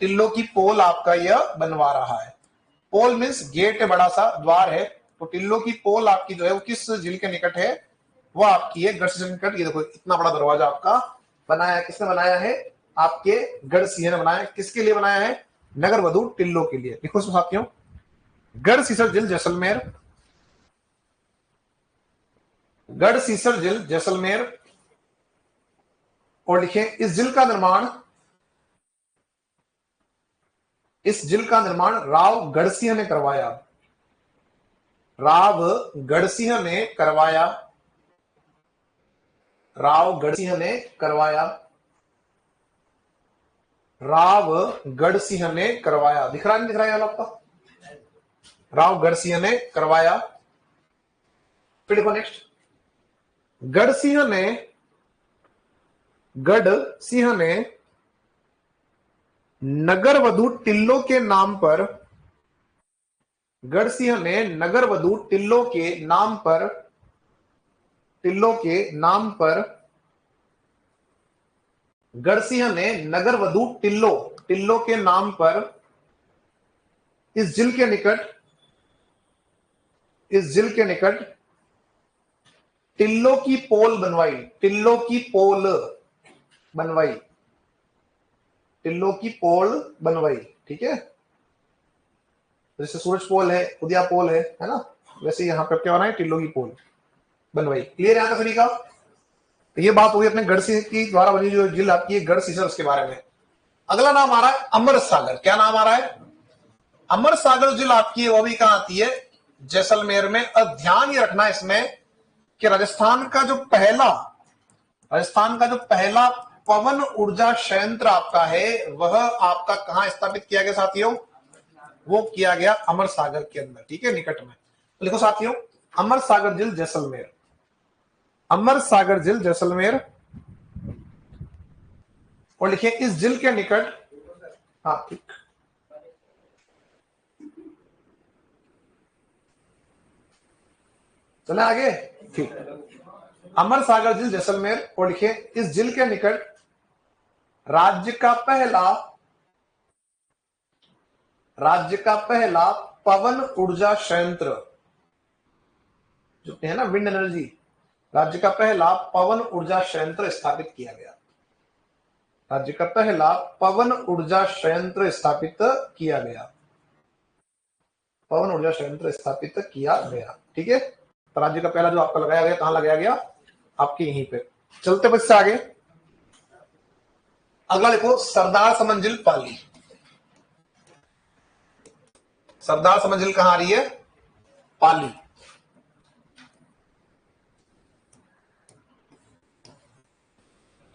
टिल्लो की पोल आपका यह बनवा रहा है। पोल मीन्स गेट है, बड़ा सा द्वार है। तो टिल्लो की पोल आपकी जो है वो किस झील के निकट है? वो आपकी है गढ़सिंह के निकट। ये देखो, इतना बड़ा दरवाजा आपका बनाया है। किसने बनाया है? आपके गढ़सिंह ने बनाया। किसके लिए बनाया है? नगर वधु टिल्लो के लिए। देखो साथियों, गढ़सीसर झील जैसलमेर, गढ़सीसर झील जैसलमेर। और लिखें इस झील का निर्माण राव गढ़सिंह ने करवाया। राव गढ़सिंह ने करवाया। राव गढ़सिंह ने करवाया। राव गढ़सिंह ने करवाया। दिख रहा नहीं? दिख रहा है आपका? राव गढ़सिंह ने करवाया। फिर देखो नेक्स्ट, गढ़सिंह ने नगर वधु टिल्लो के नाम पर, गढ़सिंह ने नगर वधु टिल्लो के नाम पर, गढ़सिंह ने नगर वधु टिल्लो के नाम पर इस झील के निकट टिल्लो की पोल बनवाई। टिल्लो की पोल बनवाई। ठीक है। जैसे सूरज पोल है, उदया पोल है ना, वैसे यहां पर क्या बनाए? टिल्लो की पोल बनवाई। क्लियर यहां का सभी का? तो ये बात होगी अपने गढ़सिंह की द्वारा बनी जो झील आपकी है गढ़सीसर, उसके बारे में। अगला नाम आ रहा है अमर सागर। क्या नाम आ रहा है? अमर सागर झील आपकी वो भी कहां आती है? जैसलमेर में। और ध्यान ये रखना इसमें कि राजस्थान का जो पहला पवन ऊर्जा संयंत्र आपका है वह आपका कहां स्थापित किया गया साथियों? वो किया गया अमर सागर के अंदर, ठीक है, निकट में। तो लिखो साथियों, अमर सागर झील जैसलमेर, अमर सागर झील जैसलमेर। और लिखिए इस झील के निकट, हाँ ठीक, चले आगे, ठीक। अमर सागर झील जैसलमेर। और लिखिए इस झील के निकट राज्य का पहला पवन ऊर्जा संयंत्र जो है ना, विंड एनर्जी, राज्य का पहला पवन ऊर्जा संयंत्र स्थापित किया गया। राज्य का पहला पवन ऊर्जा संयंत्र स्थापित किया गया, पवन ऊर्जा संयंत्र स्थापित किया गया, ठीक है। तो राज्य का पहला जो आपका लगाया गया, कहां लगाया गया? आपके यहीं पे। चलते बच्चे आगे। अगला देखो सरदार समन झील पाली। सरदार समन झील कहां आ रही है? पाली।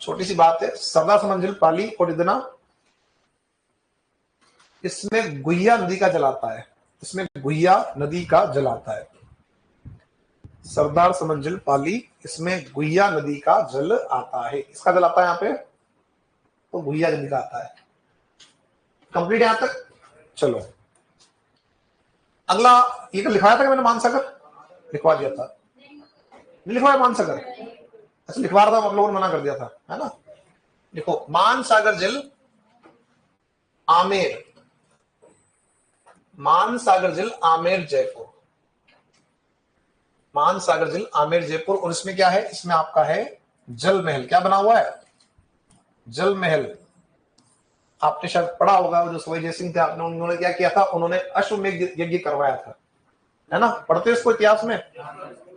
छोटी सी बात है, सरदार समन झील पाली। और इतना इसमें गुहिया नदी का जल आता है, इसमें गुहिया नदी का जल आता है। सरदार समन झील पाली, इसमें गुहिया नदी का जल आता है। इसका जल आता है यहाँ पे, तो गुहिया नदी का आता है। कंप्लीट यहां तक? चलो अगला, ये तो लिखवाया था कि मैंने मानसागर? लिखवा दिया था, नहीं लिखवाया मानसागर? अच्छा लिखवा रहा था, आप लोगों ने मना कर दिया था, है ना। देखो मानसागर झील आमेर, मानसागर झील आमेर जयपुर, मानसागर झील आमेर जयपुर। और इसमें क्या है? इसमें आपका है जल महल। क्या बना हुआ है? जल महल। आपने शायद पढ़ा होगा, जो सवाई जय सिंह थे, आपने उन्होंने क्या किया था? उन्होंने अश्वमेघ यज्ञ करवाया था, है ना, पढ़ते इसको इतिहास में।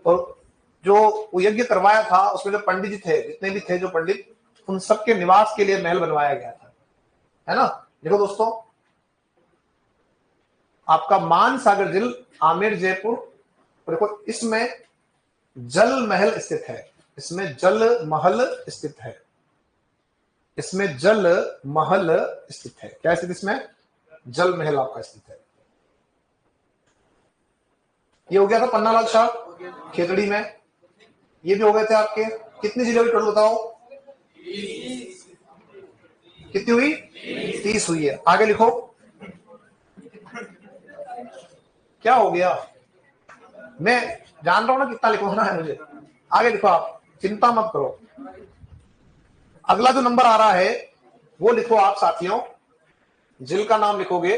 और जो वो यज्ञ करवाया था उसमें जो पंडित जी थे, जितने भी थे जो पंडित, उन सबके निवास के लिए महल बनवाया गया था, है ना। देखो दोस्तों, आपका मानसागर झील आमेर जयपुर। देखो इसमें जल महल स्थित है, इसमें जल महल स्थित है, इसमें जल महल स्थित है। क्या स्थित? इसमें जल महल आपका स्थित है। ये हो गया था पन्नालाल शाह खेतड़ी में, ये भी हो गए थे आपके। कितनी जिले हुई टोटल बताओ? कितनी हुई? 30 हुई है। आगे लिखो, क्या हो गया? मैं जान रहा हूं ना कितना लिखवाना है मुझे। आगे लिखो, आप चिंता मत करो। अगला जो नंबर आ रहा है वो लिखो आप साथियों, झील का नाम लिखोगे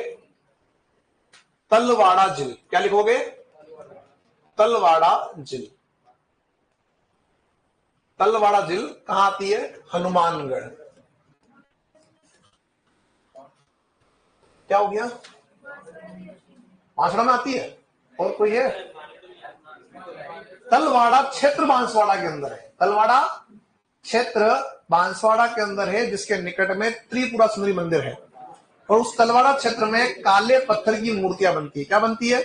तलवाड़ा झील। क्या लिखोगे? तलवाड़ा झील। तलवाड़ा झील कहां आती है? हनुमानगढ़। क्या हो गया? बांसवाड़ा में आती है? और कोई है? तलवाड़ा क्षेत्र बांसवाड़ा के अंदर है, तलवाड़ा क्षेत्र बांसवाड़ा के अंदर है, जिसके निकट में त्रिपुरा सुंदरी मंदिर है। और उस तलवाड़ा क्षेत्र में काले पत्थर की मूर्तियां बनती है। क्या बनती है?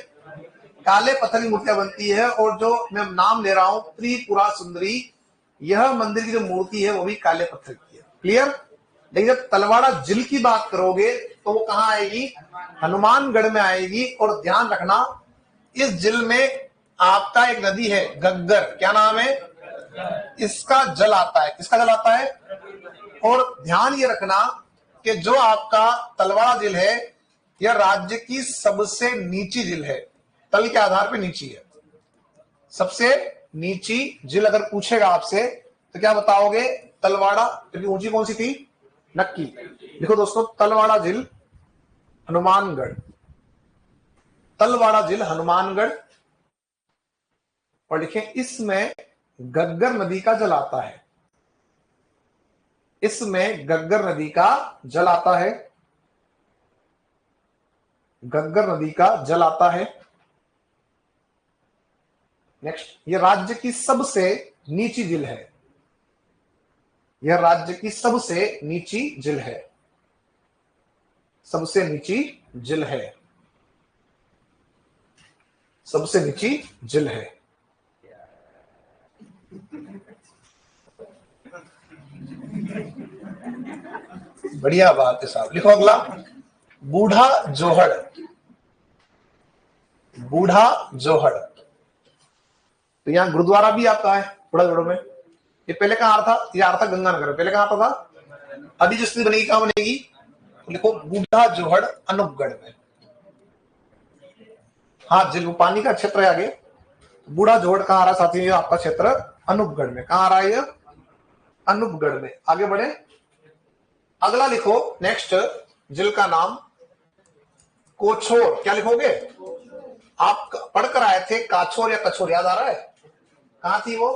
काले पत्थर की मूर्तियां बनती है। और जो मैं नाम ले रहा हूं त्रिपुरा सुंदरी, यह मंदिर की जो मूर्ति है वो भी काले पत्थर की है। क्लियर? लेकिन जब तलवाड़ा झील की बात करोगे तो वो कहां आएगी? हनुमानगढ़ में आएगी। और ध्यान रखना, इस झील में आपका एक नदी है गग्गर। क्या नाम है? इसका जल आता है। किसका जल आता है? और ध्यान ये रखना कि जो आपका तलवाड़ा झील है यह राज्य की सबसे नीची झील है, तल के आधार पर नीची है, सबसे नीची झील। अगर पूछेगा आपसे तो क्या बताओगे? तलवाड़ा। क्योंकि ऊंची कौन सी थी? नक्की। देखो दोस्तों, तलवाड़ा झील हनुमानगढ़, तलवाड़ा झील हनुमानगढ़। और लिखें इसमें गग्गर नदी का जल आता है, इसमें गग्गर नदी का जल आता है, गग्गर नदी का जल आता है। नेक्स्ट, यह राज्य की सबसे नीची झील है, यह राज्य की सबसे नीची झील है। सबसे नीची झील है, सबसे नीची झील है। बढ़िया बात है साहब। लिखो अगला, बूढ़ा जोहड़, बूढ़ा जोहड़। तो यहाँ गुरुद्वारा भी आपका है बूढ़ा जोहड़ में। ये पहले कहाँ आ रहा था? ये आ रहा था गंगानगर, पहले कहाँ आता था? अभी जो स्थिति बनेगी कहाँ बनेगी? तो लिखो बूढ़ा जोहड़ अनूपगढ़ में। हाँ, जिल पानी का क्षेत्र है आगे। बूढ़ा जोहड़ कहाँ आ रहा है साथियों? आपका क्षेत्र अनूपगढ़ में। कहाँ आ रहा है ये? अनूपगढ़ में। आगे बढ़े, अगला लिखो नेक्स्ट जिल का नाम कोछोर। क्या लिखोगे? आप पढ़कर आए थे काछोर या कछोर, याद आ रहा है? कहाँ थी वो?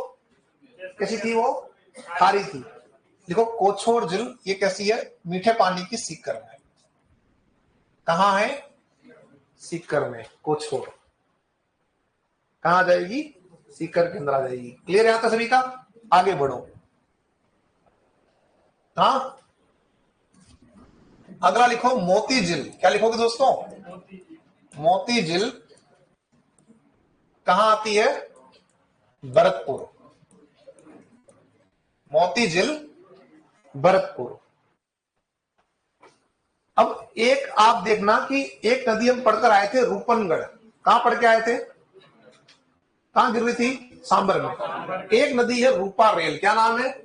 कैसी थी वो? खारी थी। देखो कोछोर झील ये कैसी है? मीठे पानी की सीकर में। कहाँ है? सीकर में कोछोर। कहाँ जाएगी? सीकर के अंदर आ जाएगी। क्लियर है यहाँ तक सभी का? आगे बढ़ो। हाँ, अगला लिखो मोती झील। क्या लिखोगे दोस्तों? मोती झील कहाँ आती है? भरतपुर। मोती झील भरतपुर। अब एक आप देखना कि एक नदी हम पढ़कर आए थे रूपनगढ़। कहां पढ़ के आए थे? कहां गिर रही थी? सांबर में। एक नदी है रूपा रेल। क्या नाम है?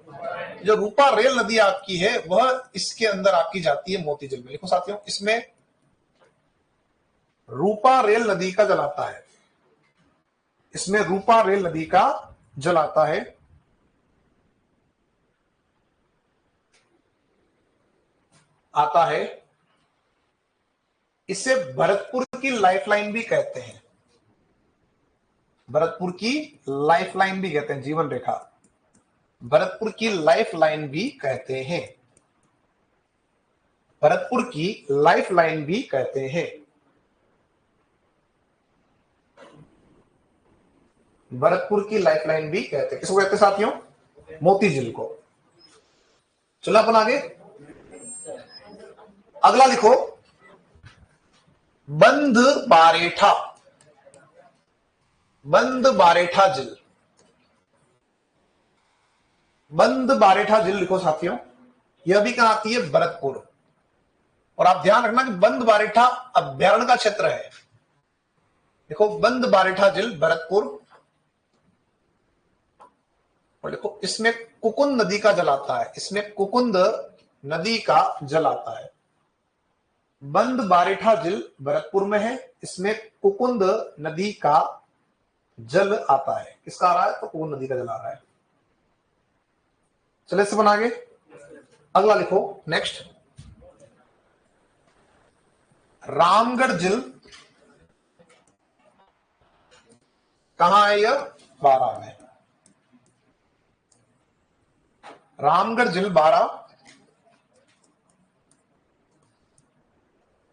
जो रूपा रेल नदी आपकी है वह इसके अंदर आपकी जाती है मोती झील में। लिखो साथियों, इसमें रूपा रेल नदी का जल आता है, इसमें रूपा रेल नदी का जल आता है। आता है, इसे भरतपुर की लाइफलाइन भी कहते हैं। भरतपुर की लाइफलाइन भी कहते हैं, जीवन रेखा। भरतपुर की लाइफलाइन भी कहते हैं, भरतपुर की लाइफलाइन भी कहते हैं। भरतपुर की लाइफलाइन भी कहते हैं। किसको कहते हैं साथियों? मोती झील को। चलो अपन आगे, अगला लिखो बंद बारेठा। बंद बारेठा झील। बंद बारेठा झील लिखो साथियों, यह भी कहां आती है? भरतपुर। और आप ध्यान रखना कि बंद बारेठा अभ्यारण्य का क्षेत्र है। देखो बंद बारेठा झील भरतपुर। और देखो इसमें कुकुंद नदी का जल आता है, इसमें कुकुंद नदी का जल आता है। बंद बारेठा झील भरतपुर में है, इसमें कुकुंद नदी का जल आता है। किसका आ रहा है? तो कुकुंद नदी का जल आ रहा है। चले से बना आगे, अगला लिखो नेक्स्ट, रामगढ़ झील कहां है? यह बारां में। रामगढ़ झील बारां।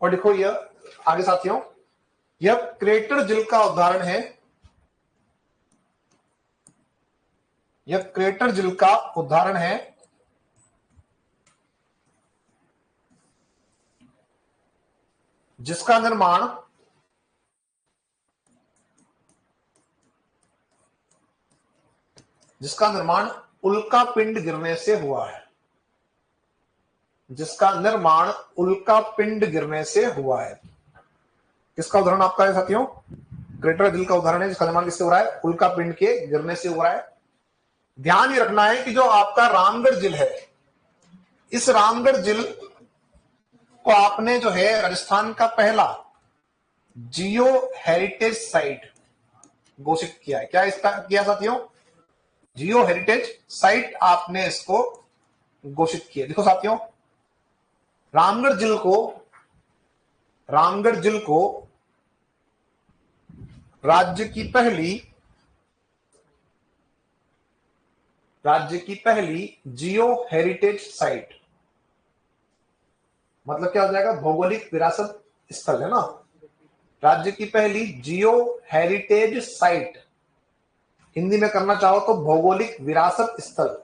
और देखो यह आगे साथियों, यह क्रेटर झील का उदाहरण है। यह क्रेटर झील का उदाहरण है, जिसका निर्माण उल्का पिंड गिरने से हुआ है। जिसका निर्माण उल्का पिंड गिरने से हुआ है। किसका उदाहरण आपका है साथियों? क्रेटर झील का उदाहरण है, जिसका निर्माण किससे हो रहा है? उल्का पिंड के गिरने से हो रहा है। ध्यान ये रखना है कि जो आपका रामगढ़ झील है, इस रामगढ़ झील को आपने जो है राजस्थान का पहला जियो हेरिटेज साइट घोषित किया है। क्या इसका किया साथियों? जियो हेरिटेज साइट आपने इसको घोषित किया। देखो साथियों, रामगढ़ झील को राज्य की पहली जियो हेरिटेज साइट, मतलब क्या हो जाएगा? भौगोलिक विरासत स्थल है ना। राज्य की पहली जियो हेरिटेज साइट, हिंदी में करना चाहो तो भौगोलिक विरासत स्थल।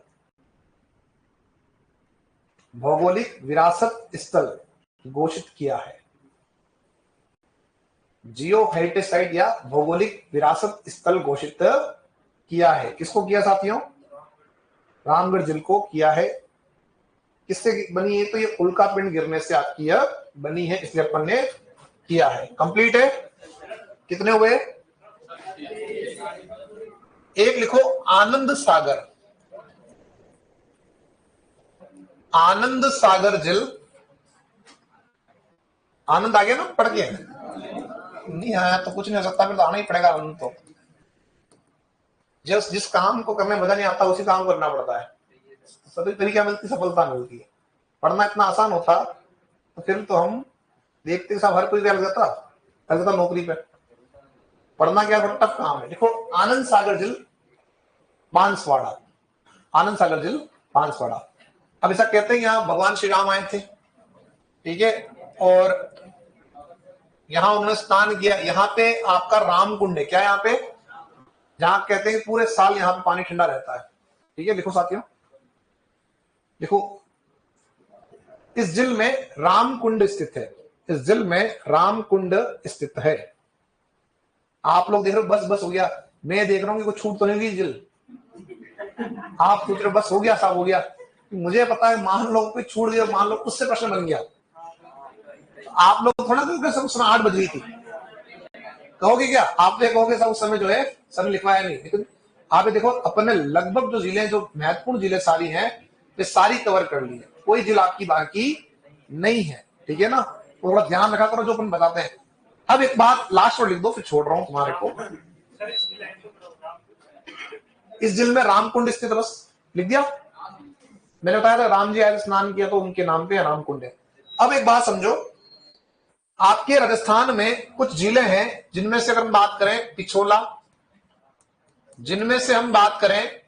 भौगोलिक विरासत स्थल घोषित किया है। जियो हेरिटेज साइट या भौगोलिक विरासत स्थल घोषित किया है। किसको किया साथियों? रामगढ़ झील को किया है। किससे बनी है? तो ये उल्का पिंड गिरने से आपकी यह बनी है, इसलिए अपन ने किया है। कंप्लीट है। कितने हुए? एक लिखो आनंद सागर। आनंद सागर झील। आनंद आ गया ना पढ़ के? नहीं आया तो कुछ नहीं हो सकता, फिर तो आना ही पड़ेगा आनंद। तो जिस काम को करने मजा नहीं आता उसी काम को करना पड़ता है। सभी तरीका मिलती, सफलता मिलती है। पढ़ना इतना आसान होता तो फिर तो हम देखते साहब हर कोई क्या लग जाता नौकरी पे। पढ़ना क्या बड़ा टफ काम है। देखो आनंद सागर झील बांसवाड़ा, आनंद सागर झील बांसवाड़ा। अब ऐसा कहते हैं यहाँ भगवान श्री राम आए थे, ठीक है, और यहाँ उन्होंने स्नान किया। यहाँ पे आपका राम कुंड है। क्या यहाँ पे? जहां कहते हैं पूरे साल यहाँ पे पानी ठंडा रहता है। ठीक है, लिखो साथियों, देखो इस झील में राम कुंड स्थित है। इस झील में राम कुंड स्थित है। आप लोग देख रहे हो बस बस हो गया, मैं देख रहा हूँ कि कोई छूट तो नहीं गई झील। आप सोच रहे हो बस हो गया, सब हो गया। मुझे पता है मान लो कोई छूट गया, मान लो उससे प्रश्न बन गया, आप लोग थोड़ा सब उस समय 8 बज गई थी कहोगे क्या? आप कहोगे सब उस समय जो है सर लिखवाया नहीं। लेकिन आप देखो अपन ने लगभग जो जिले, जो महत्वपूर्ण जिले सारी हैं, वे सारी कवर कर ली है। कोई जिला आपकी बाकी नहीं है। ठीक है ना? थोड़ा ध्यान रखा करो जो अपन बताते हैं। अब एक बात लास्ट में लिख दो, फिर छोड़ रहा हूं तुम्हारे को। इस झील में रामकुंड स्थित, बस लिख दिया। मैंने बताया था राम जी आए स्नान किया तो उनके नाम पे रामकुंड है। अब एक बात समझो, आपके राजस्थान में कुछ जिले हैं जिनमें से अगर हम बात करें पिछोला, जिनमें से हम बात करें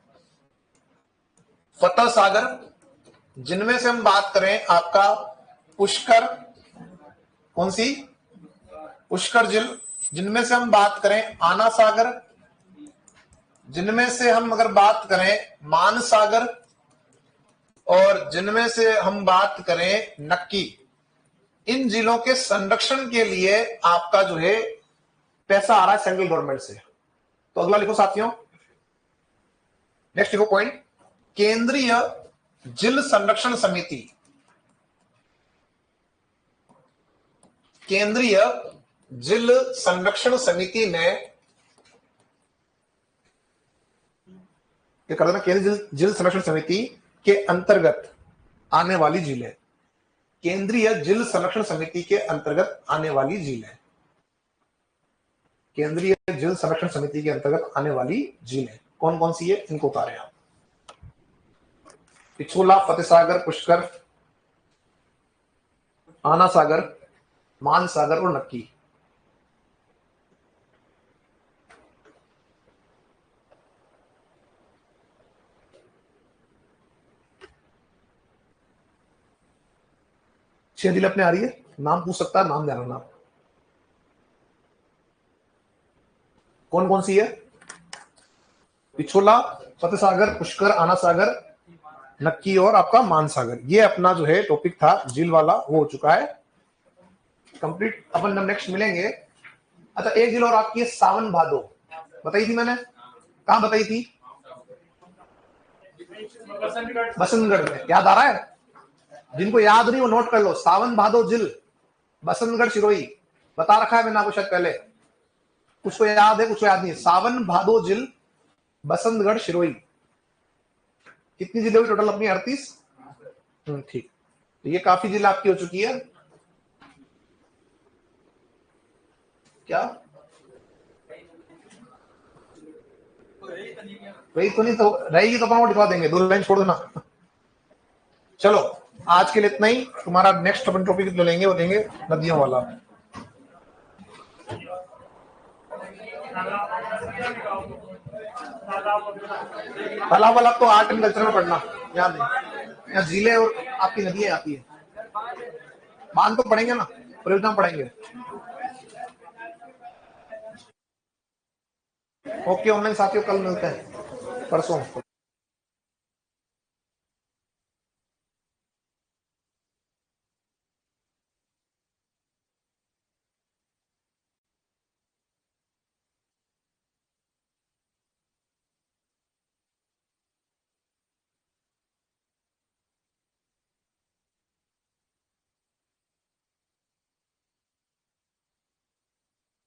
फतेह सागर, जिनमें से हम बात करें आपका पुष्कर, कौन सी? पुष्कर झील, जिनमें से हम बात करें आना सागर, जिनमें से हम अगर बात करें मान सागर, और जिनमें से हम बात करें नक्की। इन जिलों के संरक्षण के लिए आपका जो है पैसा आ रहा है सेंट्रल गवर्नमेंट से। तो अगला लिखो साथियों, नेक्स्ट लिखो पॉइंट, केंद्रीय झील संरक्षण समिति। केंद्रीय झील संरक्षण समिति ने क्या कर देना, केंद्रीय झील संरक्षण समिति के अंतर्गत आने वाली झीलें, केंद्रीय झील संरक्षण समिति के अंतर्गत आने वाली झीलें, केंद्रीय झील संरक्षण समिति के अंतर्गत आने वाली झीलें कौन कौन सी है, इनको उतारे आप। पिछोला, फतेह सागर, पुष्कर, आना सागर, मान सागर और नक्की। छह झील अपने आ रही है, नाम पूछ सकता है, नाम ध्यान रखना। कौन कौन सी है? पिछोला, फतेह सागर, पुष्कर, आना सागर, नक्की और आपका मान सागर। ये अपना जो है टॉपिक था झील वाला, वो हो चुका है कंप्लीट। अपन जब नेक्स्ट मिलेंगे, अच्छा एक झील और आपकी है सावन भादो, बताई थी मैंने, कहां बताई थी? बसंतगढ़ में। याद आ रहा है? जिनको याद नहीं वो नोट कर लो, सावन भादो झील बसंतगढ़ सिरोही, बता रखा है मैंने आपको शायद पहले। कुछ को याद है, कुछ को याद नहीं है। सावन भादो झील बसंतगढ़ सिरोही। कितनी जिले हुई टोटल अपनी? 38। ठीक, तो ये काफी जिले आपकी हो चुकी है। क्या वही तो नहीं, तो रहेगी तो अपन वो दिखा देंगे, 2 लाइन छोड़ देना। चलो आज के लिए इतना ही। तुम्हारा नेक्स्ट अपन टॉपिक जो लेंगे वो लेंगे नदियों वाला। तालाब वाला तो आर्ट एंड कल्चर में पढ़ना, याद है। यहाँ झीलें और आपकी नदियां आती है। बांध तो पढ़ेंगे ना, परियोजना पढ़ेंगे। ओके ऑनलाइन साथियों, कल मिलते हैं, परसों।